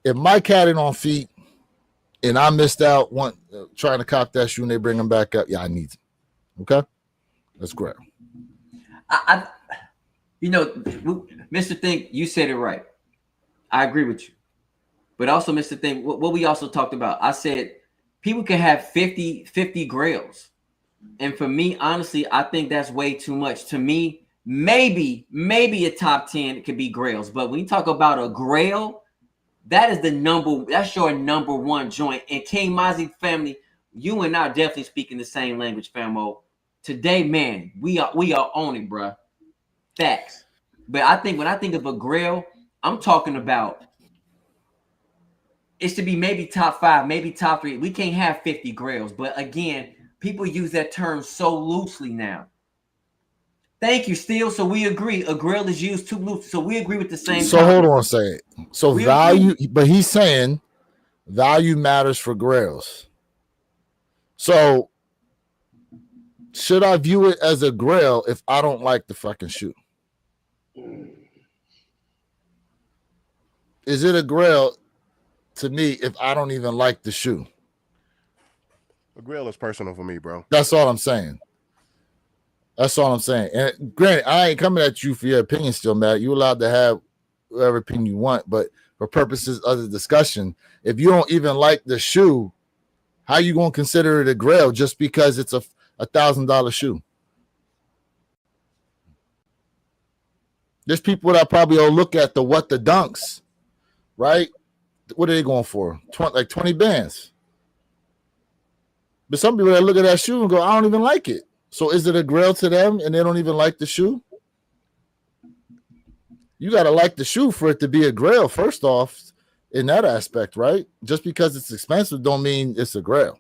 If Mike had it on feet, and I missed out trying to cop that shoe and they bring them back up, yeah, I need it. Okay? That's great. Mr. Think, you said it right. I agree with you. But also, Mr. Think, what we also talked about, I said people can have 50 grails. And for me, honestly, I think that's way too much. To me, maybe a top 10 could be grails. But when you talk about a grail, that's your number one joint. And King Mazi family, you and I are definitely speaking the same language, famo. Today, man, we are on it, bro. Facts. But I think when I think of a grail, I'm talking about it's to be maybe top 5, maybe top 3. We can't have 50 grails. But again, people use that term so loosely now. Thank you, Steele. So we agree. A grail is used too loose. So we agree with the same. So hold on a second. So value, but he's saying value matters for grails. So should I view it as a grail if I don't like the fucking shoe? Is it a grail to me if I don't even like the shoe? A grail is personal for me, bro. That's all I'm saying. That's all I'm saying. And granted, I ain't coming at you for your opinion still, Matt. You're allowed to have whatever opinion you want, but for purposes of the discussion, if you don't even like the shoe, how you going to consider it a grail just because it's a $1,000 shoe? There's people that probably will look at the dunks, right? What are they going for? 20 bands. But some people that look at that shoe and go, I don't even like it. So is it a grail to them and they don't even like the shoe? You got to like the shoe for it to be a grail, first off, in that aspect, right? Just because it's expensive don't mean it's a grail.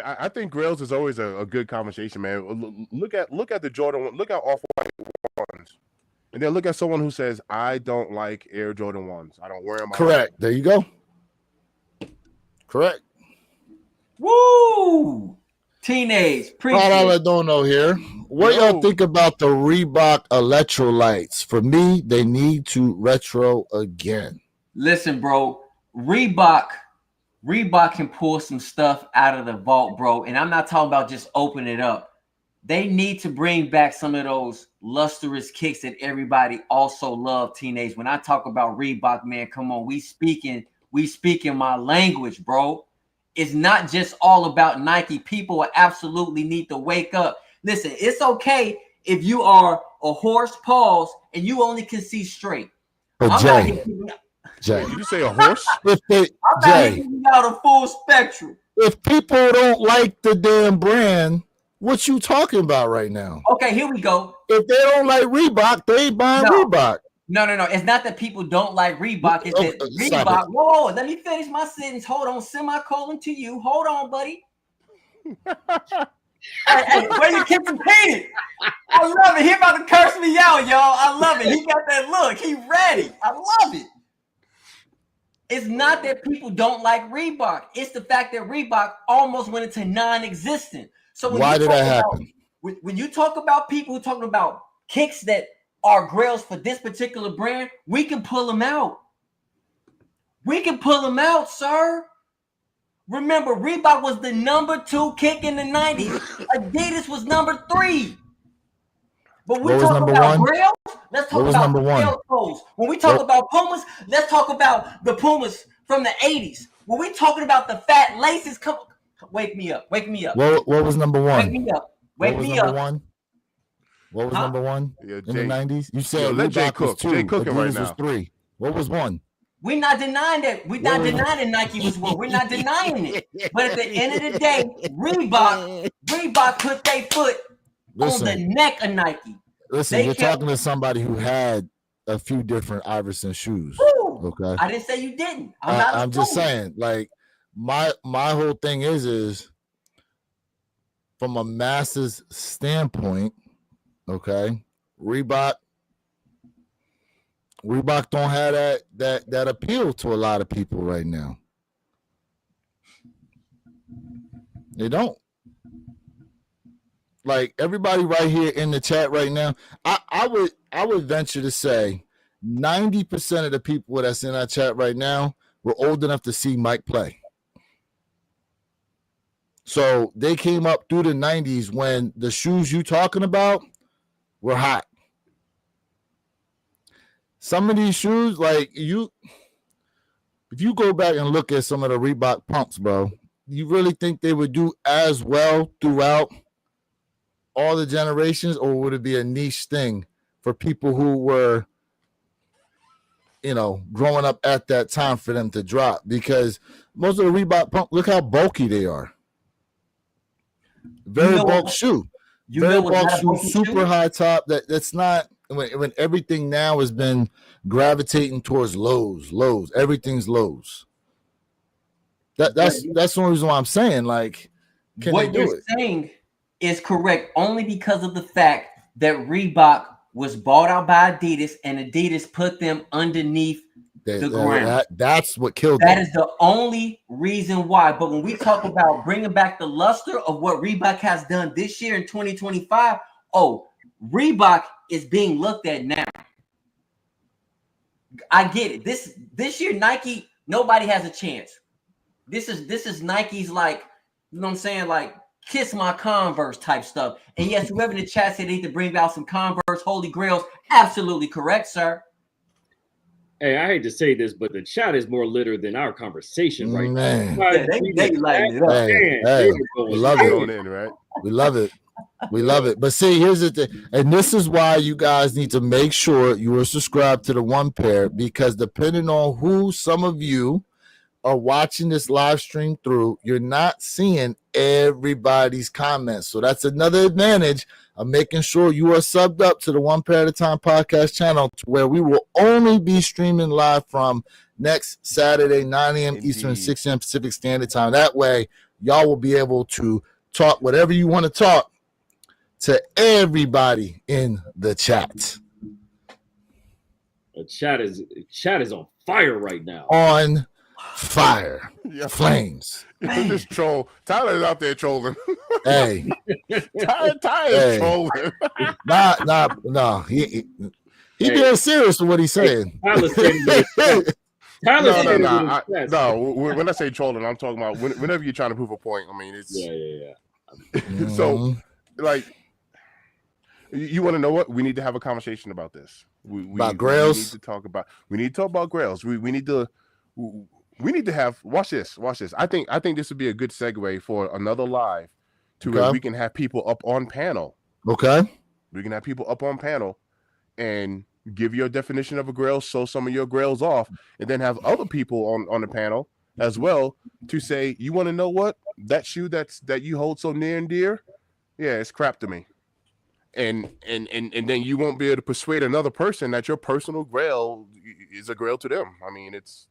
I think Grails is always a good conversation, man. Look at the Jordan one. Look at Off-White ones, and then look at someone who says, "I don't like Air Jordan 1s. I don't wear them." Correct. There you go. Correct. Woo! Teenage. I don't know here. What y'all think about the Reebok electrolytes? For me, they need to retro again. Listen, bro. Reebok can pull some stuff out of the vault, bro. And I'm not talking about just open it up. They need to bring back some of those lustrous kicks that everybody also love. Teenage. When I talk about Reebok, man, come on, we speaking my language, bro. It's not just all about Nike. People absolutely need to wake up. Listen, it's okay if you are a horse, pause, and you only can see straight. But Jay, did you say a horse? I'm not giving out a full spectrum. If people don't like the damn brand, what you talking about right now? Okay, here we go. If they don't like Reebok, they ain't buying Reebok. No. It's not that people don't like Reebok. It's that Reebok. Whoa, let me finish my sentence. Hold on, semicolon to you. Hold on, buddy. hey, where you keep repeating? I love it. He about to curse me out, y'all. I love it. He got that look. He ready. I love it. It's not that people don't like Reebok. It's the fact that Reebok almost went into non-existent. So why did that happen? When you talk about people who talking about kicks that are grails for this particular brand, we can pull them out. We can pull them out, sir. Remember, Reebok was the number 2 kick in the 90s. Adidas was number 3. But we talk about grails, let's talk about the grail toes. When we talk about Pumas, let's talk about the Pumas from the 80s. When we talking about the fat laces, come wake me up. Wake me up. What was number 1? Wake me up. Wake me up. What was number 1 in the 90s? You said let Jay cook. Jay cooking right now. Was 3. What was 1? We're not denying that. We're not denying that Nike was 1. We're not denying it. But at the end of the day, Reebok put their foot on the neck of Nike. Listen, you're talking to somebody who had a few different Iverson shoes. Woo! Okay. I didn't say you didn't. I'm just saying, like, my whole thing is from a masses standpoint, okay, Reebok don't have that appeal to a lot of people right now. They don't. Like everybody right here in the chat right now, I would venture to say 90% of the people that's in our chat right now were old enough to see Mike play. So they came up through the 90s when the shoes you talking about were hot. Some of these shoes, like if you go back and look at some of the Reebok pumps, bro, you really think they would do as well throughout all the generations, or would it be a niche thing for people who were, growing up at that time for them to drop? Because most of the Reebok pump, look how bulky they are. Very bulk shoe. Very bulk shoe, super high top. That's not when everything now has been gravitating towards lows. Everything's lows. That's the only reason why I'm saying, like, can what they do you're it? saying is correct only because of the fact that Reebok was bought out by Adidas and Adidas put them underneath the ground. That's what killed them. That is the only reason why. But when we talk about bringing back the luster of what Reebok has done this year in 2025, Reebok is being looked at now. I get it. This year, Nike, nobody has a chance. This is Nike's, like, you know what I'm saying, like, kiss my Converse type stuff. And yes, whoever in the chat said they need to bring out some Converse Holy Grails, absolutely correct, sir. Hey, I hate to say this, but the chat is more litter than our conversation right Man. now. Yeah, they lighten it up. Hey, we love it. Right? We love it. We love it. But see, here's the thing. And this is why you guys need to make sure you are subscribed to the One Pair, because depending on who some of you are watching this live stream through, you're not seeing everybody's comments. So that's another advantage of making sure you are subbed up to the One Pair at a Time podcast channel, to where we will only be streaming live from next Saturday, 9 a.m. Eastern, 6 a.m. Pacific Standard Time. That way, y'all will be able to talk whatever you want to talk to everybody in the chat. The chat is on fire right now. On fire. Yeah. Flames. This troll. Tyler's out there trolling. Hey. Tyler's Hey. trolling. No. He being serious with what he's saying. Tyler's saying that- Tyler's No. saying that it's No, when I say trolling, I'm talking about whenever you're trying to prove a point. I mean, it's yeah. So, Mhm. like, you want to know what? We need to have a conversation about this. About Grails? We need to talk about Grails. We need to have watch this. I think this would be a good segue for another live to where Okay. we can have people up on panel. Okay. We can have people up on panel and give your definition of a Grail, show some of your Grails off, and then have other people on the panel as well to say, you want to know what? That shoe that you hold so near and dear, yeah, it's crap to me. And then you won't be able to persuade another person that your personal Grail is a Grail to them. I mean, it's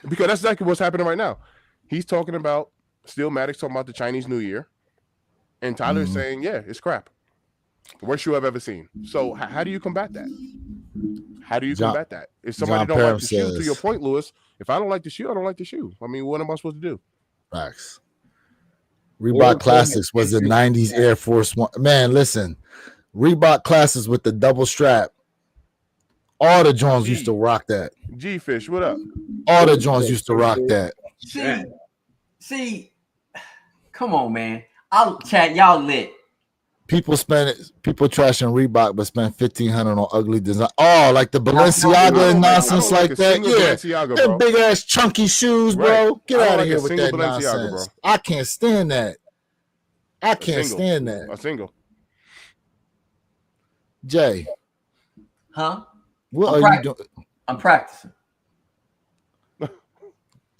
because that's exactly what's happening right now. He's talking about Steelmatic's talking about the Chinese New Year, and Tyler's Mhm. saying, yeah, it's crap. The worst shoe I've ever seen. So how do you combat that? How do you John- combat that? If somebody John don't Parham like the shoe, to says- your point, Lewis, if I don't like the shoe, I don't like the shoe. I mean, what am I supposed to do? Facts. Reebok Or- Classics was the 90s Air Force One. Man, listen. Reebok Classics with the double strap. All the Jones used to rock that. G-Fish, what up? All the Jones used to rock that. See, come on, man. I'll chat. Y'all lit. People trashing Reebok, but spend $1,500 on ugly design. Oh, like the Balenciaga and nonsense like a that. single Yeah, Balenciaga, them bro. big ass chunky shoes, bro. Right. Get I don't out of like here a with single that Balenciaga, nonsense. bro. I can't stand that. I can't single. stand that. A single. Jay, Huh? what I'm are you doing? I'm practicing.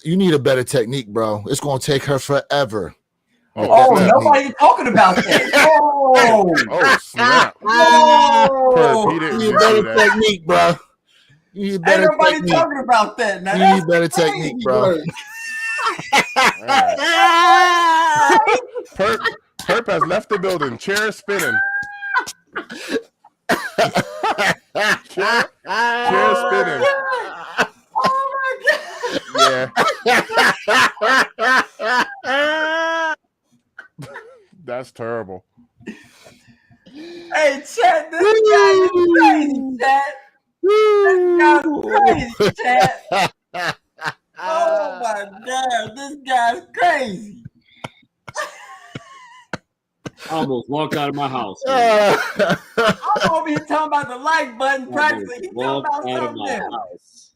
You need a better technique, bro. It's gonna take her forever. Oh, that nobody talking about that. Oh, Oh, snap. oh. He You didn't need do better that. technique, bro. You need Ain't better nobody technique. talking about that. Now You that's need better crazy technique, bro. work. All right. Perp has left the building. Chair spinning. Chair spinning. Oh my god. Yeah, that's terrible. Hey, chat, this guy is crazy, chat. This guy's crazy, chat. Oh my god, this guy's crazy. I almost walked out of my house. I'm over here talking about the like button practically. He's talking Walked about out of something my else. house.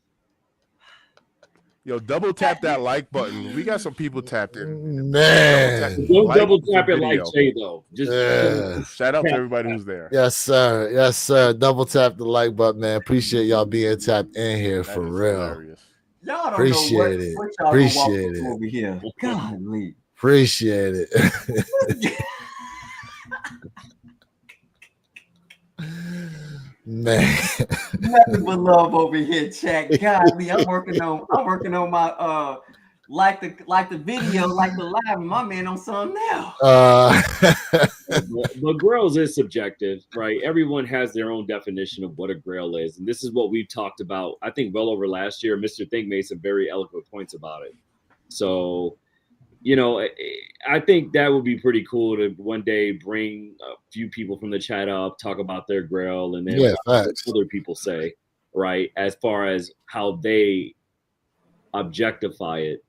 Yo, double tap that like button. We got some people tapped in. Man. Don't Like double the tap it like video. Jay though. Just Yeah. Shout out to everybody who's there. Yes, sir. Yes, sir. Double tap the like button, man. Appreciate y'all being tapped in here That for is real. hilarious. Y'all don't Appreciate know it. what y'all Appreciate gonna walk it. over here. Golly. Appreciate it. Man. Nothing but love over here, chat. Golly, I'm working on my like the video, like the live, my man on something now. but grails is subjective, right? Everyone has their own definition of what a grail is, and this is what we've talked about. I think well over last year, Mr. Think made some very eloquent points about it. So, I think that would be pretty cool to one day bring a few people from the chat up, talk about their grail, and then Yeah, what facts. other people say, right? As far as how they objectify it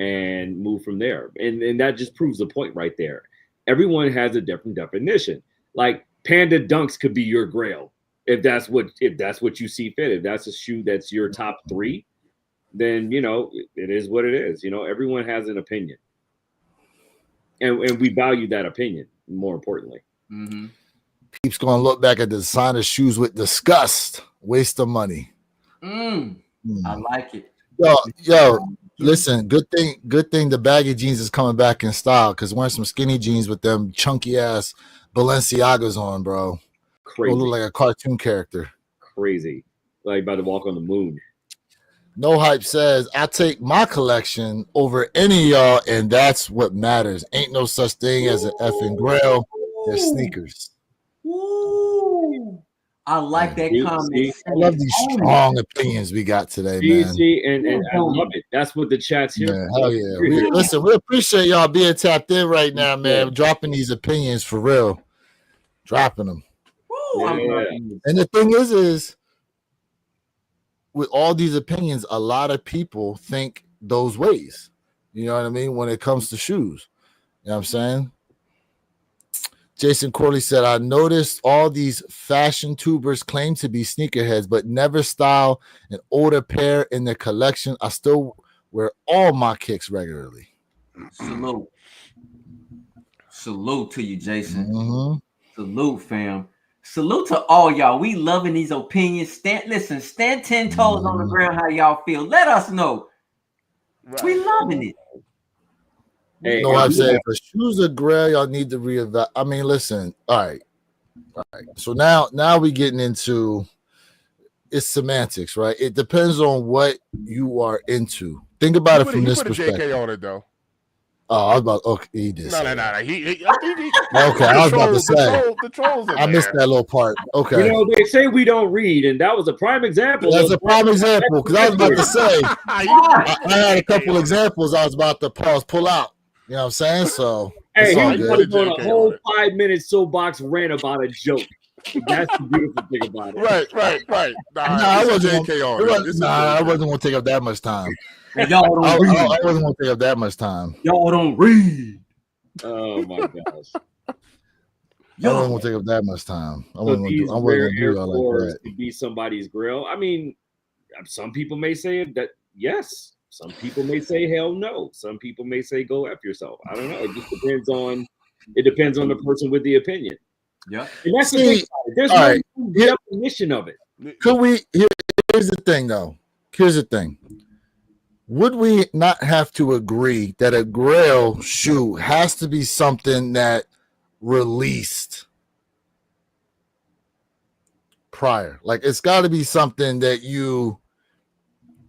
and move from there. And that just proves the point right there. Everyone has a different definition. Like Panda Dunks could be your grail if that's what you see fit. If that's a shoe that's your top 3, then it is what it is. Everyone has an opinion. And we value that opinion, more importantly. Mm-hmm. Keeps going to look back at the designer shoes with disgust. Waste of money. I like it. Yo, listen, good thing the baggy jeans is coming back in style, because wearing some skinny jeans with them chunky ass Balenciagas on, bro. Crazy. Will look like a cartoon character. Crazy. Like about to walk on the moon. No Hype says, I take my collection over any of y'all, and that's what matters. Ain't no such thing as an effing grail. They're sneakers. Woo. I like that See, comment. I love these strong opinions we got today, man. And I love it. That's what the chat's here Man, for. hell yeah. Listen, we appreciate y'all being tapped in right now, man. Yeah. Dropping these opinions for real. Dropping them. Woo, I'm loving this. And the thing is with all these opinions, a lot of people think those ways. You know what I mean? When it comes to shoes. You know what I'm saying? Jason Corley said, I noticed all these fashion tubers claim to be sneakerheads, but never style an older pair in their collection. I still wear all my kicks regularly. Salute. Salute to you, Jason. Mm-hmm. Salute, fam. Salute to all y'all. We loving these opinions. Stand 10 toes on the ground. How y'all feel? Let us know. Right. We loving it. Hey, No, I'm saying for shoes are gray, y'all need to reevaluate. I mean, listen. All right. So now we getting into it's semantics, right? It depends on what you are into. Think about it from this put a perspective. JK on it though. Oh, I was about okay. He did. No. say that. He Okay, I was about to say. the trolls. I missed that little part. Okay. You know, they say we don't read, and that was a prime example. That's a prime example because I was about to say I had a couple examples I was about to pull out. You know what I'm saying? So Hey, it's all he good. was on a whole 5-minute soapbox rant about a joke. That's the beautiful thing about it. Right. Nah, I wasn't JK on it. I wasn't going to take up that much time. And y'all don't read. I wasn't going to take up that much time. Y'all don't read. Oh my gosh! I wasn't going to take up that much time. I So wasn't these going rare to Air do all like Force that. to be somebody's grill. I mean, some people may say that yes. Some people may say hell no. Some people may say go F yourself. I don't know. It just depends on. It depends on the person with the opinion. Yeah. And that's the See, thing. There's all no right. definition of it. Could we? Here's the thing, though. Here's the thing. Would we not have to agree that a Grail shoe has to be something that released prior? Like it's got to be something that you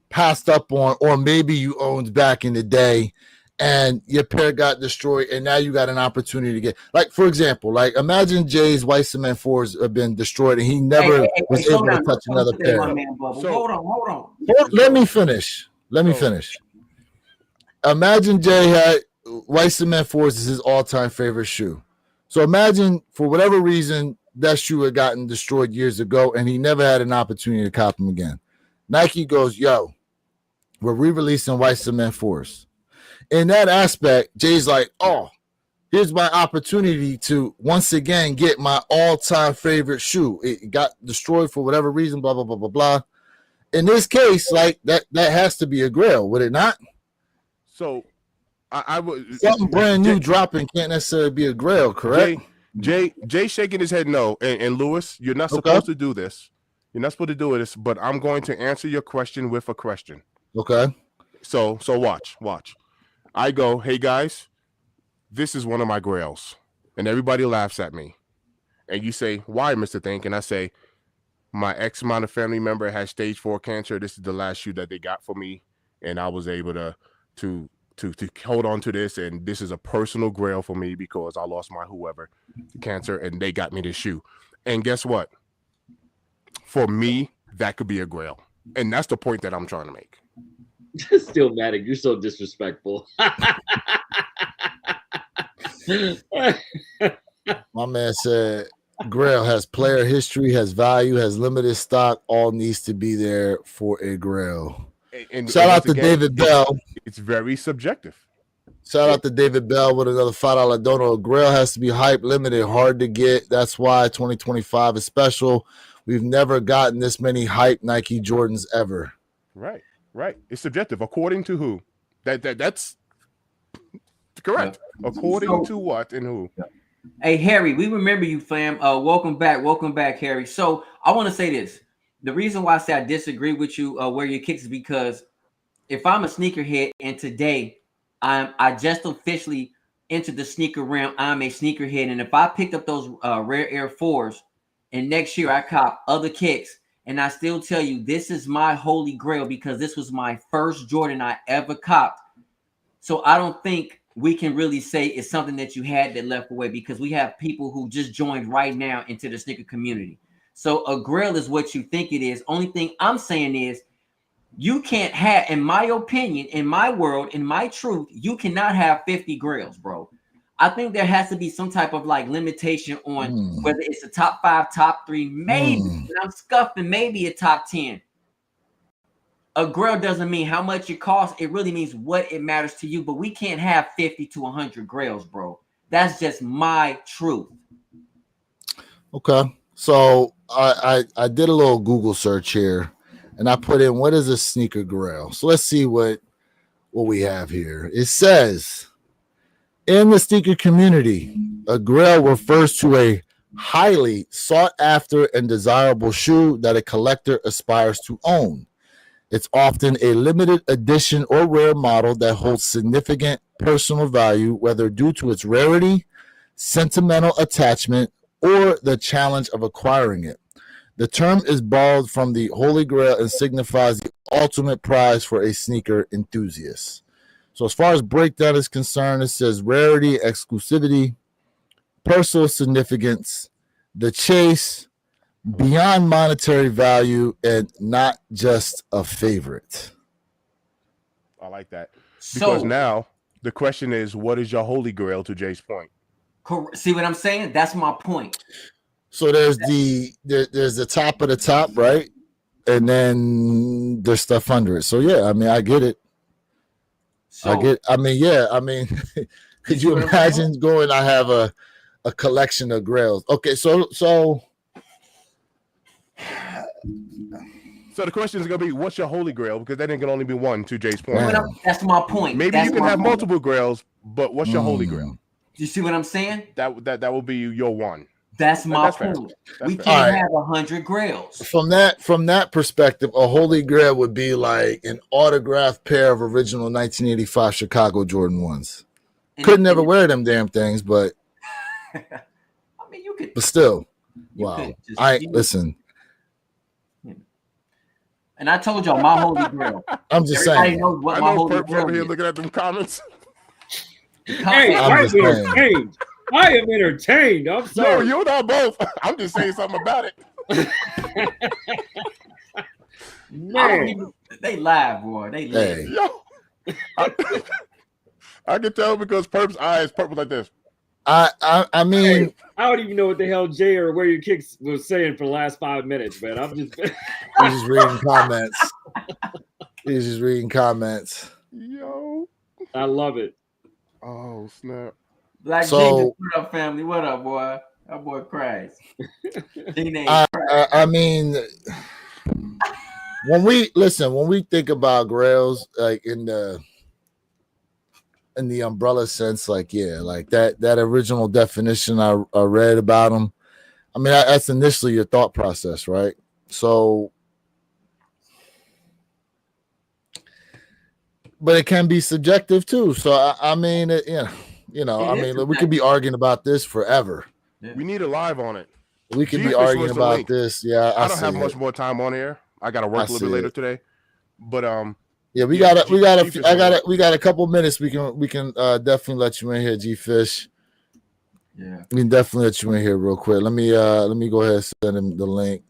passed up on, or maybe you owned back in the day and your pair got destroyed and now you got an opportunity to get, like, for example, like imagine Jay's white cement 4s have been destroyed and he never was able to touch another pair. Hold on. Let me finish. Imagine Jay had white cement 4s is his all-time favorite shoe. So imagine for whatever reason that shoe had gotten destroyed years ago and he never had an opportunity to cop them again. Nike goes, yo, we're re-releasing white cement 4s. In that aspect, Jay's like, oh, here's my opportunity to once again get my all-time favorite shoe. It got destroyed for whatever reason, blah, blah, blah, blah, blah. In this case, like that has to be a grail, would it not? So I would something brand new dropping can't necessarily be a grail, correct? Jay shaking his head no. And Lewis, you're not supposed to do this. You're not supposed to do this, but I'm going to answer your question with a question. Okay. So watch. I go, hey guys, this is one of my grails. And everybody laughs at me. And you say, why, Mr. Think? And I say, my X amount of family member has stage 4 cancer. This is the last shoe that they got for me. And I was able to hold on to this. And this is a personal grail for me because I lost my whoever cancer and they got me this shoe. And guess what? For me, that could be a grail. And that's the point that I'm trying to make. Still mad at you. You're so disrespectful. My man said Grail has player history, has value, has limited stock, all needs to be there for a Grail. And shout out to David Bell. It's very subjective. Shout out to David Bell with another $5 donor. Grail has to be hype, limited, hard to get. That's why 2025 is special. We've never gotten this many hype Nike Jordans ever. Right. It's subjective. According to who? That's correct. Yeah. According to what and who? Hey, Harry, we remember you, fam. Welcome back, Harry. So I want to say this. The reason why I say I disagree with you where your kicks is because if I'm a sneakerhead and today I just officially entered the sneaker realm, I'm a sneakerhead. And if I picked up those rare Air 4s and next year I cop other kicks And I still tell you, this is my holy grail because this was my first Jordan I ever copped. So I don't think we can really say it's something that you had that left away because we have people who just joined right now into the sneaker community. So a grail is what you think it is. Only thing I'm saying is you can't have, in my opinion, in my world, in my truth, you cannot have 50 grails, bro. I think there has to be some type of like limitation on whether it's a top 5, top 3, maybe. And I'm scuffing maybe a top 10. A grail doesn't mean how much it costs. It really means what it matters to you. But we can't have 50 to 100 grails, bro. That's just my truth. Okay. So I did a little Google search here, and I put in what is a sneaker grail. So let's see what we have here. It says in the sneaker community, a grail refers to a highly sought after and desirable shoe that a collector aspires to own. It's often a limited edition or rare model that holds significant personal value, whether due to its rarity, sentimental attachment, or the challenge of acquiring it. The term is borrowed from the Holy Grail and signifies the ultimate prize for a sneaker enthusiast. So as far as breakdown is concerned, it says rarity, exclusivity, personal significance, the chase, beyond monetary value, and not just a favorite. I like that. Because So now the question is, what is your holy grail, to Jay's point? see what I'm saying? That's my point. So there's the top of the top, right? And then there's stuff under it. So yeah, I mean, I get it. So Could you imagine going, I have a collection of grails. Okay, so the question is going to be, what's your holy grail? Because that ain't going to only be one, to Jay's point. that's my point. Maybe That's you can my have point. multiple grails, but what's your holy grail? You see what I'm saying? That will be your one. That's my That's fair. point. That's We fair. can't All right. have 100 grails. from that perspective, a holy grail would be like an autographed pair of original 1985 Chicago Jordan 1s. Could never wear them damn things, but I mean, you could. still. You Wow. could just- Listen, And I told y'all my holy grail. I'm just Everybody saying. knows what I my know holy Perp grail over here is. looking at them comments. Hey, I'm I'm just saying. entertained. I am entertained. I'm No, sorry. you're not both. I'm just saying something about it. I don't Man, even- they live, boy. They live. Hey, Yo, I can tell because Perp's eyes purple like this. I mean, I don't even know what the hell Jay or Where Your Kicks was saying for the last 5 minutes, man. I'm just he's just reading comments. He's just reading comments. Yo. I love it. Oh, snap. Black So- Jesus, what up, family? What up, boy? That boy cries. Teenage I mean, when we think about grails, like in the umbrella sense, like yeah, like that original definition I read about them. I mean, that's initially your thought process, right? So, but it can be subjective too. So I mean, we could be arguing about this forever. We need a live on it. We could be G-Fish arguing wants the about link. this. Yeah, I don't have see much it. more time on air. I got to work I a little see bit later it. today. But Yeah, we Yeah, got G-Fish we got a couple minutes. We can definitely let you in here, G-Fish. Yeah, We can definitely let you in here real quick. Let me go ahead and send him the link.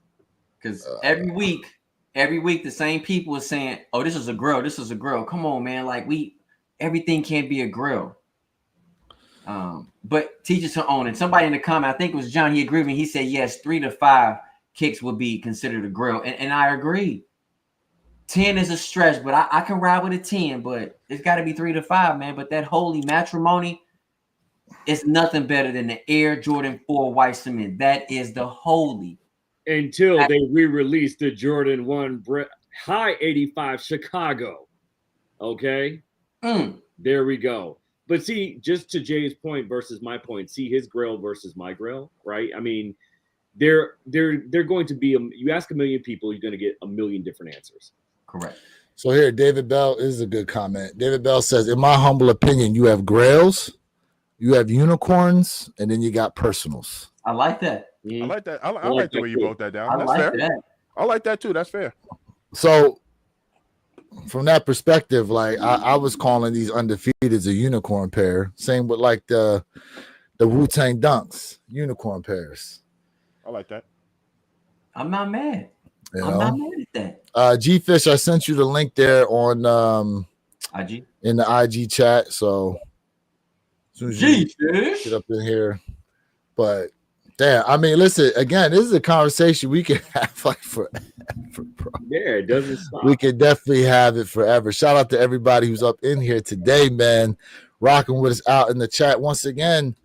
because every week the same people are saying, "Oh, this is a grill. This is a grill." Come on, man. Like everything can't be a grill. But teach us to own it. Somebody in the comment, I think it was John, he agreed with me. He said, yes, 3 to 5 kicks would be considered a grill. And I agree. 10 is a stretch, but I can ride with a 10, but it's got to be 3 to 5, man. But that holy matrimony is nothing better than the Air Jordan 4 white cement. That is the holy. Until they re-released the Jordan 1 High 85 Chicago. Okay? There we go. But see, just to Jay's point versus my point, see his grill versus my grill, right? I mean, they're going to be you ask a million people, you're going to get a million different answers. Correct. So here, David Bell is a good comment. David Bell says, in my humble opinion, you have grails, you have unicorns, and then you got personals. I like that. I like that. I like like the that way you too. broke that down. I That's like fair. that. I like that too. That's fair. So from that perspective, like I was calling these undefeateds a unicorn pair. Same with like the Wu-Tang Dunks, unicorn pairs. I like that. I'm not mad. You I'm know? not mad at that. G Fish, I sent you the link there on IG. in the IG chat. So as soon as you get up in here, but damn, I mean, listen, again, this is a conversation we can have like forever, bro. Yeah, it doesn't stop. We can definitely have it forever. Shout out to everybody who's up in here today, man, rocking with us out in the chat. Once again,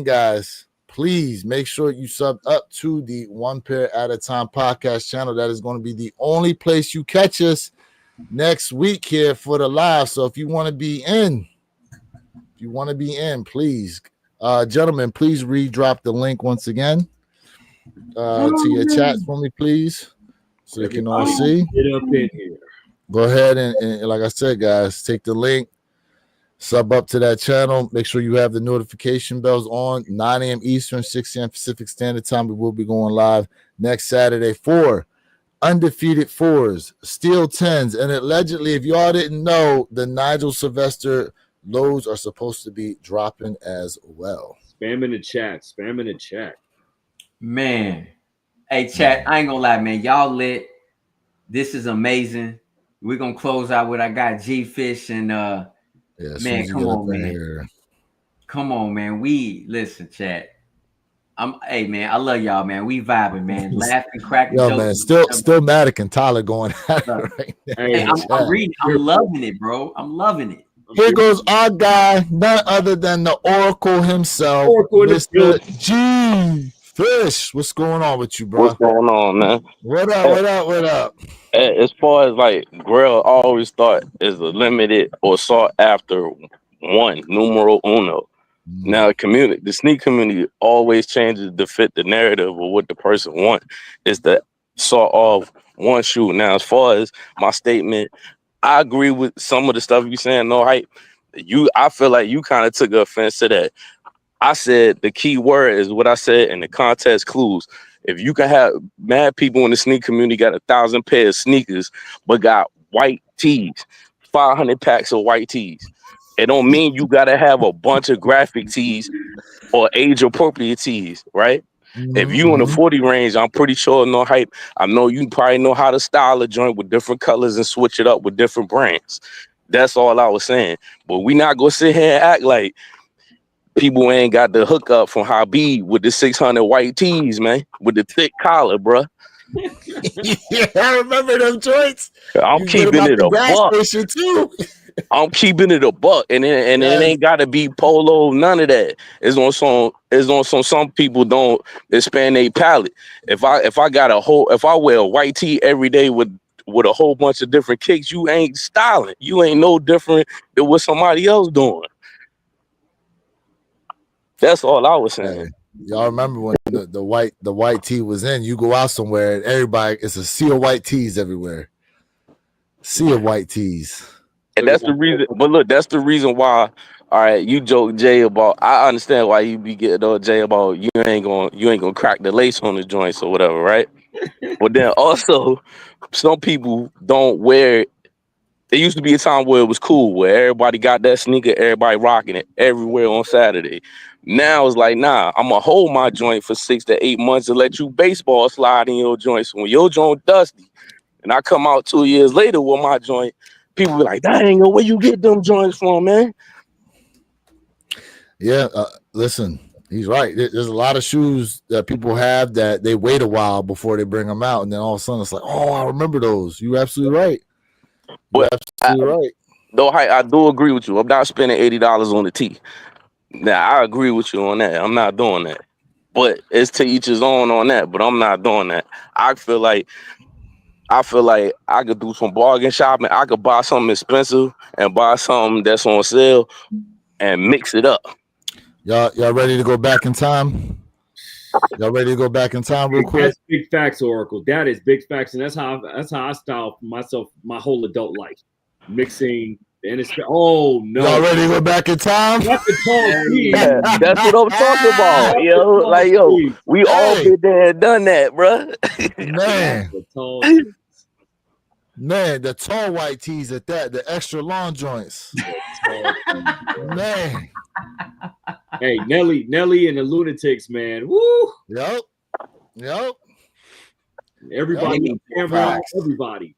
guys, please make sure you sub up to the One Pair at a Time podcast channel. That is going to be the only place you catch us next week here for the live. So if you want to be in, please, gentlemen, please re-drop the link once again to your chats for me, please, so you can all see. Get up in here. Go ahead and like I said, guys, take the link, sub up to that channel. Make sure you have the notification bells on. 9 a.m. Eastern, 6 a.m. Pacific Standard Time. We will be going live next Saturday for Undefeated Fours, Steel 10s, and allegedly, if y'all didn't know, the Nigel Sylvester lows are supposed to be dropping as well. Spam in the chat. Man. Hey, chat, I ain't gonna lie, man. Y'all lit. This is amazing. We're gonna close out with I got G Fish and man, come on, man. Here. Come on, man. We listen, chat. Hey man, I love y'all, man. We vibing, man. Laughing, cracking. Yo, man, still Matic and Tyler going at it right now. Hey, I'm reading. I'm loving it, bro. I'm loving it. Here goes our guy, none other than the Oracle himself, Mr. G Fish. What's going on with you, bro? What's going on, man? What up? As far as like Grail, I always thought is a limited or sought after one, numero uno. Now, the sneak community always changes to fit the narrative of what the person wants. It's the sort of one shoe. Now, as far as my statement, I agree with some of the stuff you saying. No hype. I feel like you kind of took offense to that. I said the key word is what I said in the context clues. If you can have mad people in the sneak community got 1,000 pairs of sneakers, but got white tees, 500 packs of white tees. It don't mean you gotta have a bunch of graphic tees or age appropriate tees, right? If you in the 40 range, I'm pretty sure no hype. I know you probably know how to style a joint with different colors and switch it up with different brands. That's all I was saying. But we not gonna sit here and act like people ain't got the hookup from Habib with the 600 white tees, man, with the thick collar, bruh. Yeah, I remember them joints. I'm keeping it a buck. Too. I'm keeping it a buck, and it ain't gotta be polo, none of that. It's on some people don't expand their palette. If I wear a white tee every day with a whole bunch of different kicks, you ain't styling. You ain't no different than what somebody else doing. That's all I was saying. Hey, y'all remember when the white tee was in? You go out somewhere and everybody, it's a sea of white tees everywhere. Sea of white tees. And that's the reason. But look, that's the reason why. All right, you joke Jay about. I understand why you be getting on Jay about you ain't gonna crack the lace on the joints or whatever, right? But then also, some people don't wear it. There used to be a time where it was cool, where everybody got that sneaker, everybody rocking it everywhere on Saturday. Now it's like, nah, I'm gonna hold my joint for 6 to 8 months and let you baseball slide in your joints. When your joint dusty, and I come out 2 years later with my joint, people be like, dang, where you get them joints from, man? Yeah, listen, he's right. There's a lot of shoes that people have that they wait a while before they bring them out, and then all of a sudden it's like, oh, I remember those. You're absolutely right. You're absolutely right. Though I do agree with you. I'm not spending $80 on the tee. Now I agree with you on that. I'm not doing that. But it's to each his own on that. But I'm not doing that. I feel like I could do some bargain shopping. I could buy something expensive and buy something that's on sale and mix it up. Y'all ready to go back in time? Y'all ready to go back in time real quick? That's big facts, Oracle. That is big facts, and that's how I style myself my whole adult life, mixing And it's oh no. Y'all ready to go back in time? Not the tall tees. Yeah, that's what I'm talking about, yo. Like, yo, we all Hey. been there and done that, bro. Man, The tall tees. man, the tall white tees at that, the extra long joints. Man, Hey, Nelly and the Lunatics, man. Woo! yep. Everybody, Yeah. camera, everybody.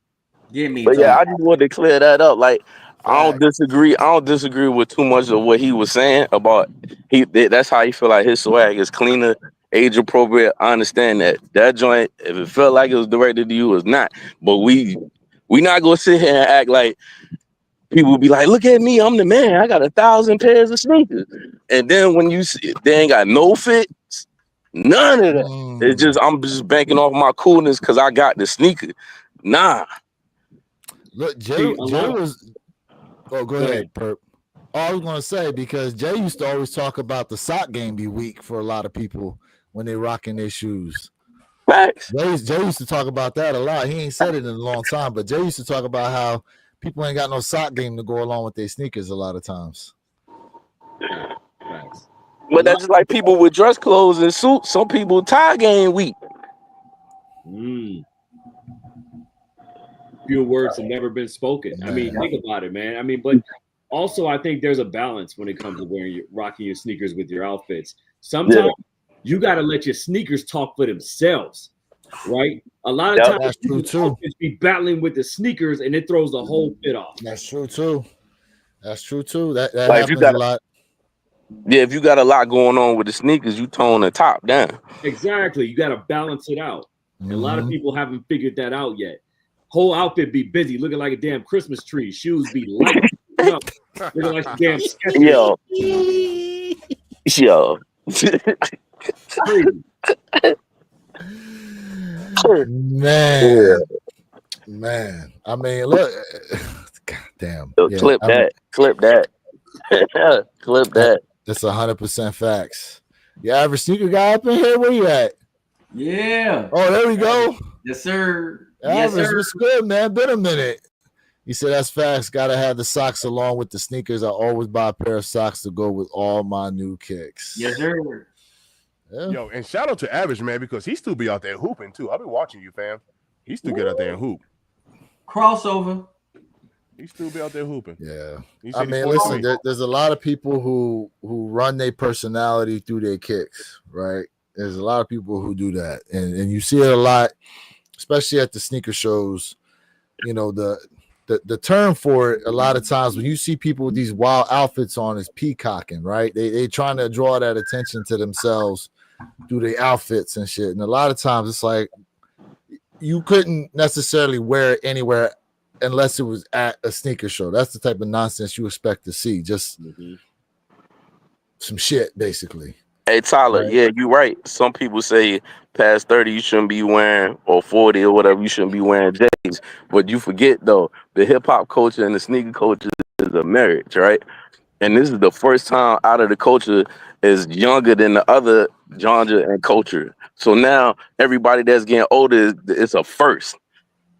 Give me. But yeah, I time. just wanted to clear that up. Like, I don't Facts. disagree. I don't disagree with too much of what he was saying about that's how he feel like his swag is cleaner, age appropriate. I understand that joint, if it felt like it was directed to you, it's not. But we not gonna sit here and act like people be like, look at me, I'm the man. I got 1,000 pairs of sneakers. And then when you see they ain't got no fits, none of that. It's just I'm just banking off my coolness because I got the sneaker. Nah. Look, Jay See, a lot of- was. Oh, go ahead, Perp. Oh, I was gonna say because Jay used to always talk about the sock game be weak for a lot of people when they rocking their shoes. Facts. Jay used to talk about that a lot. He ain't said it in a long time, but Jay used to talk about how people ain't got no sock game to go along with their sneakers a lot of times. Facts. But that's just like people with dress clothes and suits. Some people tie game weak. Few words have never been spoken. I mean, think about it, man. I mean, but also I think there's a balance when it comes to rocking your sneakers with your outfits. Sometimes you got to let your sneakers talk for themselves, right? A lot of times that's true too. outfits be battling with the sneakers and it throws the whole fit off. That's true too. That Like, if you happens got a lot. Yeah, if you got a lot going on with the sneakers, you tone the top down. Exactly. You got to balance it out. And a lot of Mhm. people haven't figured that out yet. Whole outfit be busy, looking like a damn Christmas tree. Shoes be light, looking like a damn Skechers. Yo. Man. I mean, look. God damn. Yo, clip that. Clip that. That's 100% facts. Your average sneaker guy up in here, where you at? Yeah. Oh, there we go. Yes, sir. Yes, Average, sir. what's good, man? Been a minute. He said that's facts. Gotta have the socks along with the sneakers. I always buy a pair of socks to go with all my new kicks. Yes, sir. Yeah. Yo, and shout out to Average, man, because he still be out there hooping too. I've been watching you, fam. He still get out there and hoop. Crossover. He still be out there hooping. Yeah. He I said mean, he's listen, 43. there's a lot of people who run their personality through their kicks, right? There's a lot of people who do that. And you see it a lot, especially at the sneaker shows. You know, the term for it a lot of times when you see people with these wild outfits on is peacocking, right? They trying to draw that attention to themselves through their outfits and shit. And a lot of times it's like you couldn't necessarily wear it anywhere unless it was at a sneaker show. That's the type of nonsense you expect to see. Just some shit, basically. Hey, Tyler, Right. yeah, you're right. Some people say past 30 you shouldn't be wearing, or 40 or whatever, you shouldn't be wearing J's. But you forget, though, the hip-hop culture and the sneaker culture is a marriage, right? And this is the first time out of the culture is younger than the other genre and culture. So now everybody that's getting older, it's a first.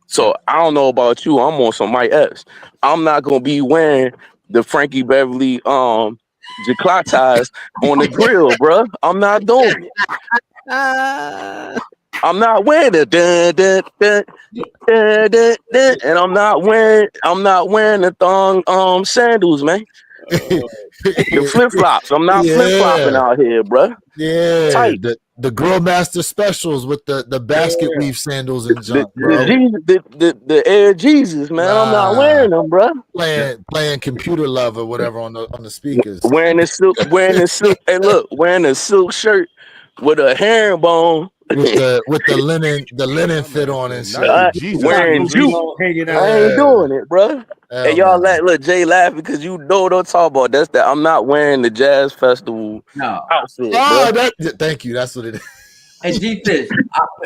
So I don't know about you. I'm on some Mike Epps. I'm not gonna be wearing the Frankie Beverly Jaclatas on the grill, bro. I'm not doing it. I'm not wearing it. And I'm not wearing the thong sandals, man. The flip flops. I'm not flip flopping out here, bro. Yeah, Tight. the Grill Master specials with the basket weave sandals and junk, bro. The Air Jesus, man. I'm not wearing them, bro. Playing Computer Love or whatever on the speakers. Wearing the silk. Hey, look, wearing a silk shirt with a herringbone. with the linen fit on and shit. Wearing juice. Hanging out. I ain't doing it, bro. Hell And y'all no. look, Jay laughing because you know what I'm talking about. That's that. I'm not wearing the Jazz Festival outfit, Oh, bro. thank you. That's what it is. Hey, G-Fish,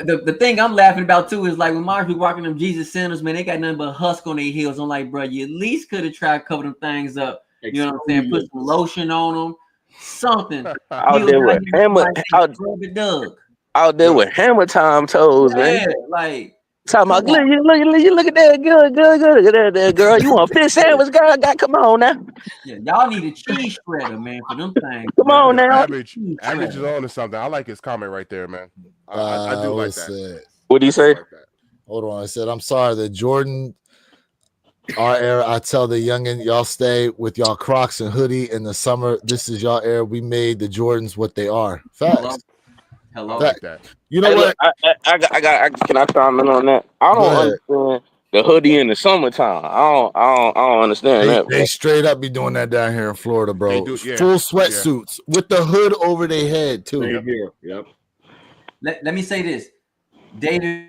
the thing I'm laughing about too is like when Mars be walking them Jesus sandals, man, they got nothing but husk on their heels. I'm like, bro, you at least could have tried to cover them things up. You know what I'm saying? Put some lotion on them, something. Out there with hammer time toes, Yeah, man. like Talking about, look at that, good, look at that, girl. You want a fish sandwich, girl? Come on now. Yeah, y'all need a cheese shredder, man, for them things. Come man. on now. Average is on to something. I like his comment right there, man. I do like that. What do you say? Like that. Hold on. I said, I'm sorry. The Jordan, our era, I tell the youngin, y'all stay with y'all Crocs and hoodie in the summer. This is y'all era. We made the Jordans what they are. Facts. Hello. I like that. You know Hey, what? look, I can I comment on that? I don't understand the hoodie in the summertime. I don't understand that. They straight up be doing that down here in Florida, bro. They do, yeah. Full sweatsuits with the hood over their head too. Same here. Yep. Let me say this, David.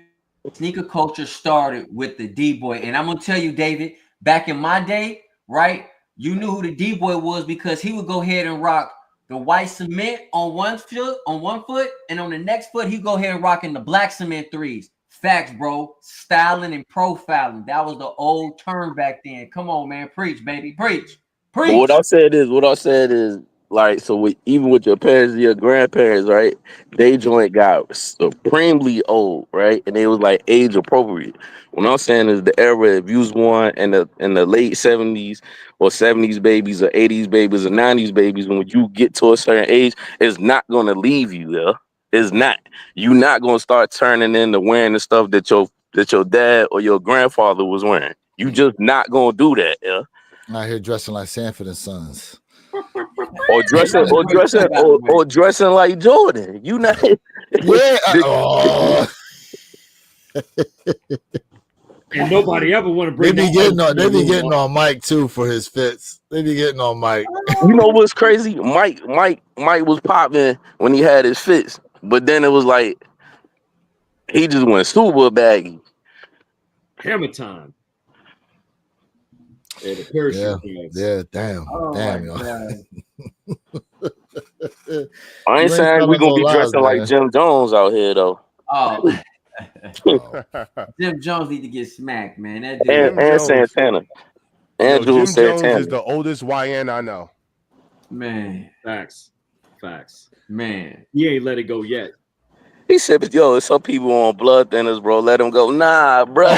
Sneaker culture started with the D-boy, and I'm gonna tell you, David. Back in my day, right? You knew who the D-boy was because he would go ahead and rock the white cement on one foot, and on the next foot, he'd go ahead and rocking the black cement threes. Facts, bro. Styling and profiling. That was the old term back then. Come on, man. Preach, baby. Preach. What I said is like, so even with your parents, your grandparents, right? They joint got supremely old, right? And it was like age appropriate. What I'm saying is the era, if you was born in the late 70s or 70s babies or 80s babies or 90s babies, when you get to a certain age, it's not gonna leave you there. It's not. You're not gonna start turning into wearing the stuff that your dad or your grandfather was wearing. You just not gonna do that, yeah. Out here dressing like Sanford and Sons. Or dressing like Jordan. You know. Yeah. And nobody ever want to bring. They be getting on Mike too for his fits. They be getting on Mike. You know what's crazy? Mike was popping when he had his fits, but then it was like he just went super baggy. Hammer time. Yeah, the parachute. Yeah, damn, y'all. I ain't saying we're gonna be dressing like Jim Jones out here though. Oh. Jim Jones need to get smacked, man. That dude. And Santana. And Jim Santana. Jones is the oldest YN I know. Man. Facts. Man. He ain't let it go yet. He said, yo, some people on blood thinners, bro. Let them go. Nah, bro.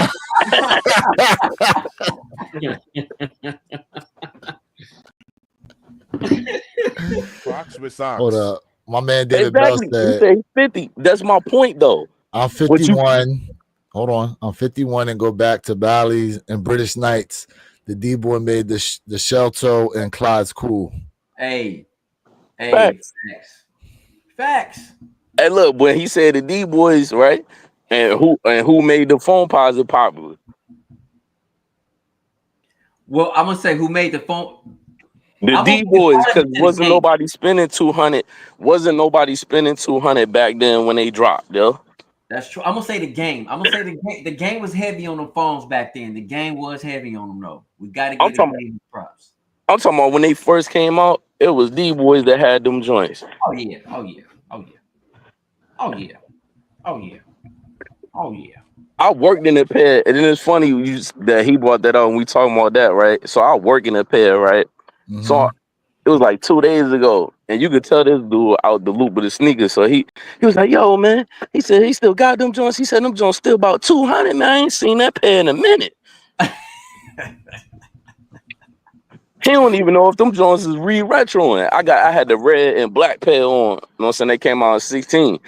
Crocs with socks. Hold up. My man David Bell said, he 50. That's my point, though. I'm 51. Hold on. I'm 51 and go back to Bally's and British Knights. The D-boy made the shell toe and Clyde's cool. Hey. Facts. Hey, look, when he said the D-boys, right? And who made the phone posit popular? Well, I'm gonna say who made the phone. The D-boys, because wasn't nobody spending 200. Wasn't nobody spending 200 back then when they dropped, yo. That's true. I'm gonna say the game. The game was heavy on the phones back then. The game was heavy on them, though. We gotta give the game props. I'm talking about when they first came out, it was D-boys that had them joints. Oh yeah. I worked in a pair, and then it's funny that he brought that up and we talking about that, right? So I work in a pair, right? Mm-hmm. So it was like 2 days ago, and you could tell this dude out the loop with his sneakers. So he was like, yo, man, he said he still got them joints. He said them joints still about 200, man. I ain't seen that pair in a minute. He don't even know if them joints is re-retroing. I had the red and black pair on. You know what I'm saying? They came out in 16.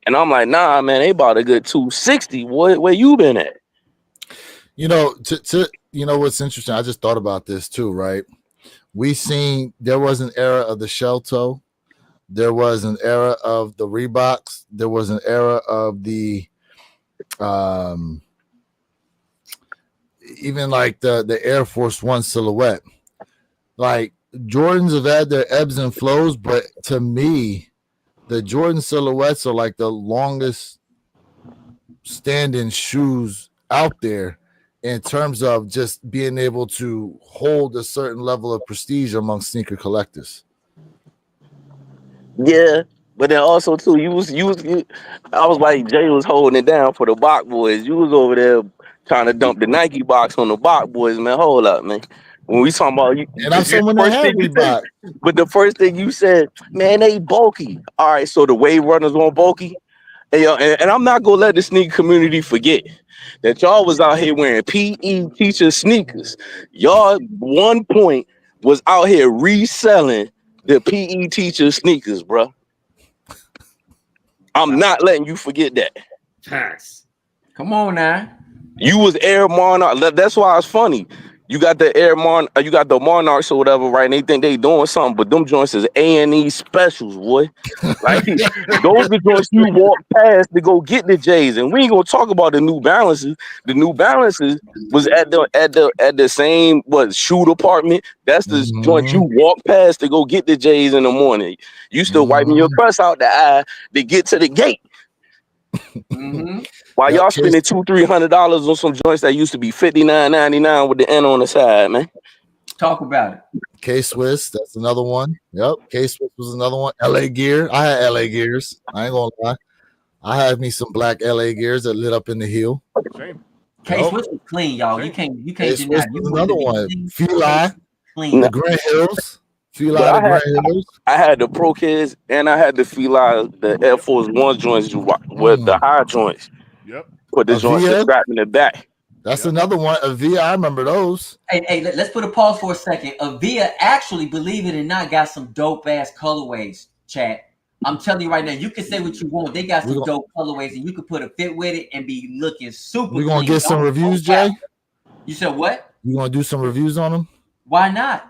And I'm like, nah, man, they bought a good 260. Where you been at? You know, you know what's interesting? I just thought about this too, right? There was an era of the shell toe. There was an era of the Reeboks. There was an era of the even like the Air Force One silhouette. Like Jordans have had their ebbs and flows, but to me, the Jordan silhouettes are like the longest standing shoes out there in terms of just being able to hold a certain level of prestige among sneaker collectors. Yeah, but then also too, I was like Jay was holding it down for the Bach boys. You was over there trying to dump the Nike box on the Bach boys, man. Hold up, man. When we talking about you, and I'm someone that had Reebok. But the first thing you said, man, they bulky. All right, so the Wave Runners on bulky. Hey, yo, and I'm not gonna let the sneaker community forget that y'all was out here wearing PE teacher sneakers. Y'all at one point was out here reselling the PE teacher sneakers, bro. I'm not letting you forget that. Facts. Come on now. You was Air Monarch. That's why it's funny. You got the you got the Monarchs or whatever, right? And they think they doing something, but them joints is A&E specials, boy. Like those the joints you walk past to go get the J's. And we ain't gonna talk about the New Balances. The New Balances was at the same shoe department. That's the joint you walk past to go get the J's in the morning. You still wiping your crust out the eye to get to the gate. While y'all spending $200-300 on some joints that used to be $59.99 with the N on the side, man. Talk about it. K-Swiss, that's another one. Yep, K-Swiss was another one. LA Gear, I had LA Gears. I ain't gonna lie. I had me some black LA Gears that lit up in the heel. Same. K-Swiss was clean, y'all. You can't deny. Was another one. Feli, clean. the Grand Hills. I had the Pro Kids and I had the Feli, the Air Force One joints with the high joints. Yep. Put the joints strapped in the back. That's another one. Avia, I remember those. Hey, let's put a pause for a second. Avia actually, believe it or not, got some dope ass colorways, chat. I'm telling you right now, you can say what you want. They got some dope colorways, and you can put a fit with it and be looking super. We're gonna get some reviews, Jay. You said what? You gonna do some reviews on them? Why not?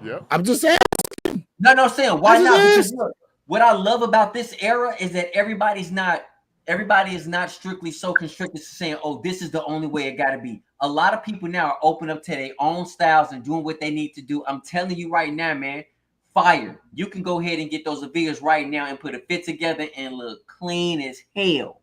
Yeah. I'm just asking. No, I'm saying why not? Because look, what I love about this era is that everybody is not strictly so constricted to saying, oh, this is the only way it got to be. A lot of people now are open up to their own styles and doing what they need to do. I'm telling you right now, man, fire. You can go ahead and get those Avias right now and put a fit together and look clean as hell.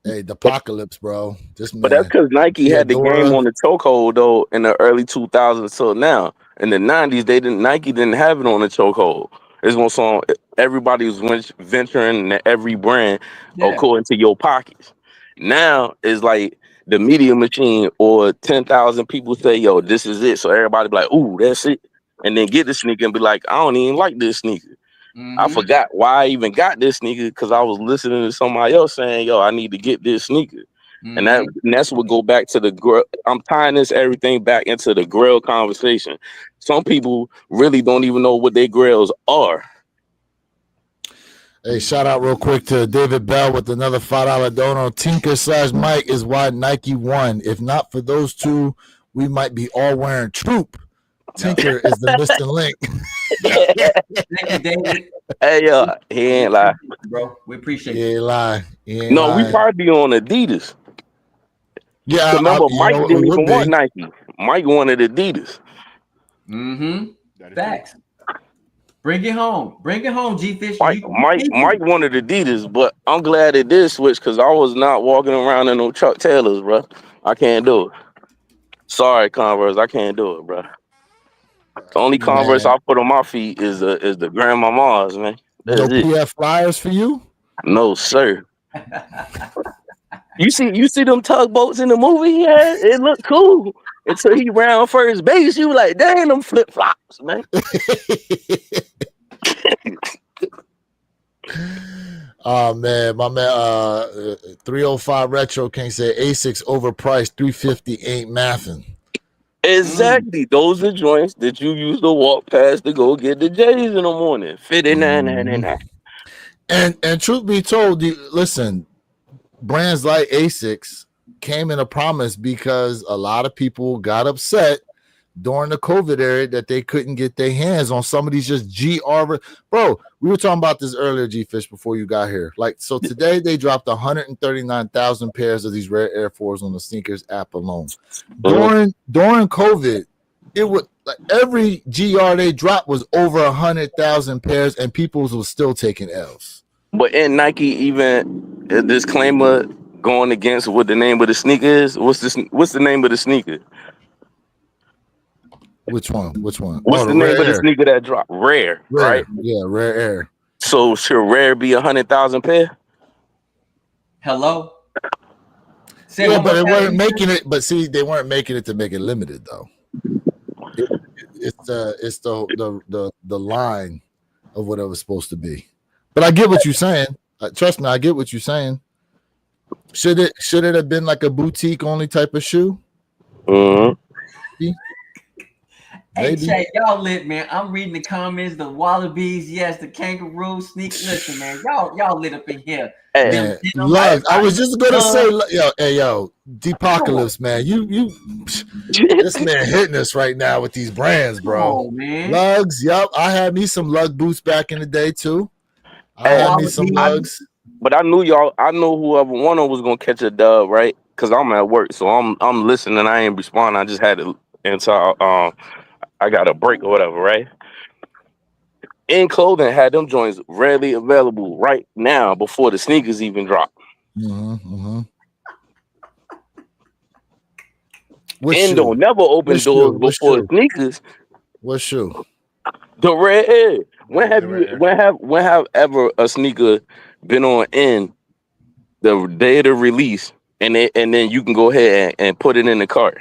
Hey, the apocalypse, bro. But that's because Nike had the game on the chokehold though in the early 2000s till now. In the 90s, Nike didn't have it on the chokehold. It's gonna sound everybody was venturing into every brand according to your pockets. Now it's like the media machine or 10,000 people say, yo, this is it. So everybody be like, ooh, that's it. And then get the sneaker and be like, I don't even like this sneaker. I forgot why I even got this sneaker because I was listening to somebody else saying, yo, I need to get this sneaker. And that's what go back to the grill. I'm tying everything back into the grill conversation. Some people really don't even know what their grills are. Hey, shout out real quick to David Bell with another $5 dono. Tinker/Mike is why Nike won. If not for those two, we might be all wearing Troop. Tinker is the missing link. Thank you, David. Hey, he ain't lie, bro. We appreciate it. He ain't no, lie. We probably be on Adidas. Yeah, remember Mike didn't even want Nike. Mike wanted Adidas. Facts. Bring it home, G-Fish. Mike wanted Adidas, but I'm glad it did switch because I was not walking around in no Chuck Taylors, bro. I can't do it. Sorry, Converse, I can't do it, bro. The only Converse I put on my feet is the Grandmama's, man. No PF Flyers for you? No, sir. You see them tugboats in the movie? Yeah, it looked cool until he round first base. You like, dang, them flip flops, man. Oh man, my man, 305 Retro can't say Asics overpriced. 350 ain't mathing. Exactly, those are joints that you use to walk past to go get the J's in the morning. $59.99. And truth be told, listen. Brands like Asics came in a promise because a lot of people got upset during the COVID era that they couldn't get their hands on some of these just GR. Bro, we were talking about this earlier, G-Fish, before you got here. Like, so today they dropped 139,000 pairs of these rare Air Force on the sneakers app alone. During COVID, it was like every GR they dropped was over 100,000 pairs, and people was still taking L's. But in Nike, even a disclaimer going against what the name of the sneaker is. What's the name of the sneaker? Which one? What's the name of the sneaker that dropped? Rare, right? Yeah, Rare Air. So should Rare be 100,000 pair? Hello. Yeah, but they weren't making it. But see, they weren't making it to make it limited though. It's the line of what it was supposed to be. But I get what you're saying. Trust me, I get what you're saying. Should it have been like a boutique only type of shoe? Mhm. Hey, Maybe. Jay, y'all lit, man. I'm reading the comments. The wallabies, yes, the kangaroo sneak. Listen, man, y'all lit up in here. Hey, Man, Them love. I was just gonna say, Love. yo, Deepocalypse, man. You, this man hitting us right now with these brands, Come bro. on, man. Lugs, yup. I had me some lug boots back in the day too. I Hey, had me some Wallabies. lugs. but I knew whoever one of them was gonna catch a dub, right? Cause I'm at work, so I'm listening. I ain't responding. I just had it until I got a break or whatever, right? In Clothing had them joints readily available right now before the sneakers even drop. What Endo shoe? never opened What doors shoe? What before shoe? sneakers. What shoe? The red air. When have The you? Red Air. When have ever a sneaker been on end the day of the release, and then you can go ahead and put it in the cart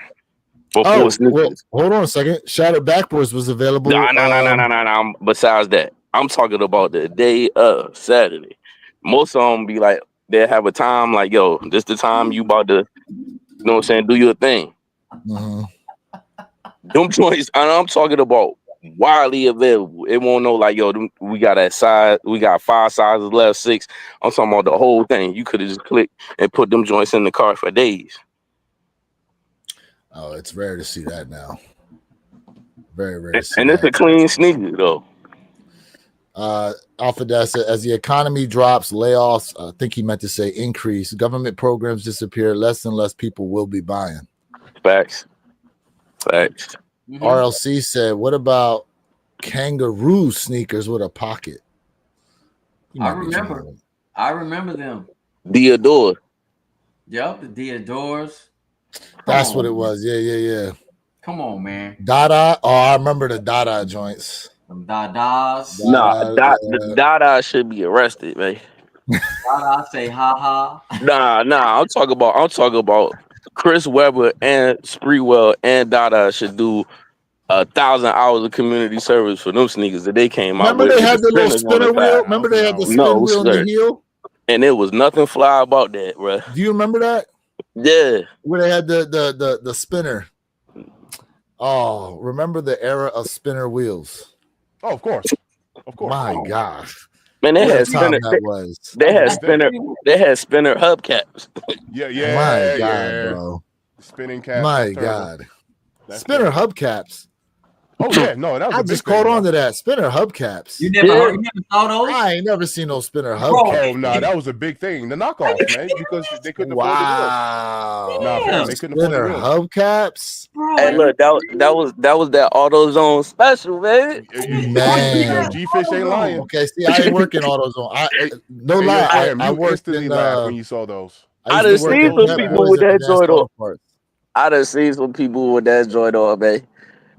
before Oh, well, sneakers? hold on a second. Shattered Backwards was available. No. Besides that, I'm talking about the day of Saturday. Most of them be like, they have a time like, yo, this the time you about to, you know what I'm saying, do your thing. Mhm. Them joints, and I'm talking about widely available. It won't know like, yo, we got that size, we got 5 sizes left, 6. I'm talking about the whole thing. You could have just clicked and put them joints in the cart for days. Oh, it's rare to see that now. Very rare to see And it's a that. clean sneaker though. Alpha Dash said, as the economy drops, layoffs, I think he meant to say increase, government programs disappear, less and less people will be buying. Facts. Mhm. RLC said, what about kangaroo sneakers with a pocket? You I might be remember. joking. I remember them. Theodore. Yep, the Deodors. That's what it was. Yeah. Come on, man. Dada. Oh, I remember the Dada joints. Some Dadas. Nah, Dada, Dada should be arrested, man. Dada say ha ha. Nah. I'm talking about Chris Webber and Spreewell and Dada should do 1,000 hours of community service for them sneakers that they came out Remember with. they had the little spinners on spinner the wheel? side. Remember they had the No, spin wheel in the sir. heel? And there was nothing fly about that, bro. Do you remember that? Yeah. Where they had the spinner. Oh, remember the era of spinner wheels? Oh, of course. My gosh. Man, they What a had time spinner. that was. They had Back then. spinner. They had spinner hubcaps. Yeah. My God, bro. Spinning cap. My That's terrible. God. That's Spinner terrible. hubcaps. Oh yeah, no, that was I a big just thing, caught bro. on to that. Spinner hubcaps. You never Yeah. heard, you never saw those? I ain't never seen no spinner Bro. hubcaps. Oh no, that was a big thing. The knockoff, man, because they couldn't afford the wheels. Wow. Nah, fam, they couldn't afford the Spinner wheels. hubcaps. Bro, Hey, look, that was that AutoZone special, baby. Man. G-Fish ain't lying. Okay, see, I ain't working AutoZone. No Hey, lie, yo, fam, I you worked instantly in. laughed when you saw those. I used to done work seen at some Pep people Boys with at that Advanced joint on. Auto Parts. I done seen some people with that joint on, man.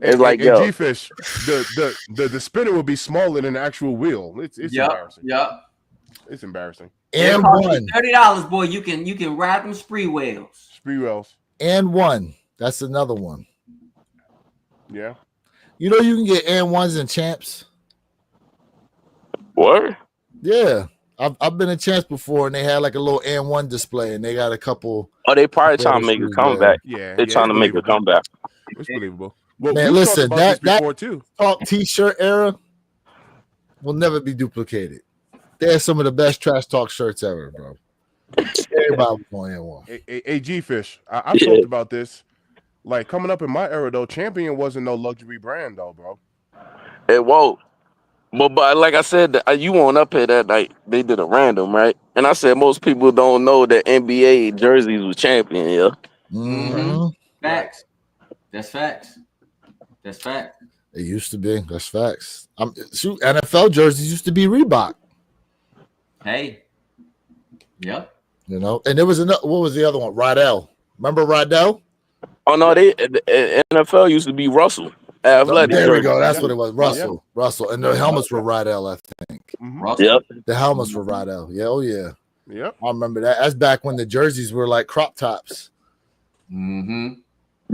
It's like, Hey, yo, G-Fish, the spinner will be smaller than the actual wheel. It's embarrassing. Yep. It's embarrassing. And It'll cost you one. $30, boy. You can ride them spree wheels. Spree rails. And one. That's another one. Yeah. You know you can get and ones and champs. what? Yeah. I've been in champs before and they had like a little and one display and they got a couple. Oh, they probably couple trying to other make a shoes comeback. Yeah. They're trying to make a comeback. It's believable. Well, Man, we've listen, talked about this that before too. Talk t-shirt era will never be duplicated. They're some of the best trash talk shirts ever, bro. Everybody was on N1. Hey, G-Fish, I've talked about this. Like coming up in my era though, Champion wasn't no luxury brand though, bro. It won't. But like I said, you weren't up here that night. They did a random, right? And I said most people don't know that NBA jerseys was Champion, yeah. Mm-hmm. Facts. That's facts. That's fact. It used to be. That's facts. Shoot, NFL jerseys used to be Reebok. Hey. Yep. You know, and there was another. What was the other one? Rydell. Remember Rydell? Oh no, the NFL used to be Russell. Athletic. There we jersey. go. That's what it was. Russell. Yeah. Russell. And the helmets were Rydell, I think. Mhm. Russell. Yep. The helmets were Rydell. Yeah. Oh yeah. Yep. I remember that. That's back when the jerseys were like crop tops. Mm-hmm.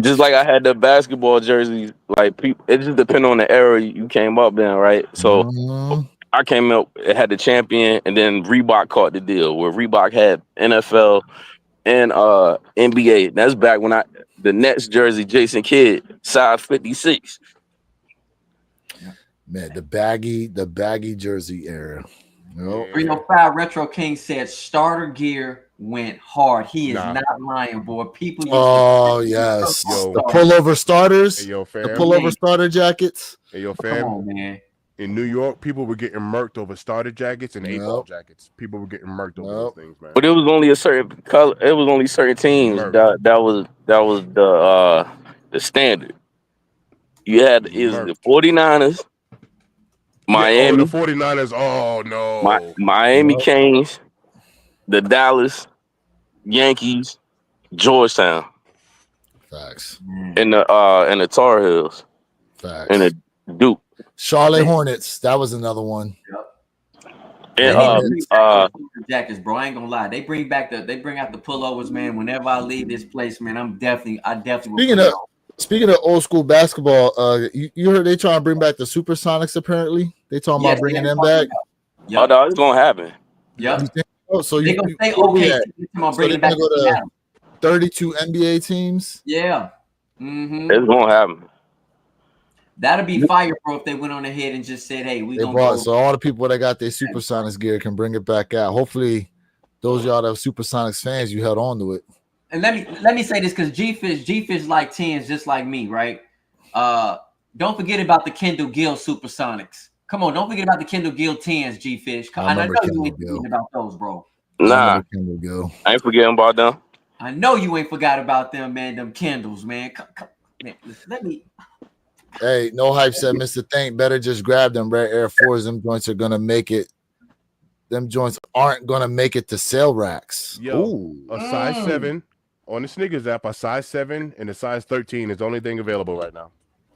Just like I had the basketball jerseys, like people, it just depends on the era you came up in, right? So Mhm. I came up, it had the champion, and then Reebok caught the deal where Reebok had NFL and NBA. That's back when the Nets jersey, Jason Kidd, size 56. Man, the baggy jersey era. Nope. 305 Retro King said starter gear went hard. He is Nah. not lying, boy. People used Oh yes, Yo. the pullover starters, Hey, yo, fam. the pullover starter jackets. Hey, yo, Come fam. on, man. In New York, people were getting murked over starter jackets and 8-ball Nope. jackets. People were getting murked over Nope. those things, man. But it was only a certain color. It was only certain teams Merc. that was the standard. You had is the Merc. 49ers, Miami, the 49ers. Oh no. Miami Nope. Canes, the Dallas Yankees, Georgetown, Facts, and the Tar Heels, facts. and the Duke. Charlotte Hornets. That was another one. And Jackets, bro. I ain't gonna lie. They bring out the pullovers, man. Whenever I leave this place, man, I definitely will Speaking of old school basketball, you heard they trying to bring back the Supersonics. Apparently, they talking about bringing them back. Oh, no, it's gonna happen. Yep. You think so? So They you gonna say where we okay. at? I'm So bringing they it back gonna go to Seattle. 32 NBA teams. Yeah. Mm-hmm. It's gonna happen. That'd be fire, bro, if they went on ahead and just said, hey, we They gonna brought go. so all the people that got their Supersonics gear can bring it back out. Hopefully, those y'all that are Supersonics fans, you held on to it. And let me say this because G-Fish like 10s just like me, right? Don't forget about the Kendall Gill Supersonics. Come on, don't forget about the Kendall Gill 10s, G-Fish. I And I remember know you Kendall ain't Gill. forgetting about those, bro. Nah, Kendall Gill. I ain't forgetting about them. I know you ain't forgot about them, man. Them Kendalls, man. Man, let me. Hey, no hype said Mr. Think better just grab them Red Air 4s. Them joints are gonna make it. Them joints aren't gonna make it to sale racks. Yo, Ooh. a size 7 on the Sneakers app, a size 7 and a size 13 is the only thing available right now.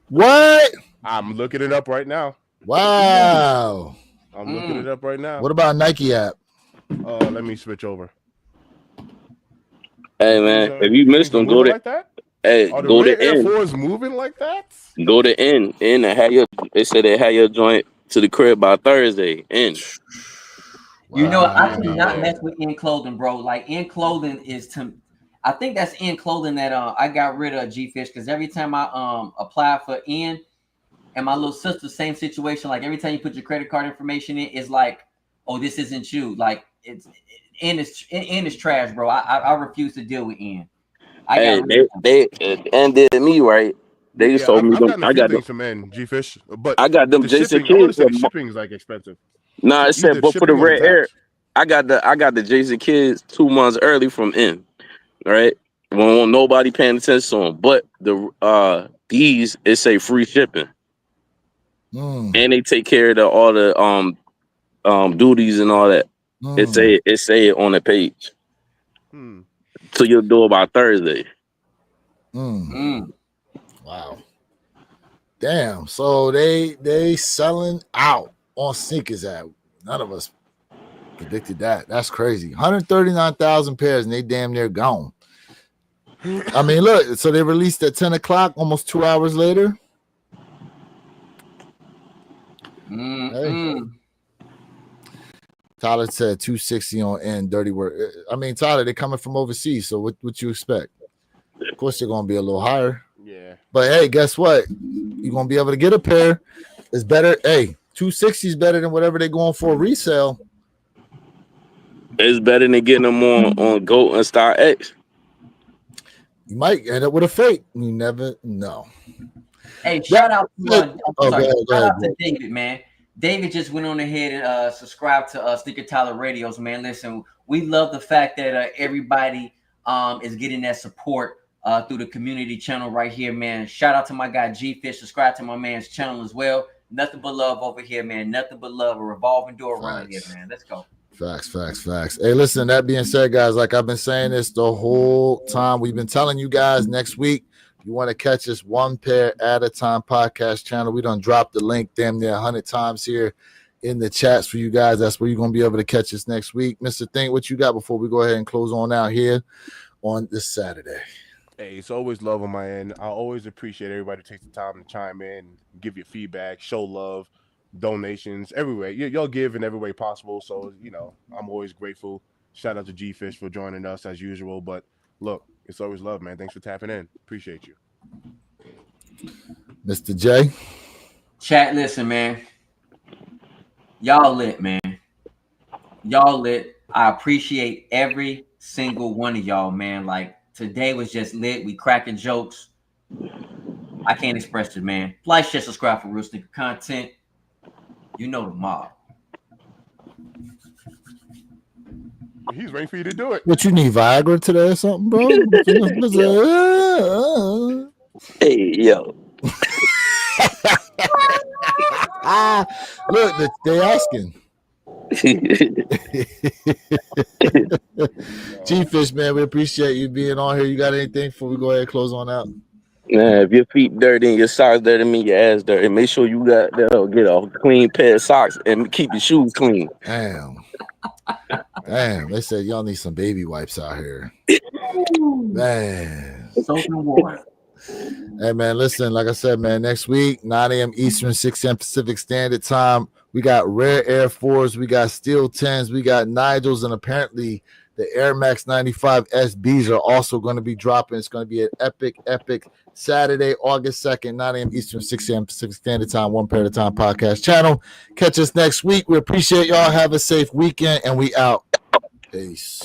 What? I'm looking it up right now. Wow. I'm looking it up right now. What about Nike app? Let me switch over. Hey man, if you missed them, go to like that? hey, Are the go Red to Air N. 4s moving like that? Go to N and have your. They said they had your joint to the crib by Thursday. N. You know, I Wow. cannot mess with In Clothing, bro. Like In Clothing is to. I think that's In Clothing that I got rid of G-Fish because every time I apply for In, and my little sister, same situation. Like every time you put your credit card information in, it's like, oh, this isn't you. Like In is trash, bro. I refuse to deal with In. Hey, they and did me right. They sold me I've them. gotten a I few got them. things from N, G-Fish, but I got them the Jason shipping, I want Kidd. to say the shipping is like expensive. Nah, it said, Either but for the shipping or Red Air, tax. I got the Jason Kidd 2 months early from N. Right, when nobody paying attention to them. But the these it say free shipping, and they take care of all the duties and all that. It say it on the page. So you'll do it by Thursday. Wow. Damn. So they selling out on Sneakers app. None of us predicted that. That's crazy. 139,000 pairs and they damn near gone. I mean, look, so they released at 10 o'clock, almost 2 hours later. Hey. Tyler said 260 on N, dirty work. I mean, Tyler, they're coming from overseas, so what you expect? Of course, they're gonna be a little higher. Yeah. But hey, guess what? You're gonna be able to get a pair. It's better. Hey, 260 is better than whatever they're going for resale. It's better than getting them on Goat and Star X. You might end up with a fake. You never know. Hey, shout out to go ahead, to David, man. David just went on ahead and subscribed to Sneaker Tyler Radios, man. Listen, we love the fact that everybody is getting that support through the community channel right here, man. Shout out to my guy G-Fish. Subscribe to my man's channel as well. Nothing but love over here, man. Nothing but love. A revolving door around here, man. Let's go. Facts. Hey, listen, that being said, guys, like I've been saying this the whole time, we've been telling you guys next week, you want to catch us one pair at a time podcast channel. We done dropped the link damn near 100 times here in the chats for you guys. That's where you're going to be able to catch us next week. Mr. Think, what you got before we go ahead and close on out here on this Saturday? Hey, it's always love on my end. I always appreciate everybody who takes the time to chime in, give you feedback, show love. donations, everywhere. Y'all give in every way possible. So, I'm always grateful. Shout out to G-Fish for joining us as usual. But look, it's always love, man. Thanks for tapping in. Appreciate you. Mr. J. Chat, listen, man. Y'all lit, man. Y'all lit. I appreciate every single one of y'all, man. Like, today was just lit. We cracking jokes. I can't express it, man. Like, share, subscribe for real sneaker content. You know the mob. He's waiting for you to do it. What you need, Viagra today or something, bro? Hey, yo. Look, they asking. G-Fish, man, we appreciate you being on here. You got anything before we go ahead and close on out? Man, if your feet dirty and your socks dirty, mean your ass dirty. Make sure you get a clean pair of socks and keep your shoes clean. Damn, they said y'all need some baby wipes out here. Man. Soap and water. Hey, man, listen, like I said, man, next week, 9 a.m. Eastern, 6 a.m. Pacific Standard Time, we got Rare Air 4s, we got Steel 10s, we got Nigels, and apparently the Air Max 95 SBs are also going to be dropping. It's going to be an epic Saturday, August 2nd, 9 a.m. Eastern, 6 a.m. Pacific Standard Time, One Pair at a Time podcast channel. Catch us next week. We appreciate y'all. Have a safe weekend, and we out. Peace.